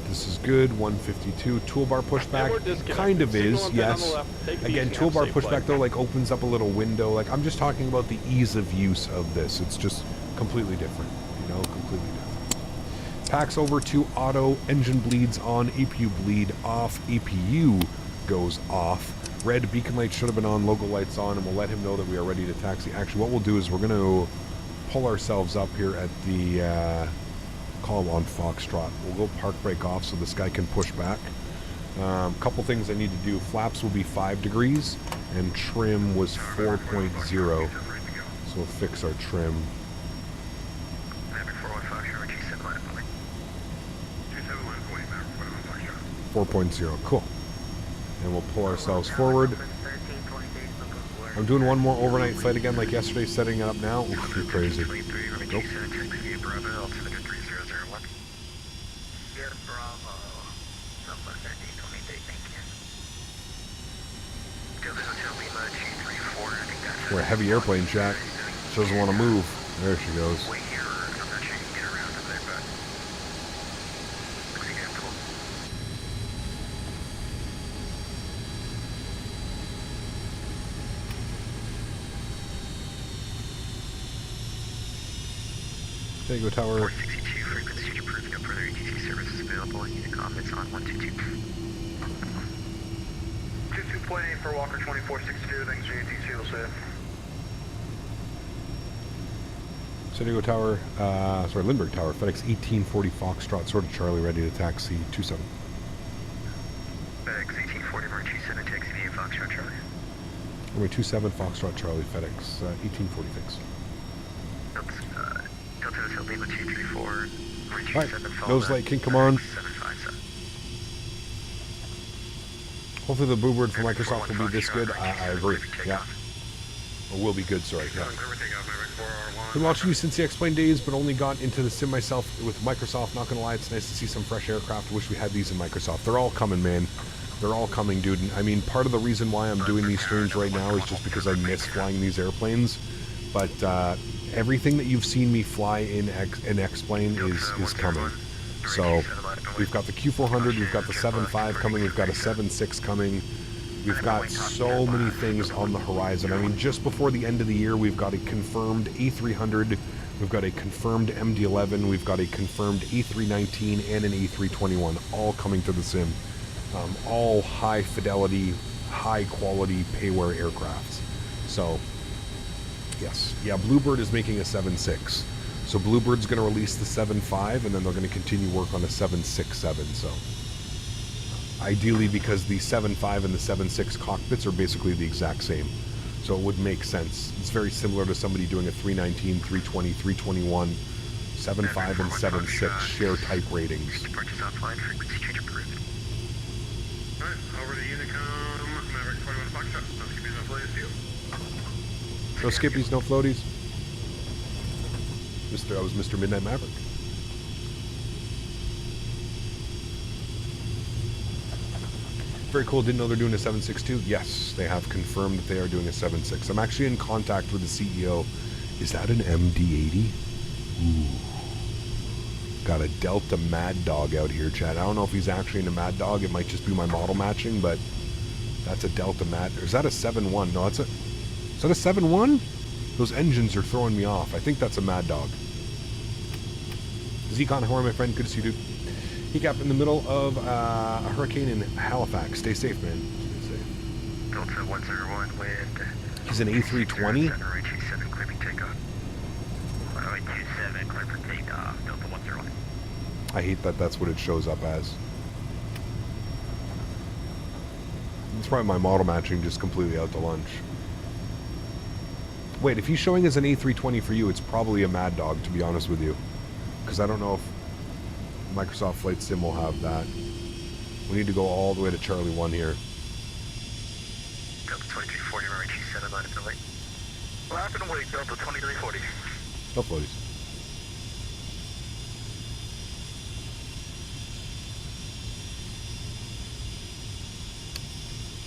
This is good. 152 toolbar pushback kind of is, yes. Again, toolbar pushback though, like, opens up a little window. Like, I'm just talking about the ease of use of this. It's just completely different, completely different. Packs over to auto. Engine bleeds on. APU bleed off. APU goes off. Red beacon light should have been on, logo lights on, and we'll let him know that we are ready to taxi. Actually, what we'll do is we're going to pull ourselves up here at the column on Foxtrot. We'll go park brake off so this guy can push back. Couple things I need to do. Flaps will be 5 degrees, and trim was 4.0. So we'll fix our trim. 4.0, cool. And we'll pull ourselves forward. I'm doing one more overnight flight again like yesterday, setting it up now. Oof, you're crazy. Nope. We're a heavy airplane, chat. She doesn't want to move. There she goes. Tango Tower. 462, frequency approved. No further ATC services available. Unicom, it's on 122. 22.8 for Walker 2462, thanks for ATC, we'll say. San Diego Tower, Lindbergh Tower, FedEx 1840 Foxtrot, sort of Charlie, ready to taxi 27. FedEx 1840, Mark 27, taxi via Foxtrot Charlie. Runway 27 Foxtrot Charlie, FedEx 1840, thanks. Oops, Delta Hotel Lima 234, Mark 27, Alright, nose light can come on. 757. Hopefully the Bluebird for Microsoft will be this good. I agree, yeah. Or will be good, sorry, yeah. Been watching you since the X-Plane days, but only got into the sim myself with Microsoft. Not gonna lie, it's nice to see some fresh aircraft. Wish we had these in Microsoft. They're all coming, man. They're all coming, dude. And I mean, part of the reason why I'm doing these streams right now is just because I miss flying these airplanes. But everything that you've seen me fly in X-Plane is coming. So we've got the Q400, we've got the 7.5 coming, we've got a 7.6 coming. We've got so many things on the horizon. I mean, just before the end of the year, we've got a confirmed A300, we've got a confirmed MD-11, we've got a confirmed A319 and an A321, all coming to the sim. All high fidelity, high quality payware aircrafts. So, yes. Yeah, Bluebird is making a 7.6. So Bluebird's going to release the 7.5, and then they're going to continue work on a 7.67, so... Ideally, because the 7.5 and the 7.6 cockpits are basically the exact same. So it would make sense. It's very similar to somebody doing a 319, 320, 321, 7.5 and 7.6 share type ratings. Departures offline, frequency change approved. Alright, over to Unicom, Maverick 21 Foxtrot. No skippies, no floaties, you. No skippies, no floaties. I was Mr. Midnight Maverick. Very cool. Didn't know they're doing a 7.62. Yes, they have confirmed that they are doing a 7.6. I'm actually in contact with the CEO. Is that an MD-80? Ooh. Got a Delta Mad Dog out here, Chad. I don't know if he's actually in a Mad Dog. It might just be my model matching, but that's a Delta Mad... Or is that a 7.1? No, that's a... Is that a 7.1? Those engines are throwing me off. I think that's a Mad Dog. Zekon, how are my friend? Good to see you, dude. He got in the middle of a hurricane in Halifax. Stay safe, man. Stay safe. Delta 101 wind. He's an A320? 7 clear for takeoff. 27 clear for takeoff. Delta 101. I hate that that's what it shows up as. It's probably my model matching just completely out to lunch. Wait, if he's showing as an A320 for you, it's probably a Mad Dog, to be honest with you. Because I don't know if Microsoft Flight Sim will have that. We need to go all the way to Charlie 1 here. Delta 2340, runway 27, line up and wait. Lap and wait, Delta 2340. No floaties.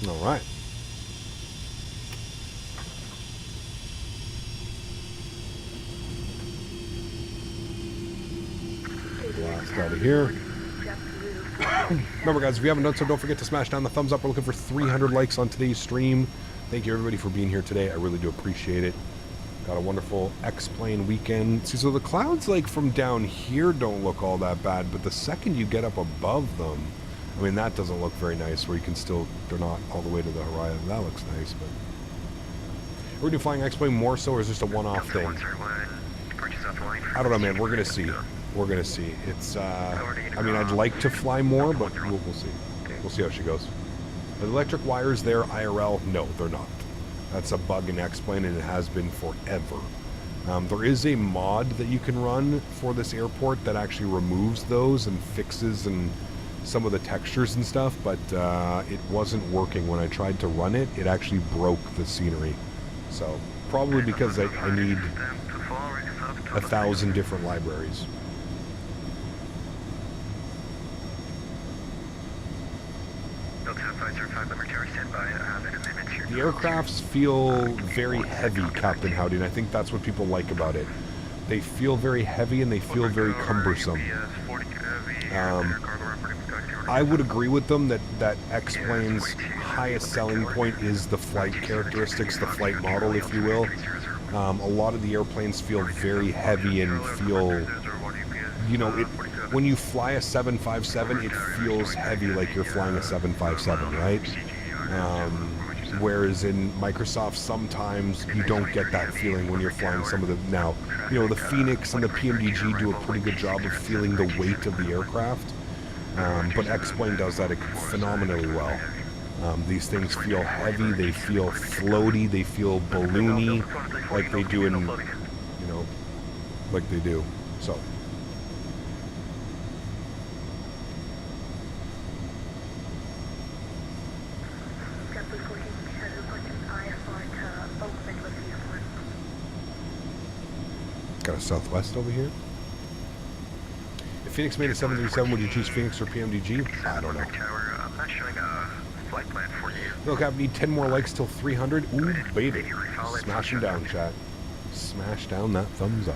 Alright. Blast out of here. Remember, guys, if you haven't done so, don't forget to smash down the thumbs up. We're looking for 300 likes on today's stream. Thank you, everybody, for being here today. I really do appreciate it. Got a wonderful X-Plane weekend. See, so the clouds, like, from down here don't look all that bad, but the second you get up above them, I mean, that doesn't look very nice, where you can still, they're not all the way to the horizon. That looks nice, but... Are we doing flying X-Plane more so, or is this just a one-off thing? I don't know, man. We're going to see. We're going to see. It's, I mean, I'd like to fly more, but we'll see. We'll see how she goes. The electric wires there, IRL, no, they're not. That's a bug in X-Plane, and it has been forever. There is a mod that you can run for this airport that actually removes those and fixes and some of the textures and stuff, but it wasn't working when I tried to run it. It actually broke the scenery. So, probably because I need 1,000 different libraries. The aircrafts feel very heavy, Captain Howdy, and I think that's what people like about it. They feel very heavy and they feel very cumbersome. I would agree with them that X-Plane's highest selling point is the flight characteristics, the flight model, if you will. A lot of the airplanes feel very heavy and feel, you know, when you fly a 757, it feels heavy like you're flying a 757, right? Whereas in Microsoft, sometimes you don't get that feeling when you're flying some of the, now, you know, the Phoenix and the PMDG do a pretty good job of feeling the weight of the aircraft, but X-Plane does that phenomenally well. These things feel heavy, they feel floaty, they feel balloony, like they do in, you know, like they do, so. Got a Southwest over here. If Phoenix made a 737, would you choose Phoenix or PMDG? I don't know. I'm not showing a flight plan for you. Look, I need 10 more likes till 300. Ooh, baby. Smash them down, chat. Smash down that thumbs up.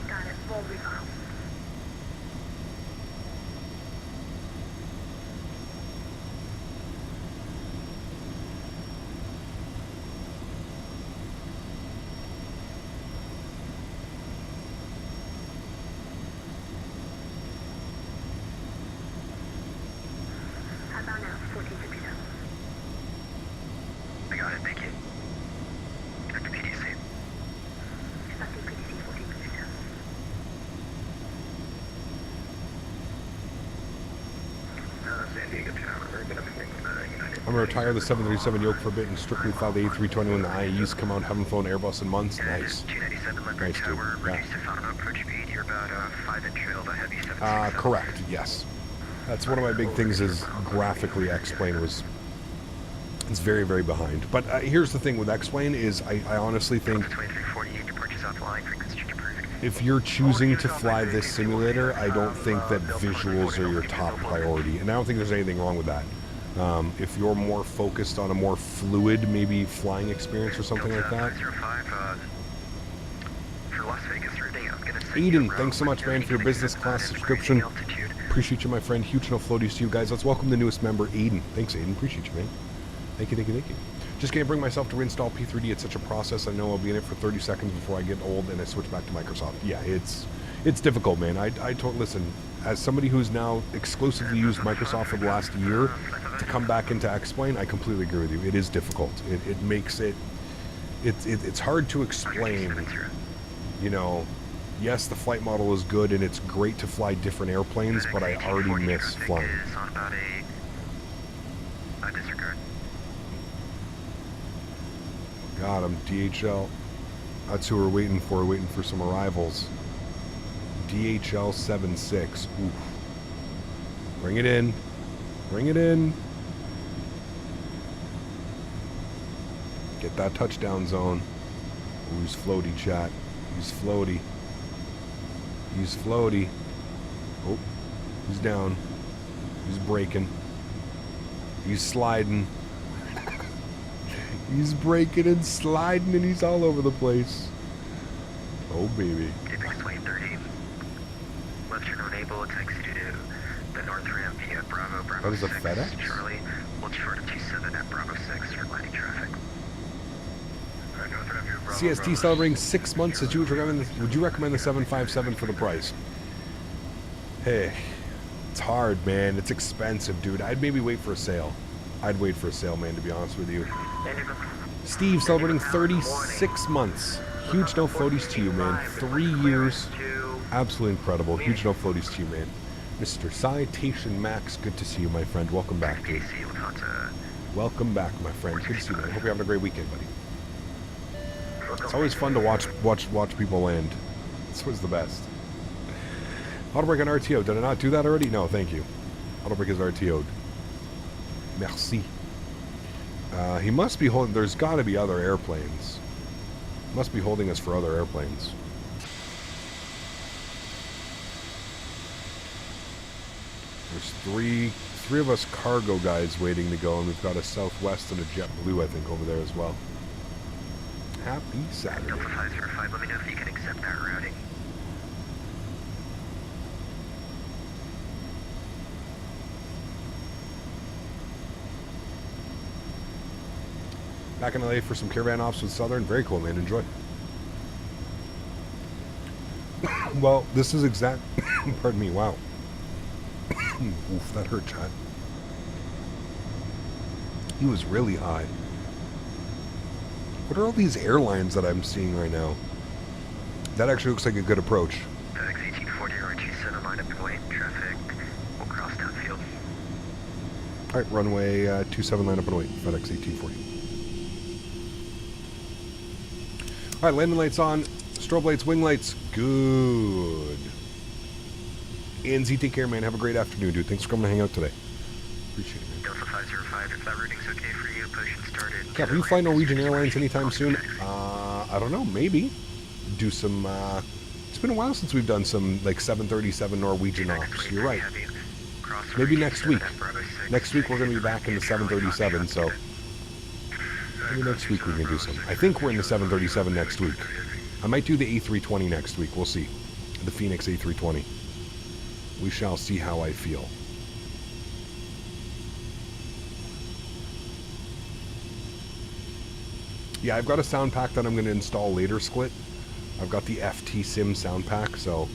I'm going to retire the 737 yoke for a bit and strictly fly the A320 when the IAEs come out. Haven't flown Airbus in months. Nice. Nice, dude. Yeah. Correct, yes. That's one of my big things is graphically X-Plane was... It's very, very behind. But here's the thing with X-Plane is I honestly think... If you're choosing to fly this simulator, I don't think that visuals are your top priority. And I don't think there's anything wrong with that. If you're more focused on a more fluid, maybe flying experience or something like that. Eden, thanks so much, man, for your business class subscription. Appreciate you, my friend. Huge no floaties to you guys. Let's welcome the newest member, Eden. Thanks, Eden. Appreciate you, man. Thank you, thank you, thank you. Just can't bring myself to reinstall P3D. It's such a process. I know I'll be in it for 30 seconds before I get old and I switch back to Microsoft. Yeah, it's difficult, man. Listen, as somebody who's now exclusively used Microsoft for the last year, to come back into X-Plane, I completely agree with you. It is difficult. It makes it's hard to explain. You know, yes, the flight model is good and it's great to fly different airplanes, but I already miss flying. Got him, DHL. That's who we're waiting for some arrivals. DHL 76. Oof. Bring it in. Bring it in. Get that touchdown zone. Ooh, he's floaty, chat. He's floaty. He's floaty. Oh, he's down. He's braking. He's sliding. He's braking and sliding and he's all over the place. Oh, baby. Apex 2030. Left turn on able, exit to the north ramp via Bravo, Bravo That is a 6, FedEx? Charlie. We'll short of 27 at Bravo 6 for landing traffic. CST celebrating 6 months. Would you recommend the 757 for the price? Hey, It's hard, man. It's expensive, dude. I'd maybe wait for a sale. I'd wait for a sale, man, to be honest with you. Steve, celebrating 36 months. Huge no floaties to you, man. 3 years. Absolutely incredible. Huge no floaties to you, man. Mr. Citation Max, good to see you, my friend. Welcome back, dude. Welcome back, my friend. Good to see you, man. Hope you're having a great weekend, buddy. It's always fun to watch people land. It's always the best. Autobrake on RTO. Did I not do that already? No, thank you. Autobrake is RTO'd. Merci. He must be holding... There's got to be other airplanes. Must be holding us for other airplanes. There's three of us cargo guys waiting to go, and we've got a Southwest and a JetBlue, I think, over there as well. Happy Saturday. Delta 505, let me know if you can accept that routing. Back in LA for some caravan ops with Southern. Very cool, man. Enjoy. Well, this is exact... Pardon me. Wow. Oof, that hurt, Chad. He was really high. What are all these airlines that I'm seeing right now? That actually looks like a good approach. FedEx 1840, RG center line up and wait. Traffic will cross downfield. Alright, runway 27 line up and wait. FedEx 1840. Alright, landing lights on. Strobe lights, wing lights. Good. ANZ, take care, man. Have a great afternoon, dude. Thanks for coming to hang out today. Appreciate it, man. Delta 505, if that routing's okay for you, push and started. Yeah, will you fly Norwegian Airlines anytime soon? I don't know. Maybe. Do some, it's been a while since we've done some, like, 737 Norwegian ops. You're right. Maybe next week. Next week we're going to be back in the 737, so... Maybe next week we can do some. I think we're in the 737 next week. I might do the A320 next week. We'll see. The Phoenix A320. We shall see how I feel. Yeah, I've got a sound pack that I'm going to install later, Split. I've got the FT Sim sound pack, so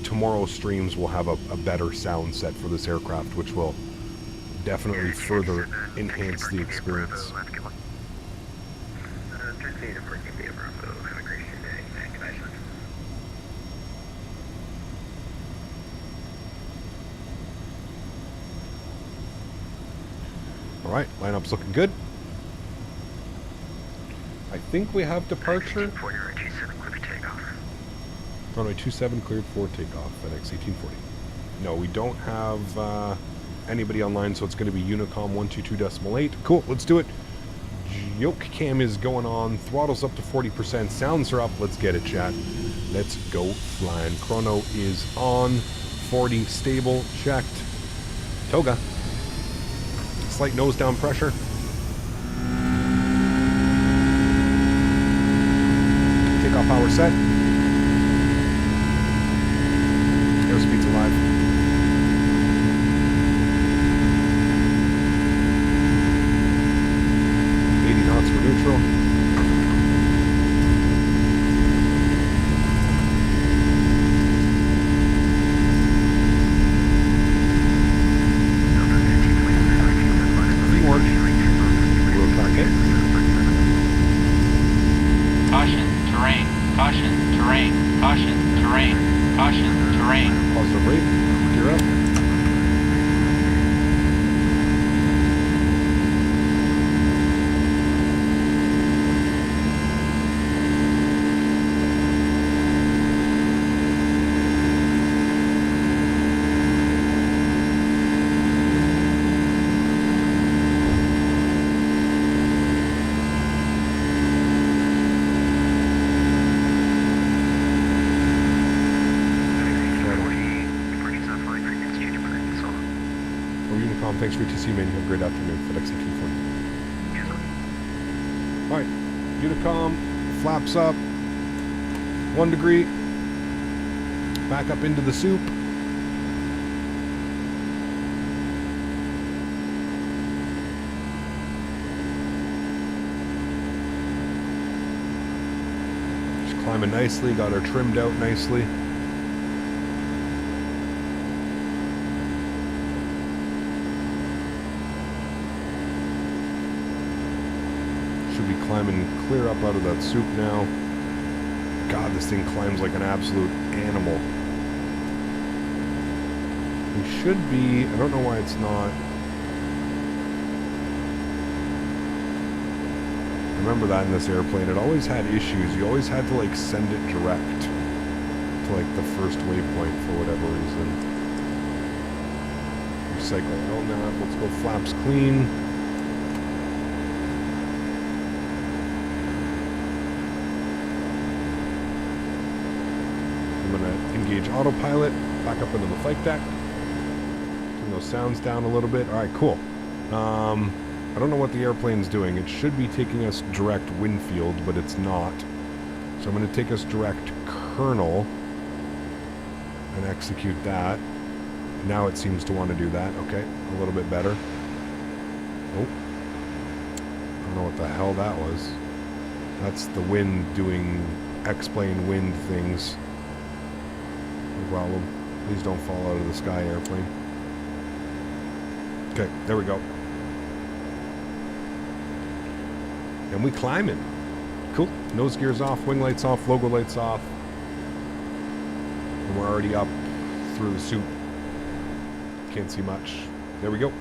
tomorrow's streams will have a better sound set for this aircraft, which will definitely further enhance the experience. Alright, lineup's looking good. I think we have departure. Runway 27 cleared for takeoff, FedEx 1840. No, we don't have anybody online, so it's going to be Unicom 122.8. Cool, let's do it. Yoke cam is going on. Throttle's up to 40%. Sounds are up. Let's get it, chat. Let's go flying. Chrono is on. 40 stable. Checked. Toga. Slight nose down pressure. Takeoff power set. Airspeed's alive. Neutral. Caution, terrain, caution, terrain, caution, terrain, caution, terrain. Positive rate, gear up. Thanks for TC, man. You have a great afternoon. FedEx 1840. Alright. Unicom. Flaps up. 1 degree. Back up into the soup. Just climbing nicely. Got her trimmed out nicely. should be climbing clear up out of that soup now. God, this thing climbs like an absolute animal. We should be... I don't know why it's not... Remember that in this airplane, it always had issues. You always had to like send it direct to like the first waypoint for whatever reason. Recycle LNAV, let's go flaps clean. I'm gonna engage autopilot, back up into the flight deck. Turn those sounds down a little bit. Alright, cool. I don't know what the airplane's doing. It should be taking us direct Winfield, but it's not. So I'm going to take us direct Colonel and execute that. Now it seems to want to do that. Okay, a little bit better. Oh. I don't know what the hell that was. That's the wind doing X-plane wind things. No problem. Please don't fall out of the sky, airplane. Okay, there we go. And we climbing. Cool. Nose gears off, wing lights off, logo lights off. And we're already up through the soup. Can't see much. There we go.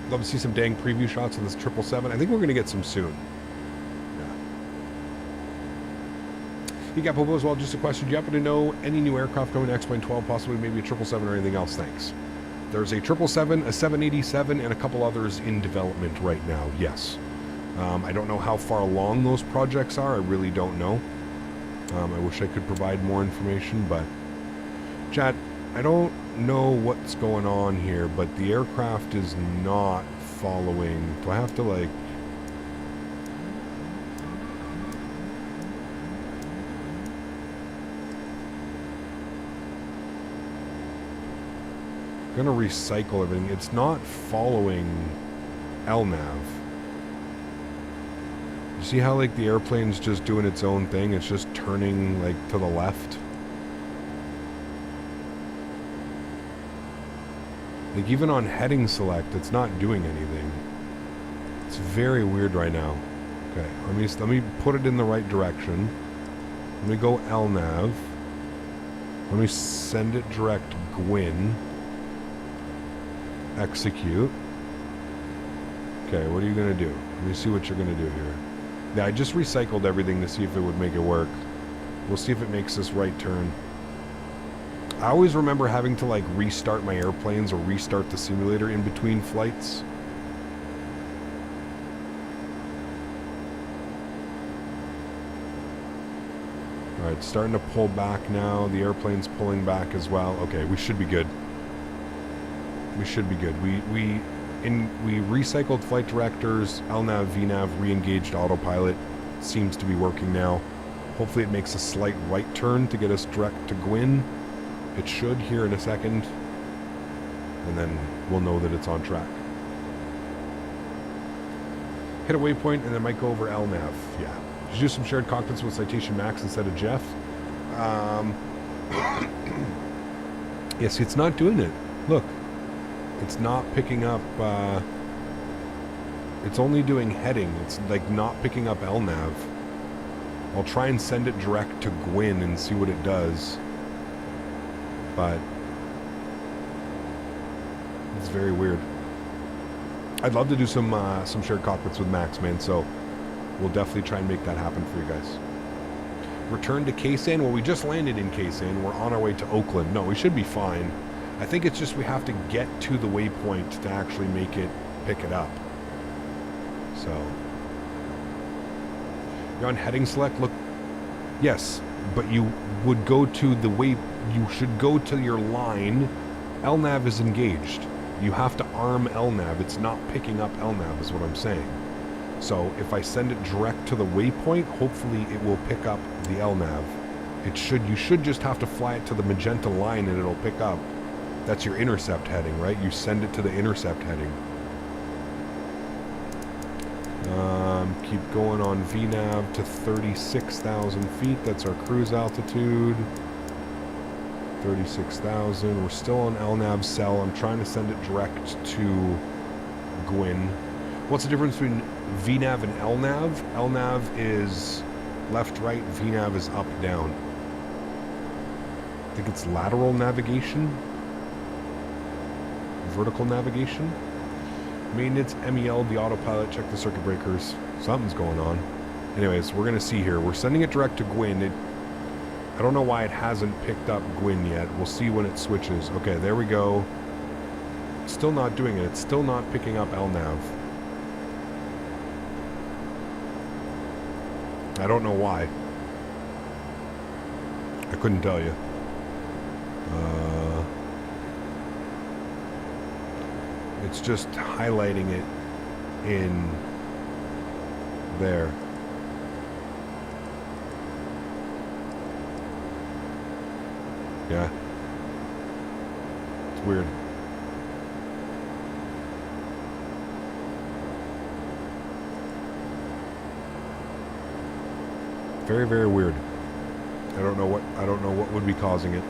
Love to see some dang preview shots of this 777. I think we're going to get some soon. Yeah. You got Popo as well. Just a question. Do you happen to know any new aircraft coming to X-Plane 12, possibly maybe a 777 or anything else? Thanks. There's a 777, a 787, and a couple others in development right now, yes. I don't know how far along those projects are. I really don't know. I wish I could provide more information, but... Chat, I don't know what's going on here, but the aircraft is not following... Do I have to, like... I'm gonna recycle everything. It's not following LNAV. You see how like the airplane's just doing its own thing? It's just turning like to the left. Like even on heading select, it's not doing anything. It's very weird right now. Okay, let me put it in the right direction. Let me go LNAV. Let me send it direct Gwyn. Execute. Okay, what are you gonna do? Let me see what you're gonna do here. Yeah, I just recycled everything to see if it would make it work. We'll see if it makes this right turn. I always remember having to like restart my airplanes or restart the simulator in between flights. Alright, starting to pull back now. The airplane's pulling back as well. Okay, we should be good. We should be good. We recycled flight directors, LNAV, VNAV, re-engaged autopilot. Seems to be working now. Hopefully it makes a slight right turn to get us direct to Gwyn. It should here in a second. And then we'll know that it's on track. Hit a waypoint and then might go over LNAV. Yeah. Did you do some shared cockpits with Citation Max instead of Jeff? Yes, it's not doing it. Look. It's not picking up, it's only doing heading. It's like not picking up LNAV. I'll try and send it direct to Gwyn and see what it does. But it's very weird. I'd love to do some shared cockpits with Max, man, so we'll definitely try and make that happen for you guys. Return to Kaysan. Well, we just landed in Kaysan. We're on our way to Oakland. No, we should be fine. I think it's just we have to get to the waypoint to actually make it pick it up. So you're on heading select. Look, yes, but you would go to the way. You should go to your line. LNAV is engaged. You have to arm LNAV. It's not picking up LNAV, is what I'm saying. So if I send it direct to the waypoint, hopefully it will pick up the LNAV. It should. You should just have to fly it to the magenta line and it'll pick up. That's your intercept heading, right? You send it to the intercept heading. Keep going on VNAV to 36,000 feet. That's our cruise altitude. 36,000. We're still on LNAV cell. I'm trying to send it direct to Gwyn. What's the difference between VNAV and LNAV? LNAV is left, right, VNAV is up, down. I think it's lateral navigation. Vertical navigation. Maintenance, MEL, the autopilot, check the circuit breakers. Something's going on. Anyways, we're going to see here. We're sending it direct to Gwyn. I don't know why it hasn't picked up Gwyn yet. We'll see when it switches. Okay, there we go. Still not doing it. It's still not picking up LNAV. I don't know why. I couldn't tell you. It's just highlighting it in there. Yeah. It's weird. Very, very weird. I don't know what would be causing it.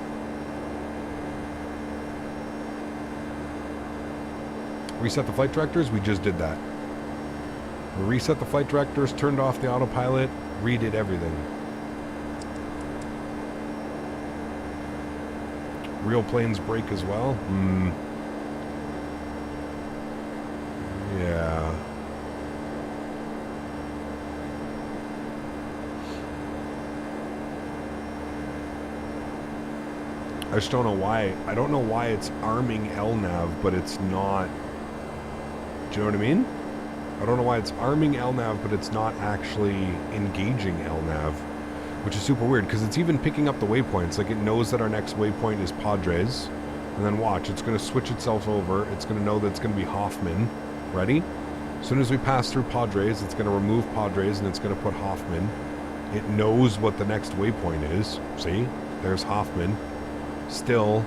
Reset the flight directors, we just did that. We reset the flight directors, turned off the autopilot, redid everything. Real planes break as well? Yeah. I just don't know why. I don't know why it's arming LNAV, but it's not. Do you know what I mean? I don't know why it's arming LNAV, but it's not actually engaging LNAV, which is super weird, because it's even picking up the waypoints. Like, it knows that our next waypoint is Padres, and then watch, it's going to switch itself over. It's going to know that it's going to be Hoffman. Ready? As soon as we pass through Padres, it's going to remove Padres, and it's going to put Hoffman. It knows what the next waypoint is. See? There's Hoffman. Still,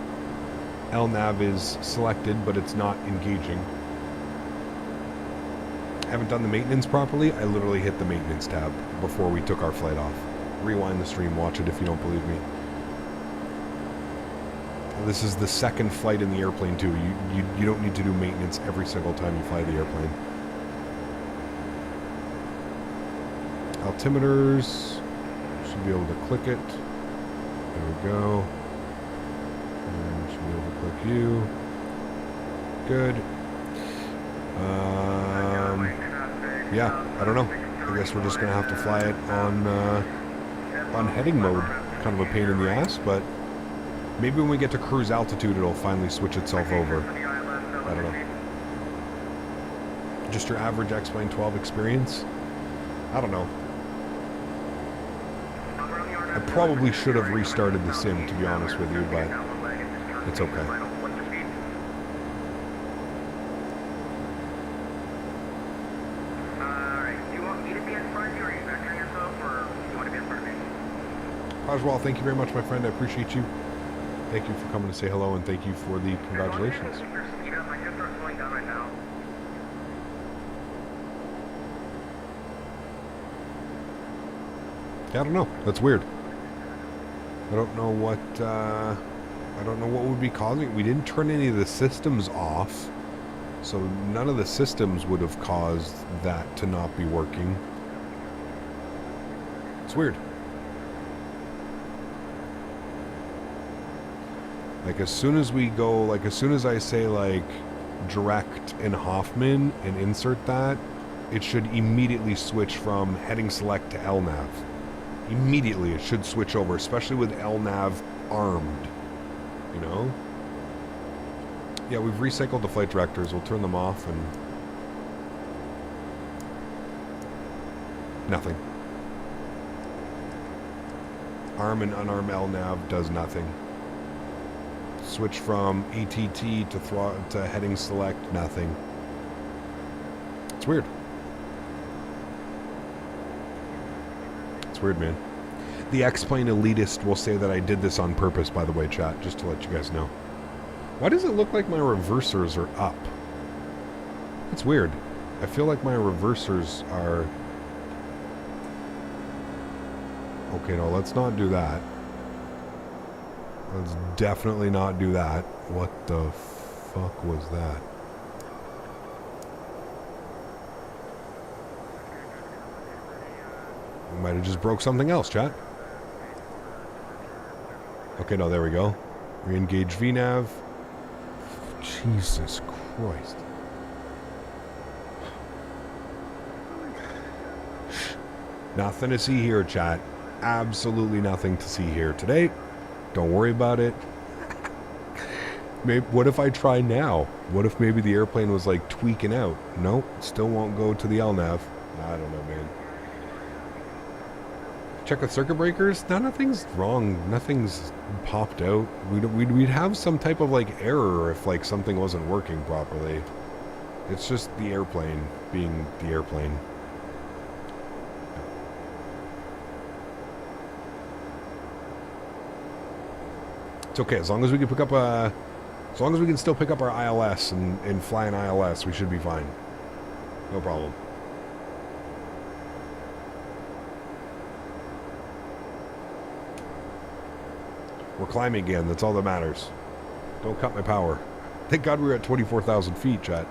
LNAV is selected, but it's not engaging. Haven't done the maintenance properly. I literally hit the maintenance tab before we took our flight off. Rewind the stream, watch it if you don't believe me. This is the second flight in the airplane too. You don't need to do maintenance every single time you fly the airplane. Altimeters. Should be able to click it. There we go. And should be able to click you. Good. Yeah, I don't know. I guess we're just gonna have to fly it on heading mode. Kind of a pain in the ass, but maybe when we get to cruise altitude, it'll finally switch itself over. I don't know. Just your average X-Plane 12 experience? I don't know. I probably should have restarted the sim, to be honest with you, but it's okay. Oswald, thank you very much, my friend. I appreciate you. Thank you for coming to say hello, and thank you for the congratulations. Yeah, I don't know. That's weird. I don't know what would be causing it. We didn't turn any of the systems off, so none of the systems would have caused that to not be working. It's weird. Like, as soon as we go, like, as soon as I say, like, direct in Hoffman and insert that, it should immediately switch from heading select to LNAV. Immediately it should switch over, especially with LNAV armed, you know? Yeah, we've recycled the flight directors. We'll turn them off and... nothing. Arm and unarmed LNAV does nothing. Switch from ATT to heading select, nothing. It's weird. It's weird, man. The X-Plane elitist will say that I did this on purpose, by the way, chat, just to let you guys know. Why does it look like my reversers are up? It's weird. I feel like my reversers are... Okay, no, let's not do that. Let's definitely not do that. What the fuck was that? might have just broke something else, chat. Okay, no, there we go. Re-engage VNav. Jesus Christ. Nothing to see here, chat. Absolutely nothing to see here today. Don't worry about it. Maybe, what if I try now? What if maybe the airplane was like tweaking out? Nope, still won't go to the LNAV. I don't know, man. Check the circuit breakers. No, nothing's wrong. Nothing's popped out. We'd have some type of like error if like something wasn't working properly. It's just the airplane being the airplane. It's okay as long as we can pick up as long as we can still pick up our ILS and fly an ILS, we should be fine. No problem. We're climbing again. That's all that matters. Don't cut my power. Thank God we were at 24,000 feet, chat.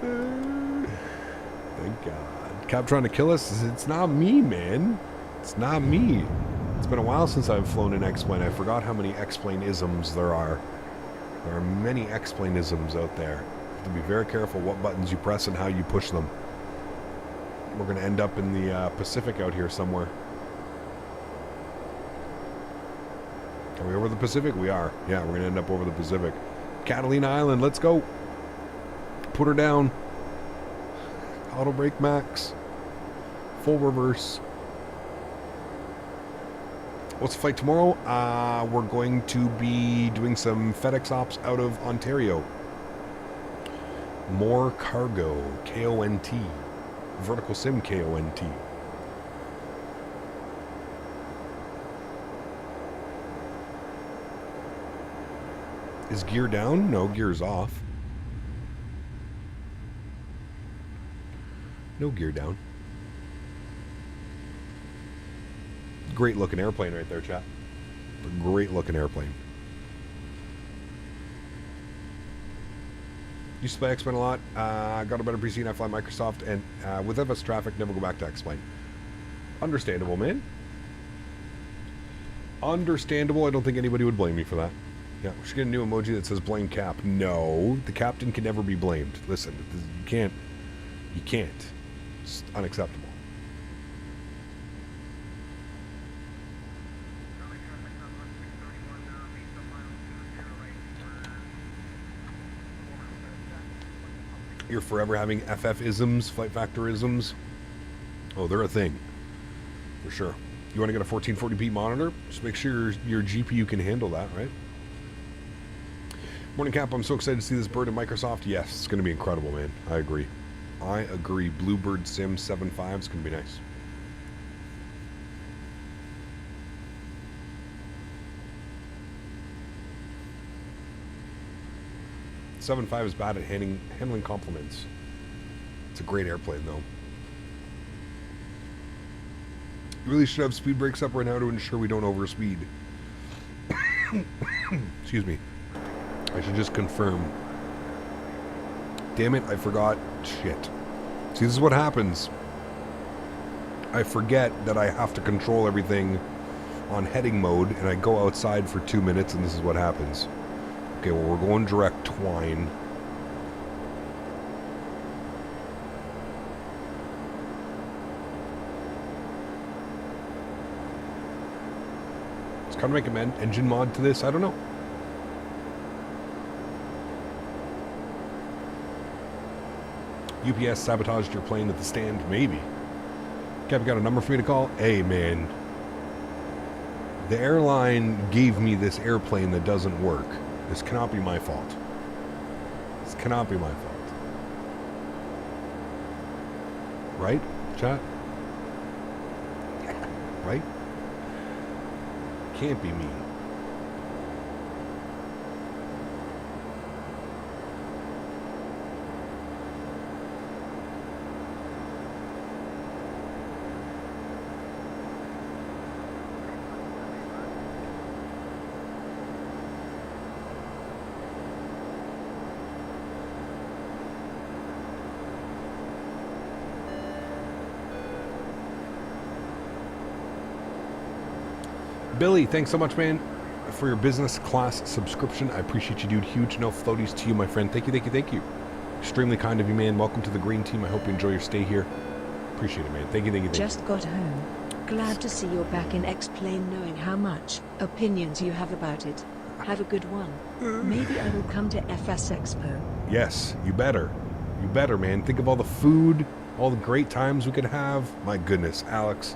Thank God. Cap trying to kill us? It's not me, man. It's not me. It's been a while since I've flown an X-plane. I forgot how many X-plane-isms there are. There are many X-plane-isms out there. You have to be very careful what buttons you press and how you push them. We're going to end up in the Pacific out here somewhere. Are we over the Pacific? We are. Yeah, we're going to end up over the Pacific. Catalina Island, let's go. Put her down. Auto brake max. Full reverse. What's the flight tomorrow? We're going to be doing some FedEx ops out of Ontario. More cargo. KONT. Vertical sim KONT. Is gear down? No, gear's off. No gear down. Great looking airplane right there, chat. A great looking airplane. Used to play X-Plane a lot. Got a better PC and I fly Microsoft, and with FS traffic, never go back to X-Plane. Understandable, man. Understandable. I don't think anybody would blame me for that. Yeah, we should get a new emoji that says blame Cap. No, the captain can never be blamed. Listen, you can't. You can't. It's unacceptable. You're forever having FF-isms, FlightFactor-isms. Oh, they're a thing. For sure. You want to get a 1440p monitor? Just make sure your GPU can handle that, right? Morning, Cap. I'm so excited to see this bird in Microsoft. Yes, it's going to be incredible, man. I agree. I agree. Bluebird Sim 7.5 is going to be nice. .75 is bad at handling compliments. It's a great airplane, though. You really should have speed brakes up right now to ensure we don't overspeed. Excuse me. I should just confirm. Damn it, I forgot. Shit. See, this is what happens. I forget that I have to control everything on heading mode, and I go outside for 2 minutes, and this is what happens. Okay, well, we're going direct twine. Let's kind of make an engine mod to this. I don't know. UPS sabotaged your plane at the stand? Maybe. Kev, got a number for me to call? Hey, man. The airline gave me this airplane that doesn't work. This cannot be my fault. This cannot be my fault. Right, chat? Right? Can't be me. Billy, thanks so much, man, for your business class subscription. I appreciate you, dude. Huge no floaties to you, my friend. Thank you, thank you, thank you. Extremely kind of you, man. Welcome to the green team. I hope you enjoy your stay here. Appreciate it, man. Thank you, thank you, thank you. Just got home. Glad to see you're back in X-Plane, knowing how much opinions you have about it. Have a good one. Maybe I will come to FS Expo. Yes, you better. You better, man. Think of all the food, all the great times we could have. My goodness, Alex.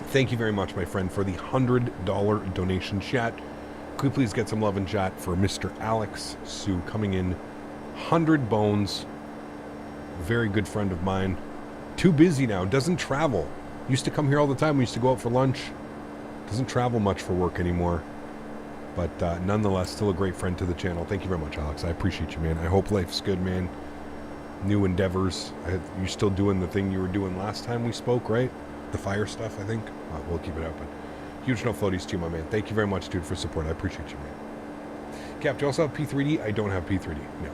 Thank you very much, my friend, for the $100 donation. Chat, could we please get some love in chat for Mr. AlexSiu coming in? 100 bones. Very good friend of mine. Too busy now. Doesn't travel. Used to come here all the time. We used to go out for lunch. Doesn't travel much for work anymore. But nonetheless, still a great friend to the channel. Thank you very much, Alex. I appreciate you, man. I hope life's good, man. New endeavors. You're still doing the thing you were doing last time we spoke, right? The fire stuff, I think. We'll keep it open. Huge no floaties to you, my man. Thank you very much, dude, for support. I appreciate you, man. Cap, do you also have P3D? I don't have P3D. No.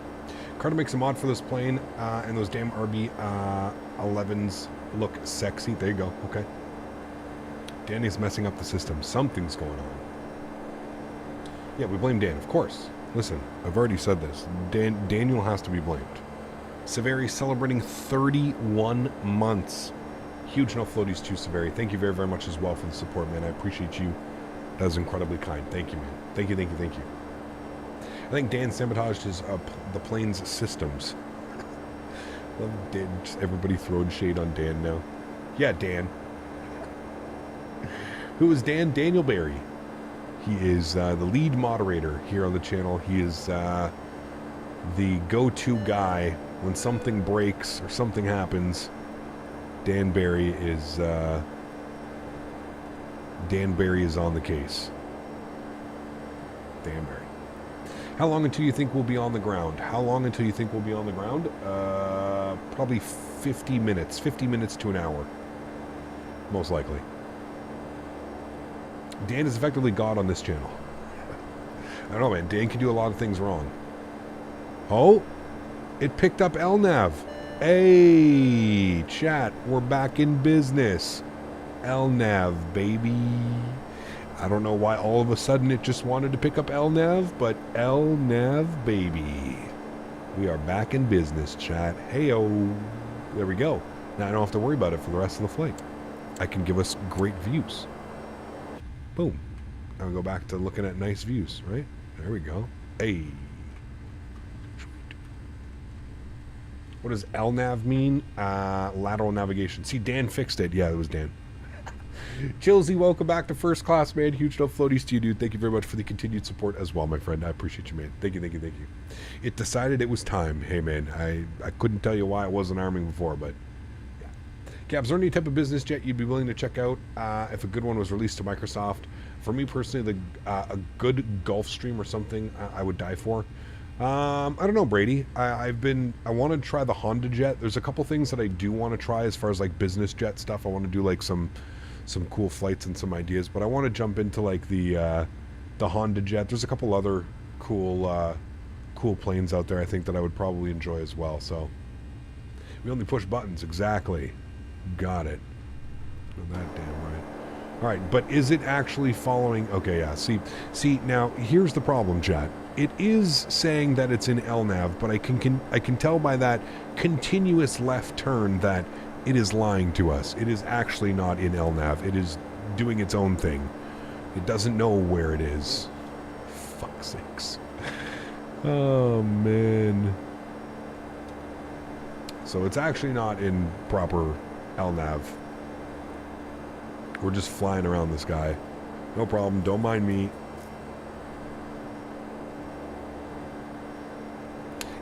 Carter makes a mod for this plane, and those damn RB-11s look sexy. There you go. Okay. Danny's messing up the system. Something's going on. Yeah, we blame Dan, of course. Listen, I've already said this. Daniel has to be blamed. Severi celebrating 31 months. Huge no floaties to Severi. Thank you very, very much as well for the support, man. I appreciate you. That was incredibly kind. Thank you, man. Thank you, thank you, thank you. I think Dan sabotaged the plane's systems. Love Dan, just everybody throwing shade on Dan now. Yeah, Dan. Who is Dan? Daniel Barry. He is the lead moderator here on the channel. He is the go-to guy when something breaks or something happens. Dan Barry is on the case. Dan Barry. How long until you think we'll be on the ground? How long until you think we'll be on the ground? Probably 50 minutes. 50 minutes to an hour. Most likely. Dan is effectively God on this channel. I don't know, man. Dan can do a lot of things wrong. Oh! It picked up LNAV. Hey! Chat, we're back in business. LNAV, baby. I don't know why all of a sudden it just wanted to pick up LNAV, but LNAV, baby. We are back in business, chat. Hey-o. There we go. Now I don't have to worry about it for the rest of the flight. I can give us great views. Boom. Now we go back to looking at nice views, right? There we go. Hey. What does LNAV mean? Lateral navigation. See, Dan fixed it. Yeah, it was Dan. Chilzy, welcome back to First Class, man. Huge no floaties to you, dude. Thank you very much for the continued support as well, my friend. I appreciate you, man. Thank you, thank you, thank you. It decided it was time. Hey, man, I couldn't tell you why it wasn't arming before, but yeah. Cap, is there any type of business jet you'd be willing to check out if a good one was released to Microsoft? For me personally, a good Gulfstream or something I would die for. I don't know, Brady. I want to try the Honda jet. There's a couple things that I do want to try as far as like business jet stuff. I want to do like some cool flights and some ideas, but I want to jump into like the Honda jet. There's a couple other cool planes out there I think that I would probably enjoy as well. So we only push buttons. Exactly. Got it. Oh, that damn right. All right, but is it actually following? Okay, yeah. See. Now here's the problem, chat. It is saying that it's in LNAV, but I can tell by that continuous left turn that it is lying to us. It is actually not in LNAV. It is doing its own thing. It doesn't know where it is. Fuck's sakes. Oh, man. So it's actually not in proper LNAV. We're just flying around the sky. No problem. Don't mind me.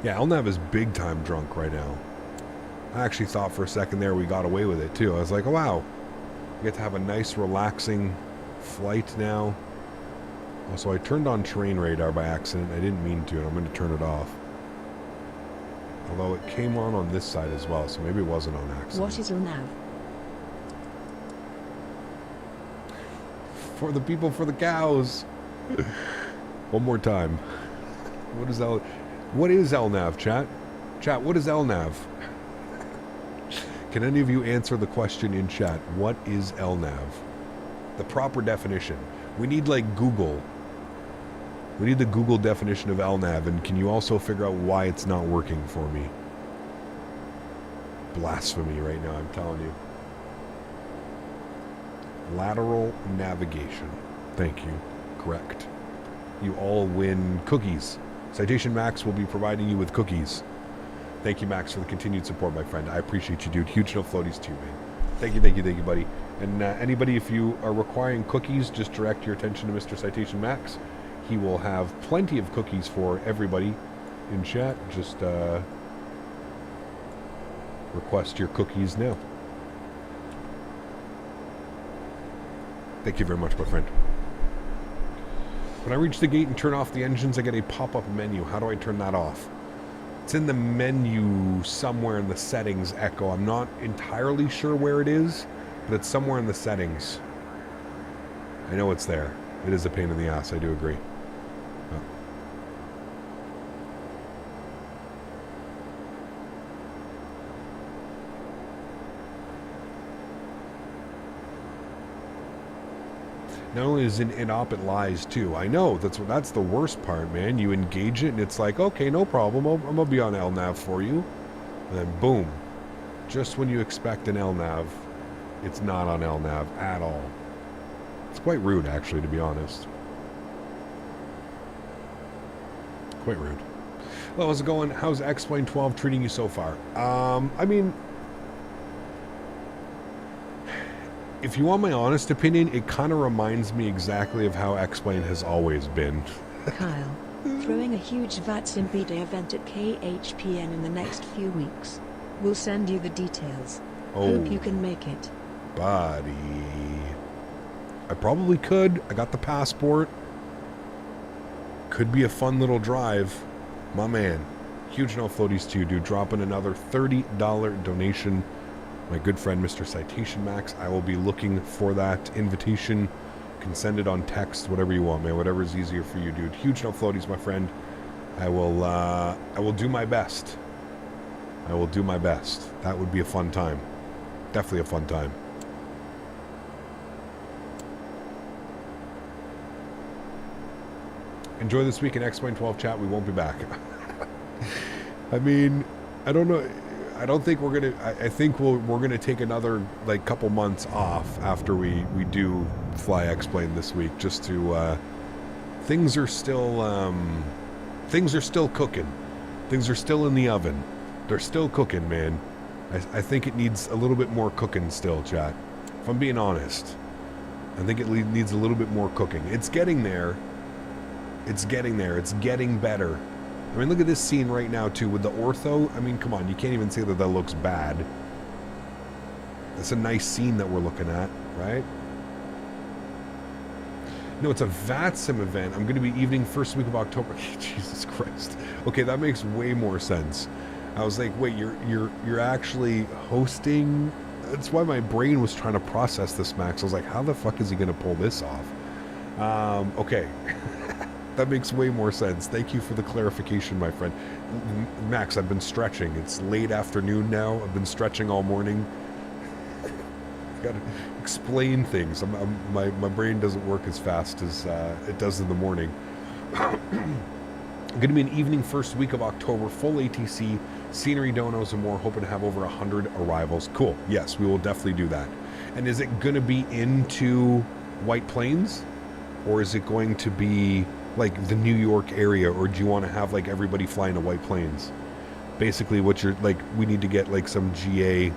Yeah, LNAV is big time drunk right now. I actually thought for a second there we got away with it too. I was like, oh, wow. We get to have a nice relaxing flight now. Also, I turned on terrain radar by accident. I didn't mean to, and I'm going to turn it off. Although it came on this side as well, so maybe it wasn't on accident. What is LNAV? For the people, for the cows. One more time. What is LNAV, chat? Chat, what is LNAV? Can any of you answer the question in chat? What is LNAV? The proper definition. We need like Google. We need the Google definition of LNAV, and can you also figure out why it's not working for me? Blasphemy right now, I'm telling you. Lateral navigation. Thank you. Correct. You all win cookies. Citation Max will be providing you with cookies. Thank you, Max, for the continued support, my friend. I appreciate you, dude. Huge no floaties too, man. Thank you, buddy. And anybody, if you are requiring cookies, just direct your attention to Mr. Citation Max. He will have plenty of cookies for everybody in chat. Just request your cookies now. Thank you very much, my friend. When I reach the gate and turn off the engines, I get a pop-up menu. How do I turn that off? It's in the menu somewhere in the settings, Echo. I'm not entirely sure where it is, but it's somewhere in the settings. I know it's there. It is a pain in the ass, I do agree. Oh. Not only is it in op, it lies too. I know, that's the worst part, man. You engage it and it's like, okay, no problem, I'm gonna be on LNAV for you. And then boom. Just when you expect an LNAV, it's not on LNAV at all. It's quite rude, actually, to be honest. Quite rude. Well, how's it going? How's X-Plane 12 treating you so far? I mean, if you want my honest opinion, it kind of reminds me exactly of how X-Plane has always been. Kyle, throwing a huge VATSIM B-Day event at KHPN in the next few weeks. We'll send you the details. Oh, hope you can make it. Buddy. I probably could. I got the passport. Could be a fun little drive. My man. Huge no floaties to you, dude. Dropping another $30 donation. My good friend, Mr. Citation Max. I will be looking for that invitation. You can send it on text, whatever you want, man. Whatever is easier for you, dude. Huge no floaties, my friend. I will do my best. I will do my best. That would be a fun time. Definitely a fun time. Enjoy this week in X-Plane 12 chat. We won't be back. I mean, I don't know. I don't think we're gonna. I think we're gonna take another like couple months off after we do fly X-Plane this week, just to. Things are still cooking. Things are still in the oven. They're still cooking, man. I think it needs a little bit more cooking still, chat. If I'm being honest, I think it needs a little bit more cooking. It's getting there. It's getting there. It's getting better. I mean, look at this scene right now, too, with the ortho. I mean, come on. You can't even say that looks bad. That's a nice scene that we're looking at, right? No, it's a VATSIM event. I'm going to be evening first week of October. Jesus Christ. Okay, that makes way more sense. I was like, wait, you're actually hosting? That's why my brain was trying to process this, Max. I was like, how the fuck is he going to pull this off? Okay. That makes way more sense. Thank you for the clarification, my friend. Max, I've been stretching. It's late afternoon now. I've been stretching all morning. Got to explain things. My brain doesn't work as fast as it does in the morning. Going to be an evening first week of October, full ATC, scenery, donos, and more. Hoping to have over 100 arrivals. Cool. Yes, we will definitely do that. And is it going to be into White Plains? Or is it going to be like the New York area, or do you want to have like everybody flying to White Plains? Basically what you're like, we need to get like some GA,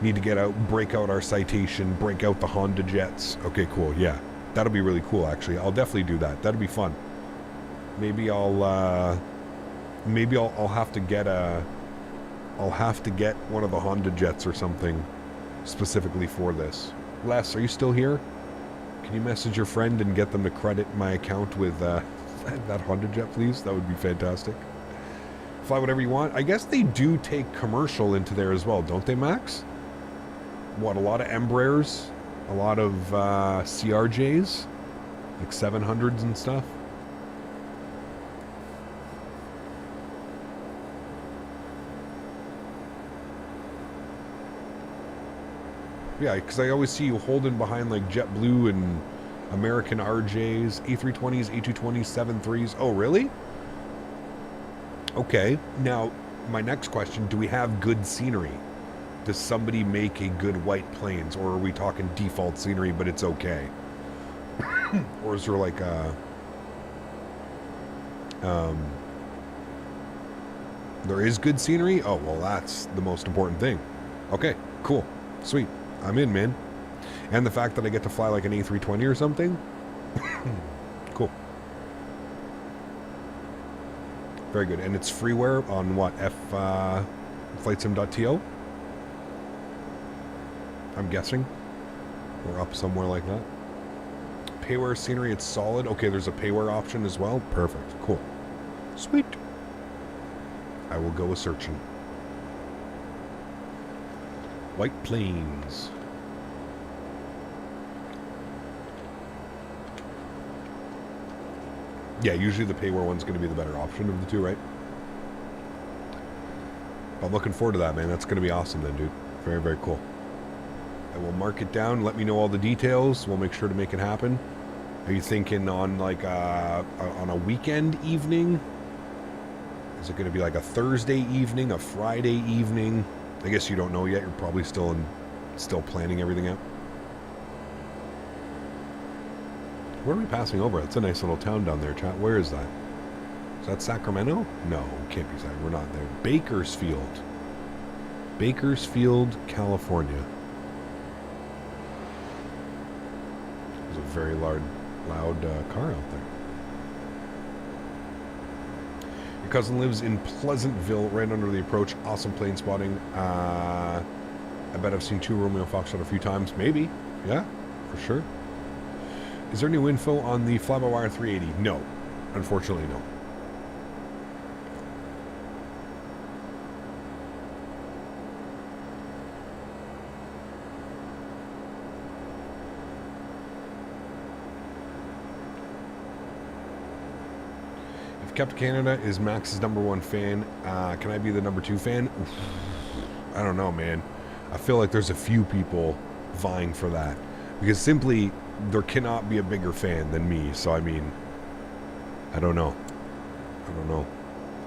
need to get out, break out our citation, break out the Honda jets. Okay, cool. Yeah, that'll be really cool. Actually, I'll definitely do that. That'll be fun. Maybe I'll have to get one of the Honda jets or something specifically for this. Les, are you still here? Can you message your friend and get them to credit my account with that Honda jet, please? That would be fantastic. Fly whatever you want. I guess they do take commercial into there as well, don't they, Max? What, a lot of Embraers? A lot of CRJs? Like 700s and stuff? Yeah, because I always see you holding behind like JetBlue and American RJs, A320s, A220s, 73s. Oh, really? Okay. Now, my next question, do we have good scenery? Does somebody make a good white plains, or are we talking default scenery, but it's okay? Or is there like a... there is good scenery? Oh, well, that's the most important thing. Okay, cool. Sweet. I'm in, man. And the fact that I get to fly like an A320 or something? Cool. Very good. And it's freeware on what? FlightSim.to? I'm guessing. Or up somewhere like that. Payware scenery, it's solid. Okay, there's a payware option as well. Perfect. Cool. Sweet. I will go a-searching. White Plains. Yeah, usually the payware one's going to be the better option of the two, right? I'm looking forward to that, man. That's going to be awesome then, dude. Very, very cool. I will mark it down. Let me know all the details. We'll make sure to make it happen. Are you thinking on like on a weekend evening? Is it going to be like a Thursday evening, a Friday evening? I guess you don't know yet. You're probably still planning everything out. Where are we passing over? It's a nice little town down there, chat. Where is that? Is that Sacramento? No, it can't be Sacramento. We're not there. Bakersfield. Bakersfield, California. There's a very loud car out there. Your cousin lives in Pleasantville, right under the approach. Awesome plane spotting. I bet I've seen 2 Romeo Foxtrot a few times. Maybe. Yeah, for sure. Is there new info on the fly-by-wire 380? No. Unfortunately, no. If Captain Canada is Max's #1 fan, can I be the #2 fan? Oof. I don't know, man. I feel like there's a few people vying for that. Because simply... there cannot be a bigger fan than me, so I mean, I don't know.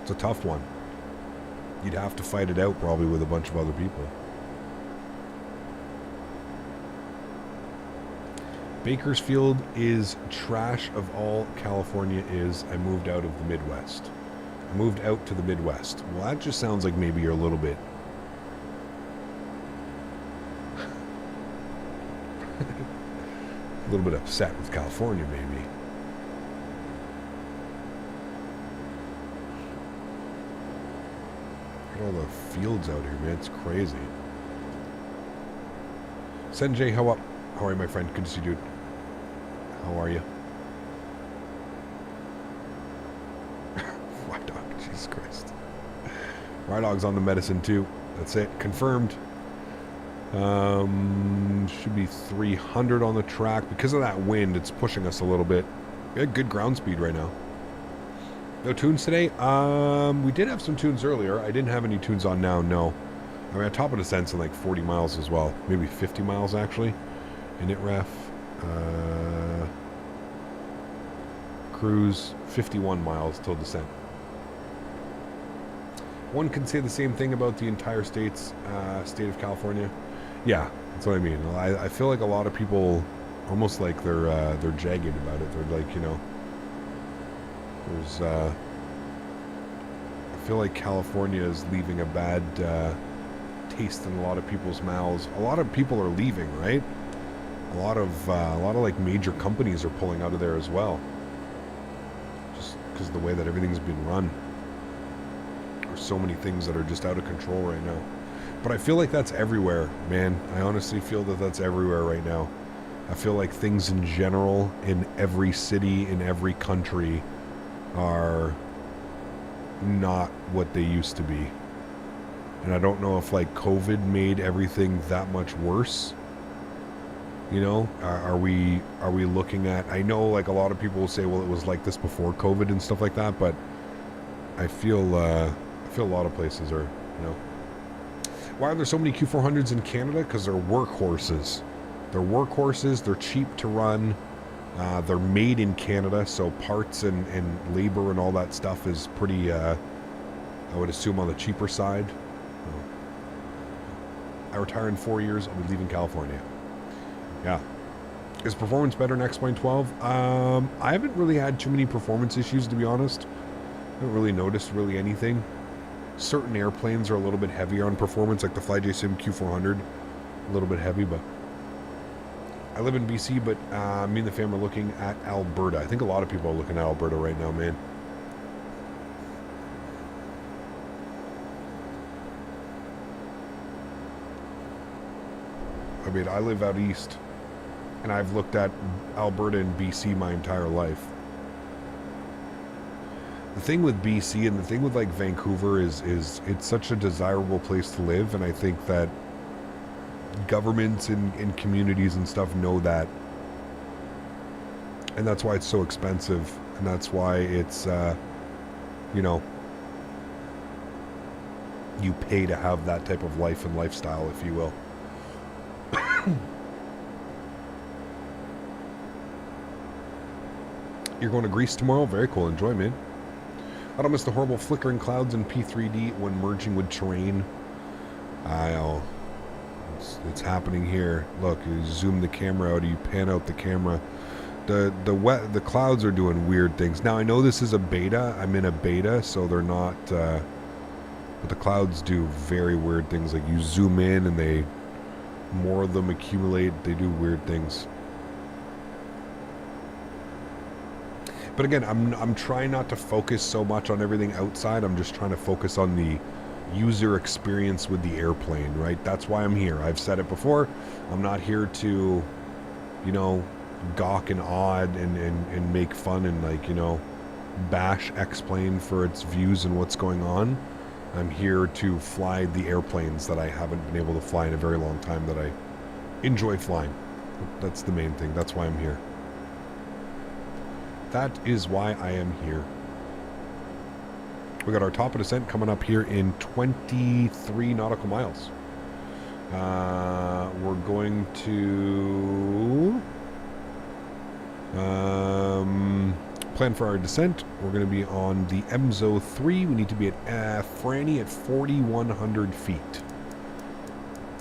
It's a tough one. You'd have to fight it out probably with a bunch of other people. Bakersfield is trash of all California is. I moved out of the Midwest. I moved out to the Midwest. Well, that just sounds like maybe you're a little bit... a little bit upset with California, maybe. Look at all the fields out here, man. It's crazy. Senjay, how are you, my friend? Good to see you, dude. How are you? White dog, Jesus Christ. White dog's on the medicine too. That's it. Confirmed. Should be 300 on the track. Because of that wind, it's pushing us a little bit. We had good ground speed right now. No tunes today? We did have some tunes earlier. I didn't have any tunes on now, no. I mean, I top of descent's in like 40 miles as well. Maybe 50 miles, actually. Init ref. Cruise, 51 miles till descent. One can say the same thing about the entire state of California. Yeah, that's what I mean. I feel like a lot of people almost like they're jagged about it. They're like, you know, there's I feel like California is leaving a bad taste in a lot of people's mouths. A lot of people are leaving, right? A lot of like major companies are pulling out of there as well. Just because of the way that everything's been run. There's so many things that are just out of control right now. But I feel like that's everywhere, man. I honestly feel that that's everywhere right now. I feel like things in general, in every city, in every country, are not what they used to be. And I don't know if like COVID made everything that much worse. You know, are we looking at, I know like a lot of people will say, well, it was like this before COVID and stuff like that, but I feel a lot of places are, you know. Why are there so many Q400s in Canada? Because they're workhorses. They're workhorses. They're cheap to run. They're made in Canada, so parts and labor and all that stuff is pretty, I would assume, on the cheaper side. I retire in 4 years. I'll be leaving California. Yeah. Is performance better in X-Plane 12? I haven't really had too many performance issues, to be honest. I haven't really noticed really anything. Certain airplanes are a little bit heavier on performance, like the FlyJSim Q400. A little bit heavy, but... I live in BC, but me and the fam are looking at Alberta. I think a lot of people are looking at Alberta right now, man. I mean, I live out east, and I've looked at Alberta and BC my entire life. The thing with BC and the thing with like Vancouver is it's such a desirable place to live, and I think that governments and communities and stuff know that, and that's why it's so expensive, and that's why it's you know, you pay to have that type of life and lifestyle, if you will. You're going to Greece tomorrow? Very cool. Enjoy, man. I don't miss the horrible flickering clouds in P3D when merging with terrain. It's happening here. Look, you zoom the camera out, you pan out the camera. The clouds are doing weird things. Now, I know this is a beta. I'm in a beta, so they're not... but the clouds do very weird things. Like, you zoom in and more of them accumulate. They do weird things. But again, I'm trying not to focus so much on everything outside. I'm just trying to focus on the user experience with the airplane, right? That's why I'm here. I've said it before. I'm not here to, you know, gawk and awed and make fun and, like, you know, bash X-Plane for its views and what's going on. I'm here to fly the airplanes that I haven't been able to fly in a very long time, that I enjoy flying. That's the main thing. That's why I'm here. That is why I am here. We got our top of descent coming up here in 23 nautical miles. We're going to plan for our descent. We're going to be on the MZO 3. We need to be at Franny at 4,100 feet.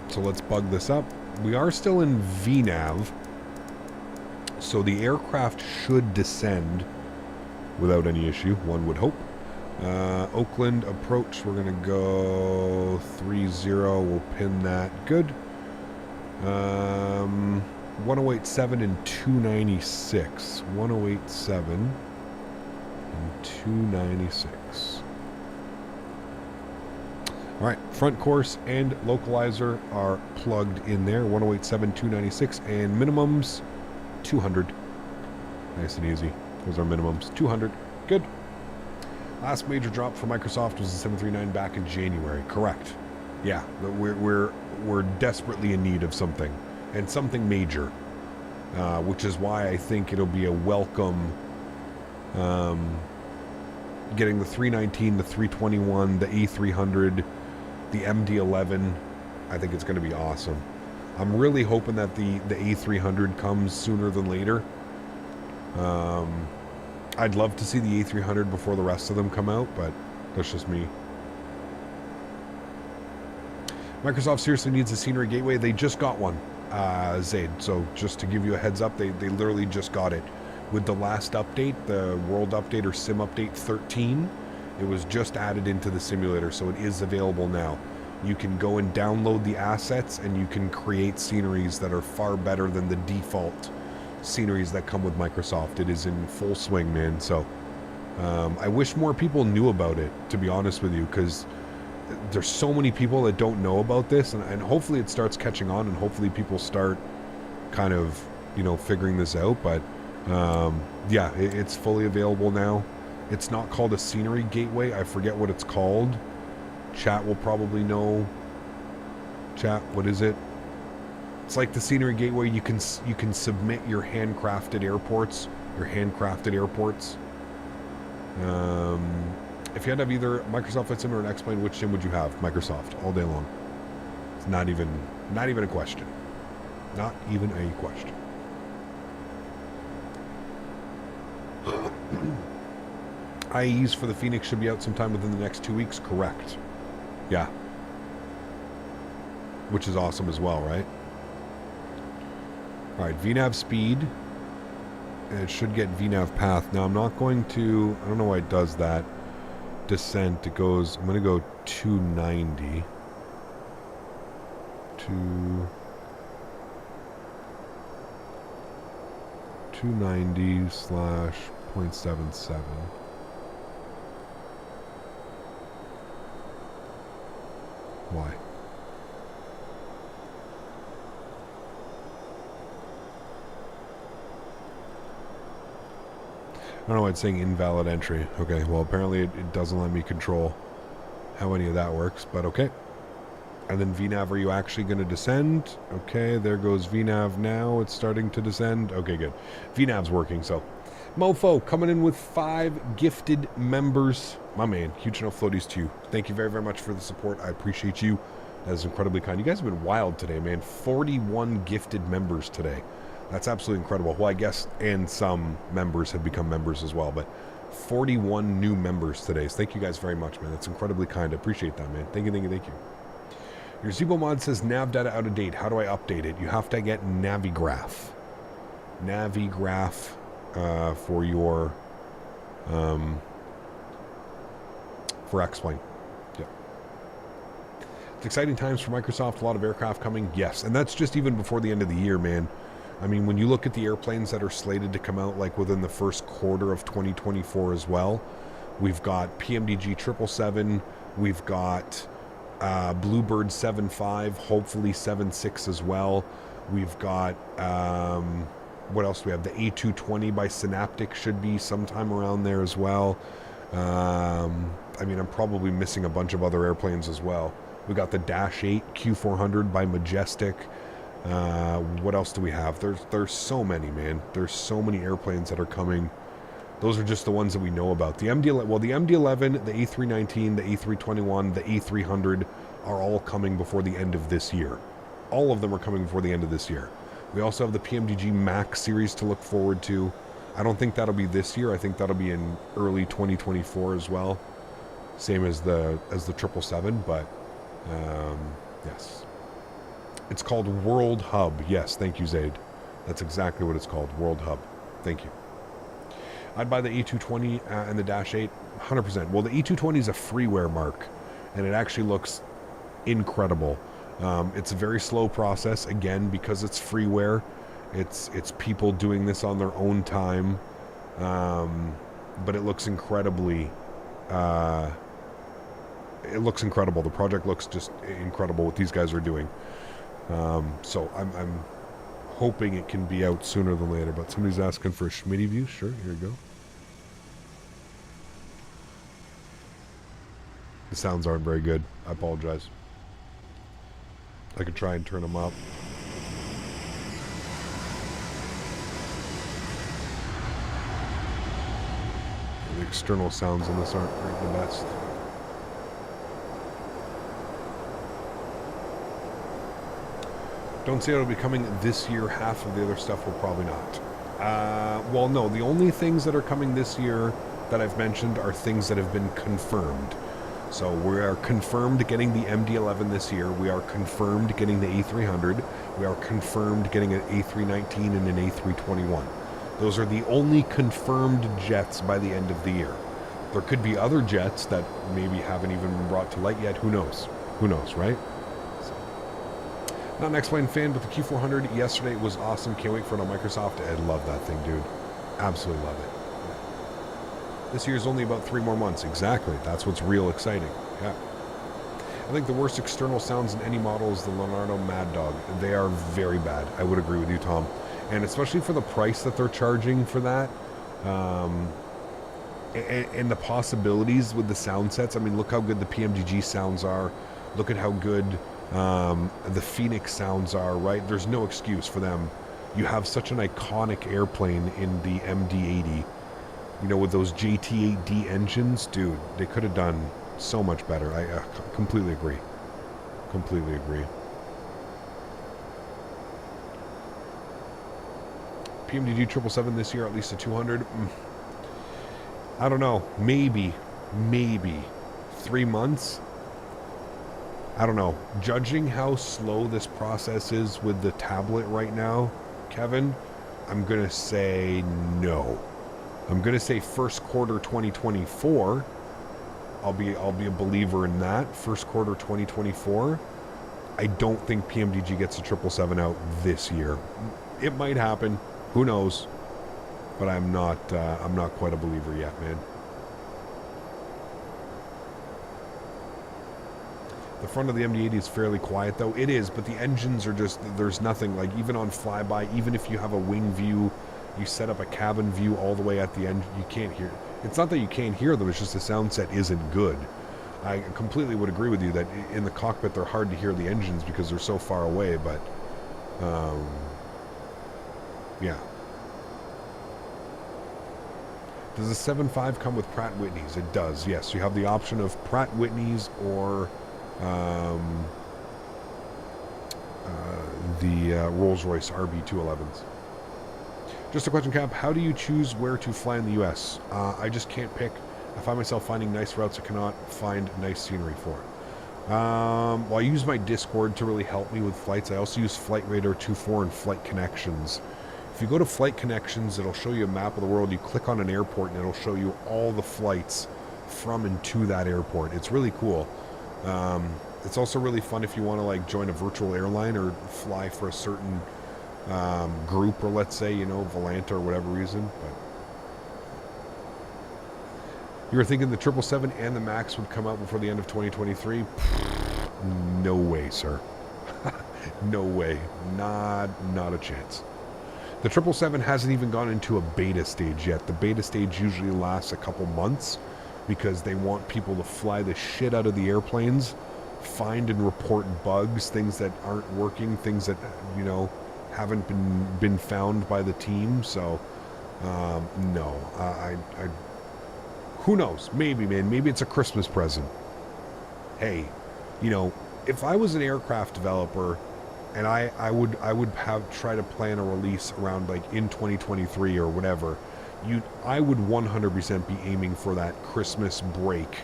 So let's bug this up. We are still in VNAV. So the aircraft should descend without any issue, one would hope. Oakland approach, we're going to go 3-0. We'll pin that. Good. 1087 and 296. 1087 and 296. All right, front course and localizer are plugged in there. 1087, 296, and minimums 200. Nice and easy. Those are minimums. 200. Good. Last major drop for Microsoft was the 739 back in January. Correct. Yeah, we're desperately in need of something, and something major, which is why I think it'll be a welcome. Getting the 319, the 321, the A300, the MD-11. I think it's going to be awesome. I'm really hoping that the A300 comes sooner than later. I'd love to see the A300 before the rest of them come out, but that's just me. Microsoft seriously needs a scenery gateway. They just got one, Zaid. So just to give you a heads up, they literally just got it. With the last update, the World Update or Sim Update 13, it was just added into the simulator, so it is available now. You can go and download the assets, and you can create sceneries that are far better than the default sceneries that come with Microsoft. It is in full swing, man. So I wish more people knew about it, to be honest with you, because there's so many people that don't know about this, and hopefully it starts catching on, and hopefully people start kind of, you know, figuring this out. But yeah, it's fully available now. It's not called a scenery gateway. I forget what it's called. Chat will probably know. Chat, what is it? It's like the scenery gateway. You can submit your handcrafted airports. If you had to have either Microsoft Flight Sim or an X-Plane, which sim would you have? Microsoft all day long. not even a question. Not even a question. IEs for the Phoenix should be out sometime within the next 2 weeks. Correct. Yeah. Which is awesome as well, right? Alright, VNAV speed. And it should get VNAV path. Now, I'm not going to... I don't know why it does that. Descent, it goes... I'm going to go 290. 290 slash 0.77. Why? I don't know why it's saying invalid entry. Okay, well apparently it doesn't let me control how any of that works, but okay. And then VNAV, are you actually going to descend? Okay, there goes VNAV now. It's starting to descend. Okay, good. VNAV's working, so. Mofo coming in with 5 gifted members. My man, huge enough floaties to you. Thank you very, very much for the support. I appreciate you. That is incredibly kind. You guys have been wild today, man. 41 gifted members today. That's absolutely incredible. Well, I guess, and some members have become members as well, but 41 new members today. So thank you guys very much, man. That's incredibly kind. I appreciate that, man. Thank you, thank you, thank you. Your Zebo mod says nav data out of date. How do I update it? You have to get Navigraph. Navigraph for your for X-Plane. Yeah. It's exciting times for Microsoft. A lot of aircraft coming. Yes, and that's just even before the end of the year, man. I mean, when you look at the airplanes that are slated to come out like within the first quarter of 2024 as well, we've got PMDG 777. We've got Bluebird 7.5, hopefully 7.6 as well. We've got, what else do we have? The A220 by Synaptic should be sometime around there as well. I mean, I'm probably missing a bunch of other airplanes as well. We got the Dash 8 Q400 by Majestic. What else do we have? There's so many, man. There's so many airplanes that are coming. Those are just the ones that we know about. The MD-11, the A319, the A321, the A300 are all coming before the end of this year. All of them are coming before the end of this year. We also have the PMDG Max series to look forward to. I don't think that'll be this year. I think that'll be in early 2024 as well. Same as the 777, but yes. It's called World Hub. Yes, thank you, Zaid. That's exactly what it's called, World Hub. Thank you. I'd buy the E220 and the Dash 8, 100%. Well, the E220 is a freeware mark, and it actually looks incredible. It's a very slow process, again, because it's freeware. It's people doing this on their own time, but it looks incredibly... it looks incredible. The project looks just incredible what these guys are doing. So I'm hoping it can be out sooner than later, but somebody's asking for a Smitty view. Sure, here you go. The sounds aren't very good. I apologize. I could try and turn them up. The external sounds on this aren't the best. Don't say it'll be coming this year. Half of the other stuff will probably not. Well, no. The only things that are coming this year that I've mentioned are things that have been confirmed. So we are confirmed getting the MD-11 this year. We are confirmed getting the A300. We are confirmed getting an A319 and an A321. Those are the only confirmed jets by the end of the year. There could be other jets that maybe haven't even been brought to light yet. Who knows? Who knows, right? Not an X-Plane fan, but the Q400 yesterday was awesome. Can't wait for it on Microsoft. I love that thing, dude. Absolutely love it. This year's only about 3 more months. Exactly. That's what's real exciting. Yeah. I think the worst external sounds in any model is the Leonardo Mad Dog. They are very bad. I would agree with you, Tom. And especially for the price that they're charging for that. And the possibilities with the sound sets. I mean, look how good the PMDG sounds are. Look at how good the Phoenix sounds are, right? There's no excuse for them. You have such an iconic airplane in the MD-80. You know, with those JT8D engines, dude, they could have done so much better. I completely agree. Completely agree. PMDG 777 this year, at least a 200. I don't know. Maybe 3 months. I don't know. Judging how slow this process is with the tablet right now, Kevin, I'm going to say no. I'm going to say first quarter 2024. I'll be a believer in that. First quarter 2024. I don't think PMDG gets a 777 out this year. It might happen. Who knows? But I'm not quite a believer yet, man. The front of the MD-80 is fairly quiet, though. It is, but the engines are just, there's nothing. Like, even on flyby, even if you have a wing view, you set up a cabin view all the way at the end, you can't hear. It's not that you can't hear them, it's just the sound set isn't good. I completely would agree with you that in the cockpit they're hard to hear the engines because they're so far away, but, yeah. Does the 7.5 come with Pratt Whitneys? It does, yes. You have the option of Pratt Whitneys or the Rolls-Royce RB211s. Just a question, Cap. How do you choose where to fly in the U.S.? I just can't pick. I find myself finding nice routes I cannot find nice scenery for. Well, I use my Discord to really help me with flights. I also use Flight Radar 24 and Flight Connections. If you go to Flight Connections, it'll show you a map of the world. You click on an airport and it'll show you all the flights from and to that airport. It's really cool. It's also really fun if you want to like join a virtual airline or fly for a certain group, or let's say, you know, Volanta or whatever reason. But you were thinking the 777 and the MAX would come out before the end of 2023? No way, sir. No way. Not a chance. The 777 hasn't even gone into a beta stage yet. The beta stage usually lasts a couple months because they want people to fly the shit out of the airplanes, find and report bugs, things that aren't working, things that, you know, haven't been found by the team. So, no. Who knows? Maybe, man. Maybe it's a Christmas present. Hey, you know, if I was an aircraft developer and I would try to plan a release around like in 2023 or whatever, I would 100% be aiming for that Christmas break.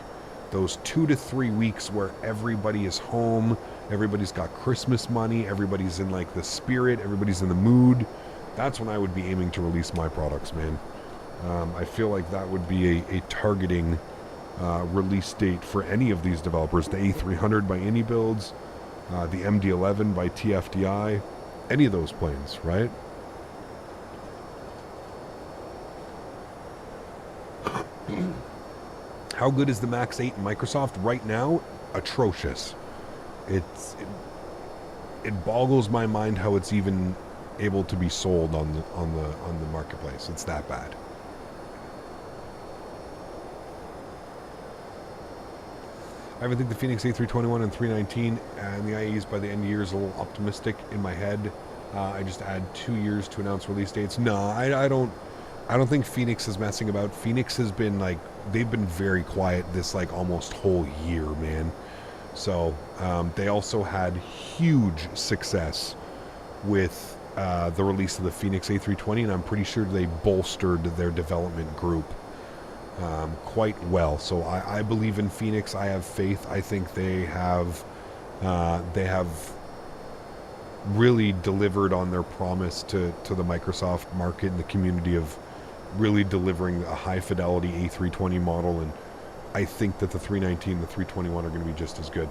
Those 2 to 3 weeks where everybody is home, everybody's got Christmas money, everybody's in like the spirit, everybody's in the mood. That's when I would be aiming to release my products, man. I feel like that would be a targeting release date for any of these developers. The A300 by Any Builds, the MD-11 by TFDI, any of those planes, right? How good is the MAX 8 in Microsoft right now? Atrocious. It boggles my mind how it's even able to be sold on the marketplace. It's that bad. I even think the Phoenix A321 and 319 and the IEs by the end of the year is a little optimistic in my head. I just add 2 years to announce release dates. No, I don't think Phoenix is messing about. Phoenix has been like, they've been very quiet this like almost whole year, man. So they also had huge success with the release of the Phoenix A320, and I'm pretty sure they bolstered their development group quite well. So I believe in Phoenix. I have faith. I think they have really delivered on their promise to the Microsoft market and the community of really delivering a high fidelity A320 model, and I think that the 319 and the 321 are going to be just as good,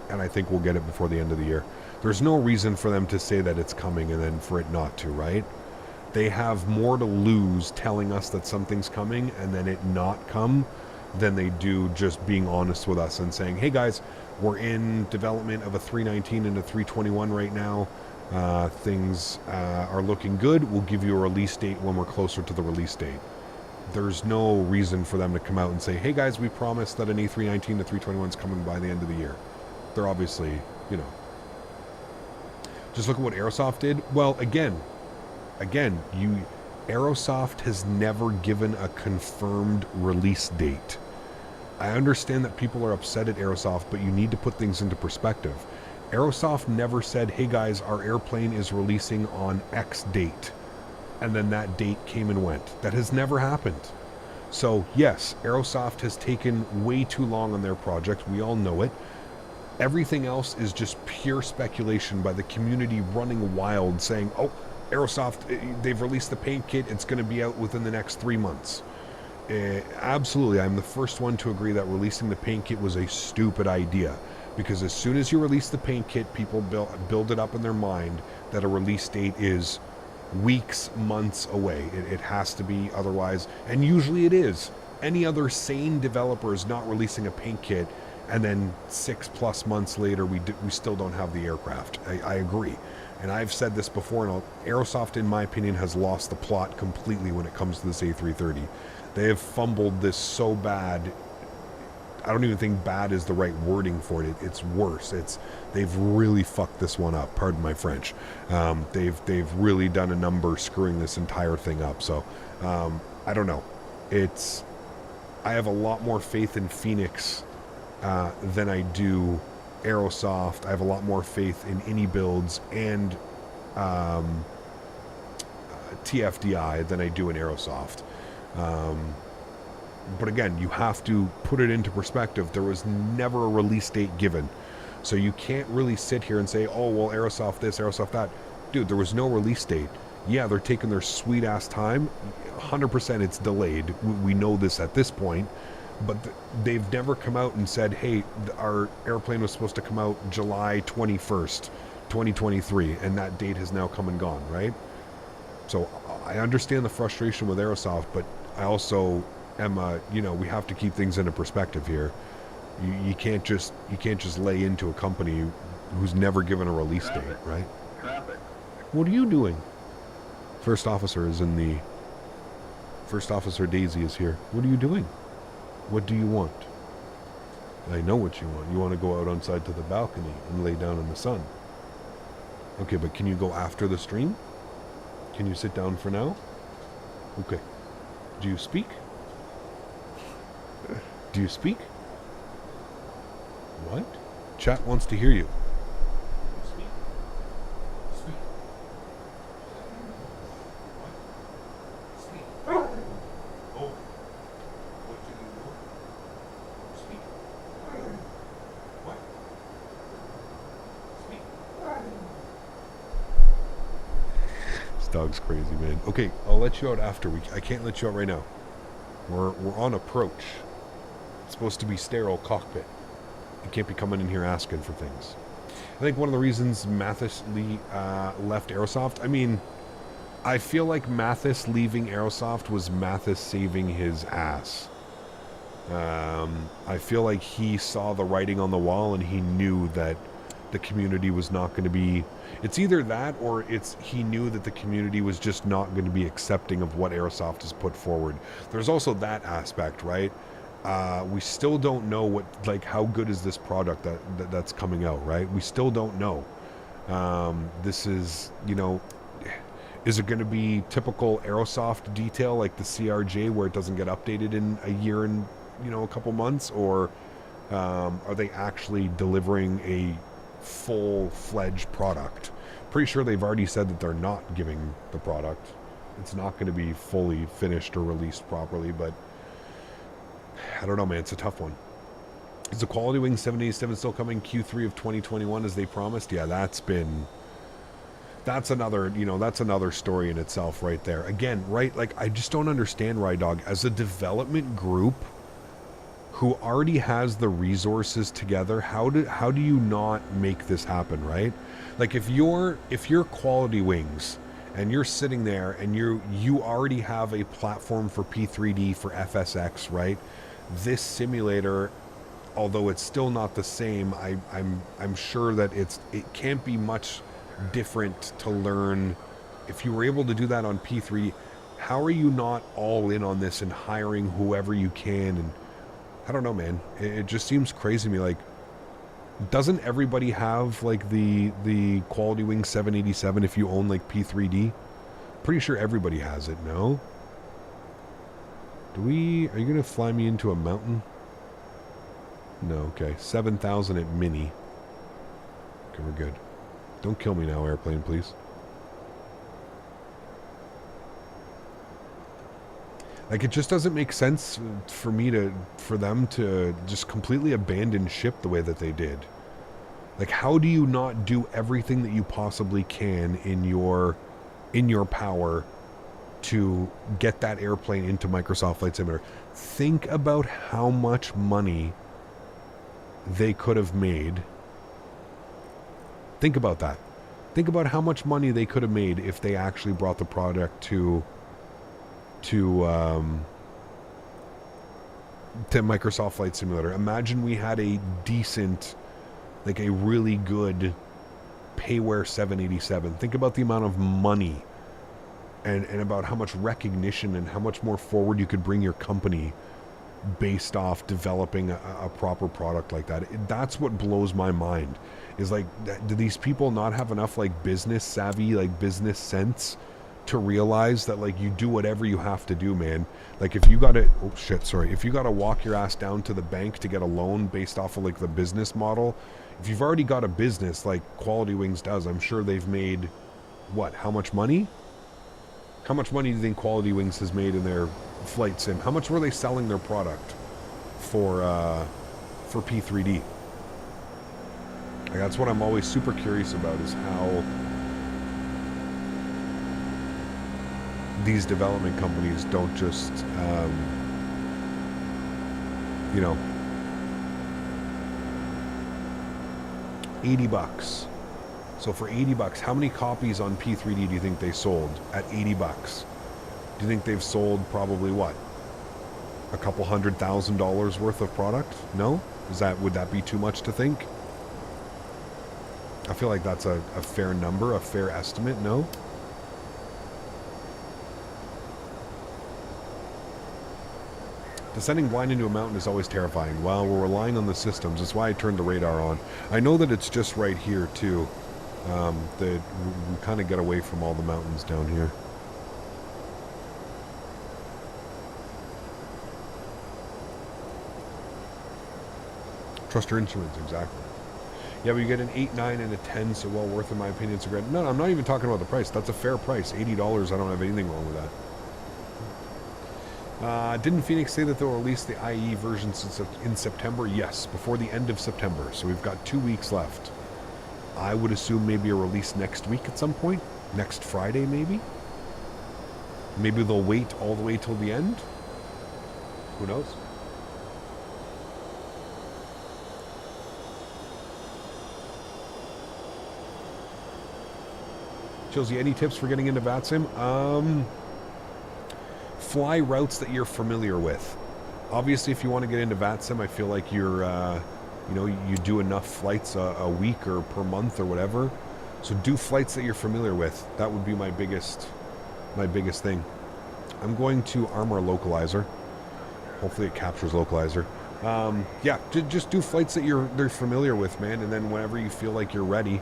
and I think we'll get it before the end of the year. There's no reason for them to say that it's coming and then for it not to, right? They have more to lose telling us that something's coming and then it not come than they do just being honest with us and saying, hey guys, we're in development of a 319 and a 321 right now. Things are looking good. We'll give you a release date when we're closer to the release date. There's no reason for them to come out and say, hey guys, we promise that an A319 to 321 is coming by the end of the year. They're obviously, you know. Just look at what Aerosoft did. Well, again, Aerosoft has never given a confirmed release date. I understand that people are upset at Aerosoft, but you need to put things into perspective. Aerosoft never said, hey guys, our airplane is releasing on X date. and then that date came and went. That has never happened. So yes, Aerosoft has taken way too long on their project. We all know it. Everything else is just pure speculation by the community running wild, saying, oh, Aerosoft, they've released the paint kit, it's going to be out within the next 3 months. Absolutely, I'm the first one to agree that releasing the paint kit was a stupid idea, because as soon as you release the paint kit, people build it up in their mind that a release date is weeks, months away. It has to be, otherwise, and usually it is. Any other sane developer is not releasing a paint kit and then 6+ months later we still don't have the aircraft. I agree. And I've said this before, and Aerosoft, in my opinion, has lost the plot completely when it comes to this A330. They have fumbled this so bad. I don't even think bad is the right wording for it. It's worse. They've really fucked this one up. Pardon my French. They've really done a number screwing this entire thing up. So I don't know. I have a lot more faith in Phoenix than I do Aerosoft. I have a lot more faith in Any Builds and TFDI than I do in Aerosoft. But again, you have to put it into perspective. There was never a release date given. So you can't really sit here and say, oh, well, Aerosoft this, Aerosoft that. Dude, there was no release date. Yeah, they're taking their sweet-ass time. 100% it's delayed. We know this at this point. But they've never come out and said, hey, our airplane was supposed to come out July 21st, 2023, and that date has now come and gone, right? So I understand the frustration with Aerosoft, but I also am we have to keep things into perspective here. You can't just lay into a company who's never given a release date, right? Traffic. What are you doing? First Officer Daisy is here. What are you doing? What do you want? I know what you want. You want to go out outside to the balcony and lay down in the sun. Okay, but can you go after the stream? Can you sit down for now? Okay. Do you speak? Do you speak? What? Chat wants to hear you. Speak. Speak. What? Speak. Oh. What do you want? Speak. What? Speak. This dog's crazy, man. Okay, I'll let you out after. I can't let you out right now. We're on approach. It's supposed to be sterile cockpit. You can't be coming in here asking for things. I think one of the reasons Mathis left Aerosoft, I mean, I feel like Mathis leaving Aerosoft was Mathis saving his ass. I feel like he saw the writing on the wall and he knew that the community was not going to be... It's either that or he knew that the community was just not going to be accepting of what Aerosoft has put forward. There's also that aspect, right? We still don't know how good is this product that's coming out, right? We still don't know. This is, is it going to be typical Aerosoft detail like the CRJ where it doesn't get updated in a year and, a couple months? Or are they actually delivering a full-fledged product? Pretty sure they've already said that they're not giving the product. It's not going to be fully finished or released properly, but I don't know, man. It's a tough one. Is the Quality Wing 787 still coming Q3 of 2021 as they promised? Yeah, that's another story in itself right there. Again, right? Like, I just don't understand RideDog as a development group who already has the resources together. How do you not make this happen, right? Like, if you're Quality Wings and you're sitting there and you already have a platform for P3D for FSX, right? This simulator, although it's still not the same, I'm sure that it can't be much different to learn. If you were able to do that on P3, how are you not all in on this and hiring whoever you can? And I don't know, man. It just seems crazy to me. Like, doesn't everybody have like the Quality Wing 787 if you own like P3D? Pretty sure everybody has it, no? Are you gonna fly me into a mountain? No, okay. 7,000 at Mini. Okay, we're good. Don't kill me now, airplane, please. Like, it just doesn't make sense for them to just completely abandon ship the way that they did. Like, how do you not do everything that you possibly can in your power to get that airplane into Microsoft Flight Simulator? Think about how much money they could have made. Think about that. Think about how much money they could have made if they actually brought the product to Microsoft Flight Simulator. Imagine we had a decent, like a really good payware 787. Think about the amount of money and about how much recognition and how much more forward you could bring your company based off developing a proper product like that. That's what blows my mind, is like, do these people not have enough like business savvy, like business sense to realize that like you do whatever you have to do, man? Like, if you gotta if you gotta walk your ass down to the bank to get a loan based off of like the business model, if you've already got a business like Quality Wings does, I'm sure they've made how much money? How much money do you think Quality Wings has made in their flight sim? How much were they selling their product for P3D? Like, that's what I'm always super curious about, is how these development companies don't just, $80. So for $80, how many copies on P3D do you think they sold at $80? Do you think they've sold probably what? A couple $100,000 worth of product? No? Would that be too much to think? I feel like that's a fair number, a fair estimate, no? Descending blind into a mountain is always terrifying. Well, we're relying on the systems. That's why I turned the radar on. I know that it's just right here, too. That we kind of get away from all the mountains down here. Trust your instruments, exactly. Yeah, but you get an 8, 9, and a 10, so well worth, in my opinion. It's a great... No, I'm not even talking about the price. That's a fair price. $80, I don't have anything wrong with that. Didn't Phoenix say that they'll release the IE version in September? Yes, before the end of September. So we've got 2 weeks left. I would assume maybe a release next week at some point. Next Friday, maybe? Maybe they'll wait all the way till the end? Who knows? Childerz, any tips for getting into VATSIM? Fly routes that you're familiar with. Obviously, if you want to get into VATSIM, I feel like you're, you do enough flights a week or per month or whatever. So do flights that you're familiar with. That would be my biggest thing. I'm going to armor localizer. Hopefully it captures localizer. Yeah, just do flights that they're familiar with, man. And then whenever you feel like you're ready,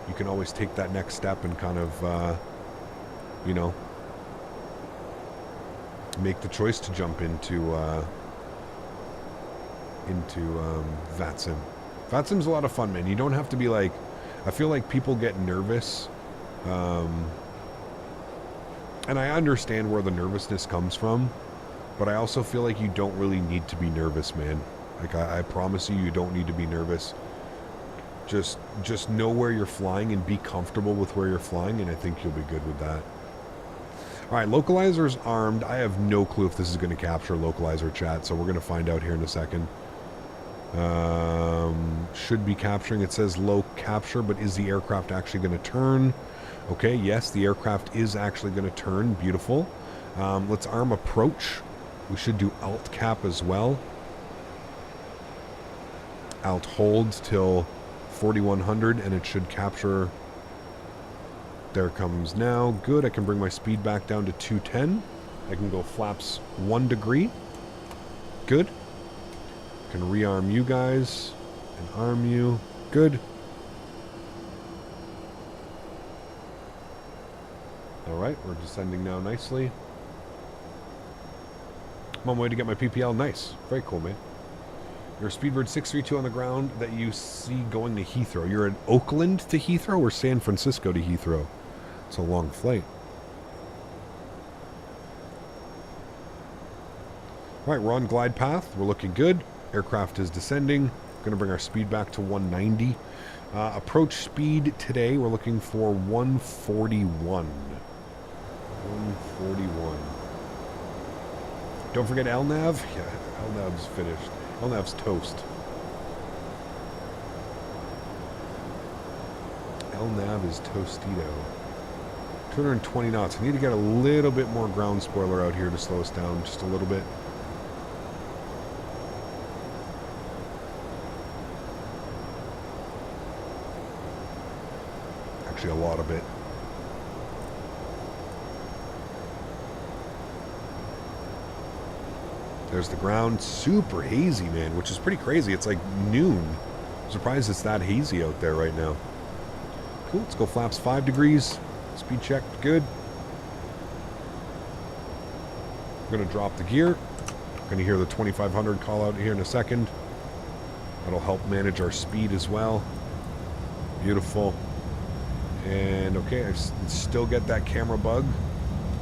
you can always take that next step and kind of, make the choice to jump into VATSIM. VATSIM's a lot of fun, man. You don't have to be like... I feel like people get nervous. And I understand where the nervousness comes from. But I also feel like you don't really need to be nervous, man. Like, I promise you don't need to be nervous. Just know where you're flying and be comfortable with where you're flying, and I think you'll be good with that. Alright, localizer's armed. I have no clue if this is going to capture localizer, chat, so we're going to find out here in a second. Should be capturing. It says low capture, but is the aircraft actually going to turn? Okay, yes, the aircraft is actually going to turn. Beautiful. Let's arm approach. We should do alt cap as well. Alt hold till 4100, and it should capture... There it comes now. Good. I can bring my speed back down to 210. I can go flaps 1 degree. Good. I can rearm you guys and arm you. Good. Alright, we're descending now nicely. I'm on my way to get my PPL. Nice. Very cool, man. You're a Speedbird 632 on the ground that you see going to Heathrow. You're in Oakland to Heathrow or San Francisco to Heathrow? It's a long flight. Right, we're on glide path. We're looking good. Aircraft is descending. Going to bring our speed back to 190. Approach speed today, we're looking for 141. 141. Don't forget LNAV. Yeah, LNAV's finished. LNAV's toast. LNAV is Tostito. 220 knots. I need to get a little bit more ground spoiler out here to slow us down just a little bit. Actually, a lot of it. There's the ground. Super hazy, man, which is pretty crazy. It's like noon. I'm surprised it's that hazy out there right now. Cool. Let's go flaps 5 degrees. Speed check. Good. We're going to drop the gear. Going to hear the 2500 call out here in a second. That'll help manage our speed as well. Beautiful. And okay, I still get that camera bug.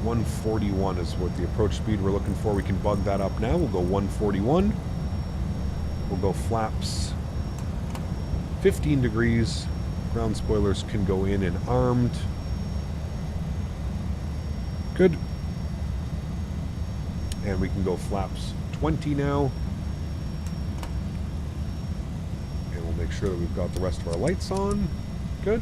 141 is what the approach speed we're looking for. We can bug that up now. We'll go 141. We'll go flaps 15 degrees. Ground spoilers can go in and armed. Good. And we can go flaps 20 now. And we'll make sure that we've got the rest of our lights on. Good.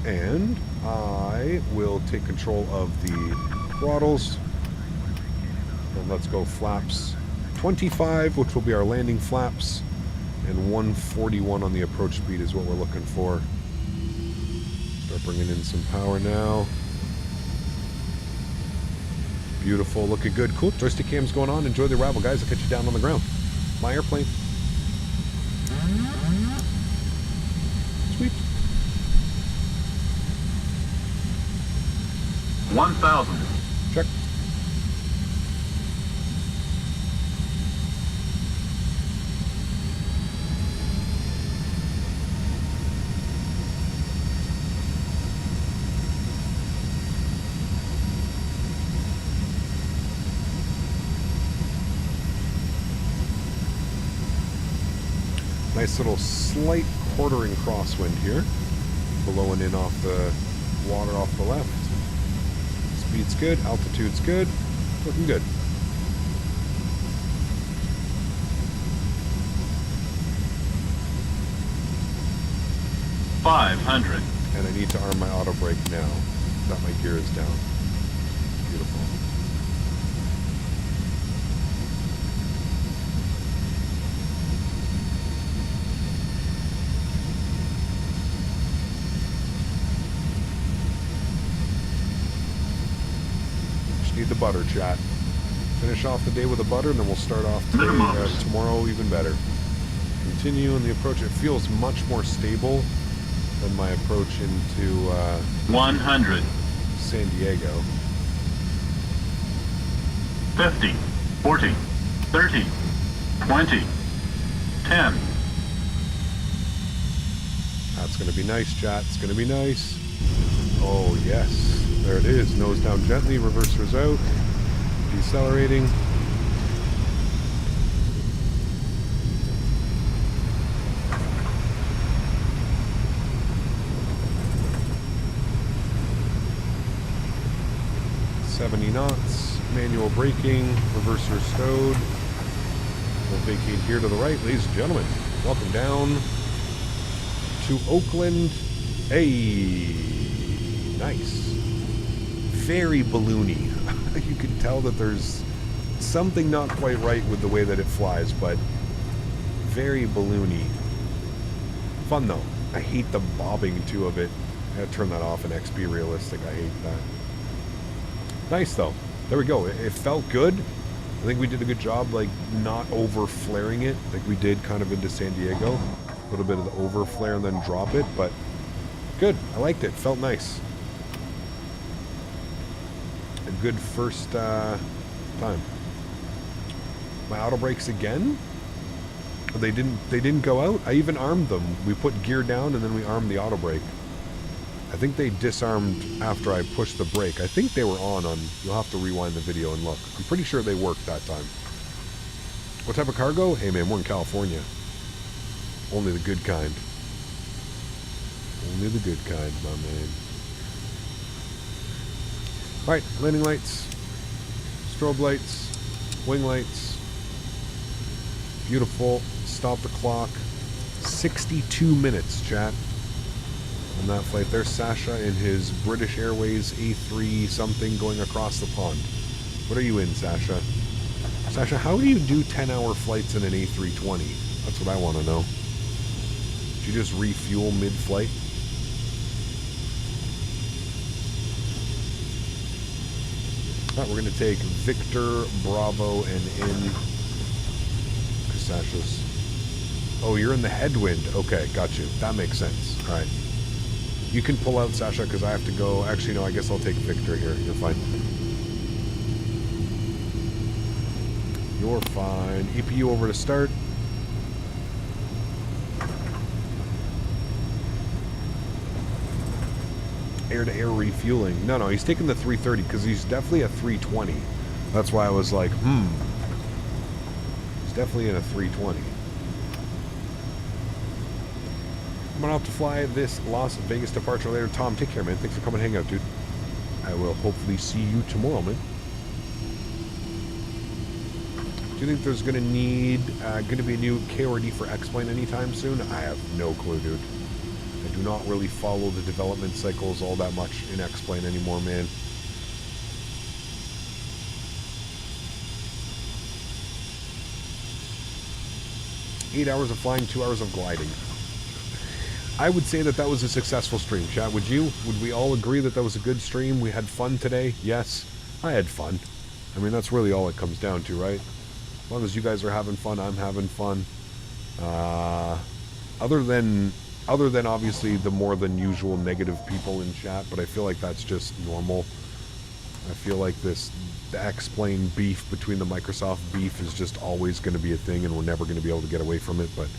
And I will take control of the throttles. And let's go flaps 25, which will be our landing flaps. And 141 on the approach speed is what we're looking for. Start bringing in some power now. Beautiful, looking good. Cool, joystick cam's going on. Enjoy the arrival, guys. I'll catch you down on the ground. My airplane. Sweet. 1,000. Check. Nice little slight quartering crosswind here. Blowing in off the water off the left. Speed's good, altitude's good, looking good. $500. And I need to arm my auto brake now that my gear is down. Beautiful. Need the butter, chat. Finish off the day with a butter, and then we'll start off today, tomorrow even better. Continue in the approach. It feels much more stable than my approach into 100. San Diego. 50, 40, 30, 20, 10. That's going to be nice, chat. It's going to be nice. Oh, yes. There it is. Nose down gently. Reversers out. Decelerating. $70 knots. Manual braking. Reverser stowed. We'll vacate here to the right. Ladies and gentlemen, welcome down to Oakland. Hey. Nice. Very balloony. You can tell that there's something not quite right with the way that it flies, but very balloony. Fun though. I hate the bobbing too of it. I gotta turn that off in XP Realistic. I hate that. Nice though. There we go. It felt good. I think we did a good job, like, not over flaring it like we did kind of into San Diego. A little bit of the over flare and then drop it, but good. I liked it. Felt nice. A good first time. My auto brakes again. They didn't go out. I even armed them. We put gear down and then we armed the auto brake. I think they disarmed after I pushed the brake. I think they were on. You'll have to rewind the video and look. I'm pretty sure they worked that time. What type of cargo? Hey man, we're in California. Only the good kind. Only the good kind, my man. Alright, landing lights. Strobe lights. Wing lights. Beautiful. Stop the clock. 62 minutes, chat. On that flight. There's Sasha in his British Airways A3 something going across the pond. What are you in, Sasha? Sasha, how do you do 10-hour flights in an A320? That's what I want to know. Did you just refuel mid-flight? Alright, we're going to take Victor, Bravo, and in... Sasha's... Oh, you're in the headwind. Okay, got you. That makes sense. Alright. You can pull out, Sasha, because I have to go... Actually, no, I guess I'll take Victor here. You're fine. You're fine. EPU over to start. Air-to-air refueling. No, he's taking the 330 because he's definitely a 320. That's why I was like, He's definitely in a 320. I'm going to have to fly this Las Vegas departure later. Tom, take care, man. Thanks for coming and hang out, dude. I will hopefully see you tomorrow, man. Do you think there's going to be a new K or D for X-Plane anytime soon? I have no clue, dude. I do not really follow the development cycles all that much in X-Plane anymore, man. Eight hours of flying, 2 hours of gliding. I would say that was a successful stream, chat. Would you? Would we all agree that was a good stream? We had fun today? Yes. I had fun. I mean, that's really all it comes down to, right? As long as you guys are having fun, I'm having fun. Other than obviously the more than usual negative people in chat, but I feel like that's just normal. I feel like the X-Plane beef between the Microsoft beef is just always going to be a thing, and we're never going to be able to get away from it, but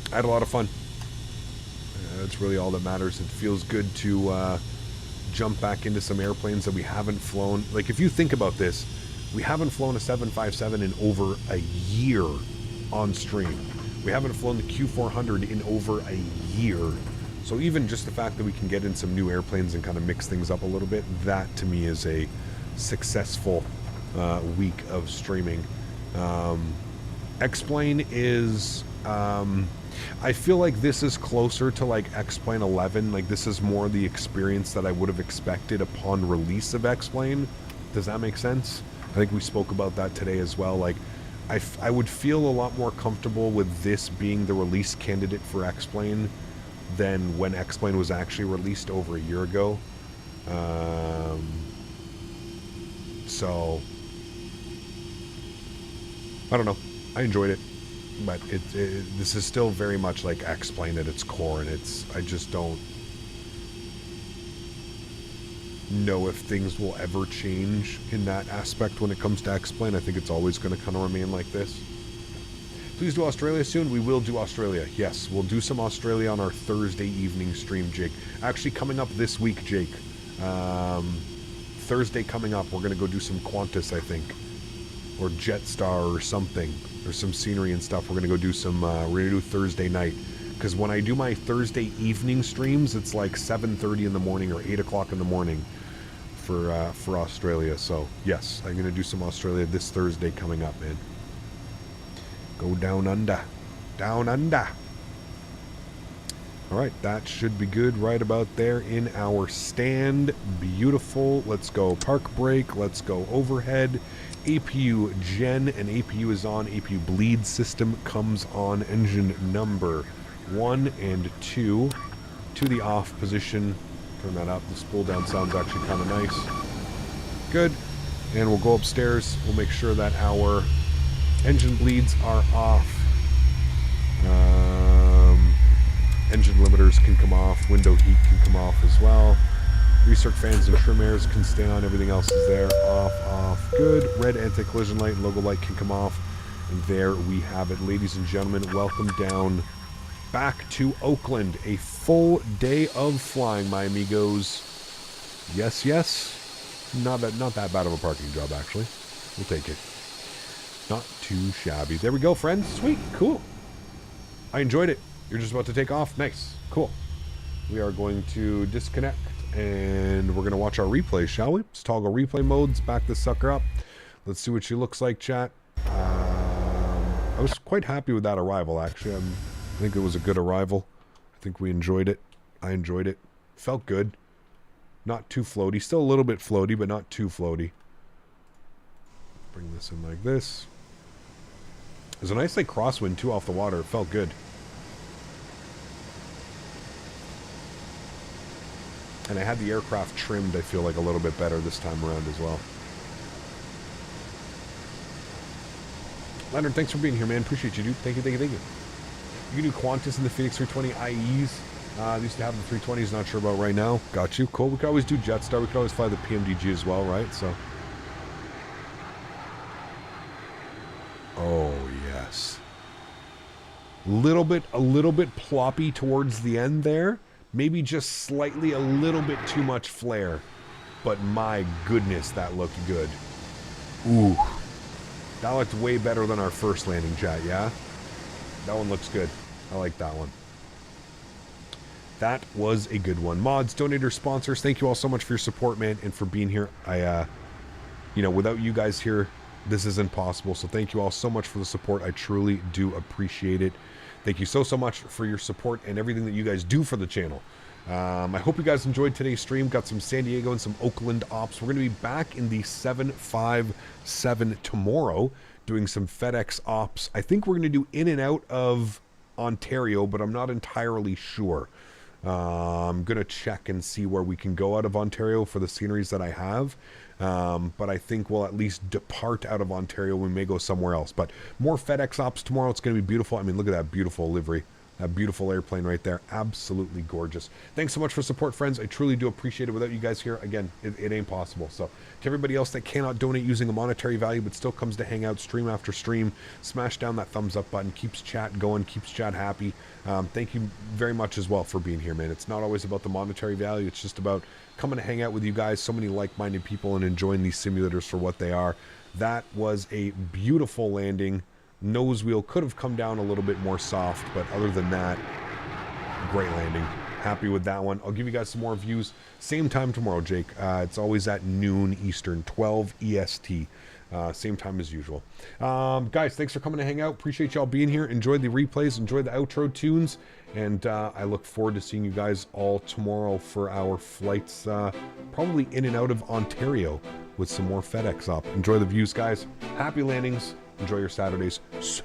I had a lot of fun. That's really all that matters. It feels good to jump back into some airplanes that we haven't flown. Like, if you think about this, we haven't flown a 757 in over a year on stream. We haven't flown the Q400 in over a year. So even just the fact that we can get in some new airplanes and kind of mix things up a little bit, that to me is a successful week of streaming. X-Plane is... I feel like this is closer to like X-Plane 11. Like, this is more the experience that I would have expected upon release of X-Plane. Does that make sense? I think we spoke about that today as well. Like, I would feel a lot more comfortable with this being the release candidate for X-Plane than when X-Plane was actually released over a year ago. So, I don't know. I enjoyed it. But this is still very much like X-Plane at its core, and I just don't know if things will ever change in that aspect when it comes to X-Plane. I think it's always going to kind of remain like this. Please do Australia soon. We will do Australia. Yes, we'll do some Australia on our Thursday evening stream, Jake. Actually, coming up this week, Jake. Thursday coming up, we're going to go do some Qantas, I think. Or Jetstar or something. There's some scenery and stuff. We're going to go do some, we're going to do Thursday night. Because when I do my Thursday evening streams, it's like 7:30 in the morning or 8 o'clock in the morning for Australia. So, yes, I'm going to do some Australia this Thursday coming up, man. Go down under. Down under. Alright, that should be good right about there in our stand. Beautiful. Let's go park brake. Let's go overhead. APU gen, and APU is on. APU bleed system comes on. Engine number 1 and 2 to the off position. Turn that up. This pull down sounds actually kind of nice. Good. And we'll go upstairs. We'll make sure that our engine bleeds are off. Engine limiters can come off. Window heat can come off as well. Recirc fans and trim airs can stay on. Everything else is there. Off, off. Good. Red anti-collision light and logo light can come off. And there we have it. Ladies and gentlemen, welcome down back to Oakland. A full day of flying, my amigos. Yes, yes. Not that bad of a parking job, actually. We'll take it. Not too shabby. There we go, friends. Sweet. Cool. I enjoyed it. You're just about to take off. Nice. Cool. We are going to disconnect, and we're going to watch our replays, shall we? Let's toggle replay modes. Back this sucker up. Let's see what she looks like, chat. I was quite happy with that arrival, actually. I think it was a good arrival. I think we enjoyed it. I enjoyed it. Felt good. Not too floaty. Still a little bit floaty, but not too floaty. Bring this in like this. There's a nice like crosswind too off the water. It felt good. And I had the aircraft trimmed, I feel like, a little bit better this time around as well. Leonard, thanks for being here, man. Appreciate you, dude. Thank you, thank you, thank you. You can do Qantas in the Phoenix 320 IEs. I used to have the 320s, not sure about right now. Got you. Cool. We could always do Jetstar. We could always fly the PMDG as well, right? So. Oh, yes. A little bit ploppy towards the end there. Maybe just slightly a little bit too much flare. But my goodness, that looked good. Ooh. That looked way better than our first landing, chat, yeah? That one looks good. I like that one. That was a good one. Mods, donators, sponsors, thank you all so much for your support, man, and for being here. You know, without you guys here, this isn't possible. So thank you all so much for the support. I truly do appreciate it. Thank you so much for your support and everything that you guys do for the channel. I hope you guys enjoyed today's stream. Got some San Diego and some Oakland ops. We're going to be back in the 757 tomorrow doing some FedEx ops. I think we're going to do in and out of Ontario, but I'm not entirely sure. I'm going to check and see where we can go out of Ontario for the sceneries that I have. But I think we'll at least depart out of Ontario. We may go somewhere else. But more FedEx ops tomorrow. It's going to be beautiful. I mean, look at that beautiful livery. That beautiful airplane right there. Absolutely gorgeous. Thanks so much for support, friends. I truly do appreciate it. Without you guys here, again, it ain't possible. So to everybody else that cannot donate using a monetary value but still comes to hang out stream after stream, smash down that thumbs up button. Keeps chat going. Keeps chat happy. Thank you very much as well for being here, man. It's not always about the monetary value. It's just about coming to hang out with you guys. So many like-minded people and enjoying these simulators for what they are. That was a beautiful landing. Nose wheel could have come down a little bit more soft, but other than that, great landing. Happy with that one. I'll give you guys some more views. Same time tomorrow, Jake. It's always at noon Eastern, 12 EST. Same time as usual. Guys, thanks for coming to hang out. Appreciate y'all being here. Enjoy the replays. Enjoy the outro tunes. And I look forward to seeing you guys all tomorrow for our flights, probably in and out of Ontario with some more FedEx up. Enjoy the views, guys. Happy landings. Enjoy your Saturdays. See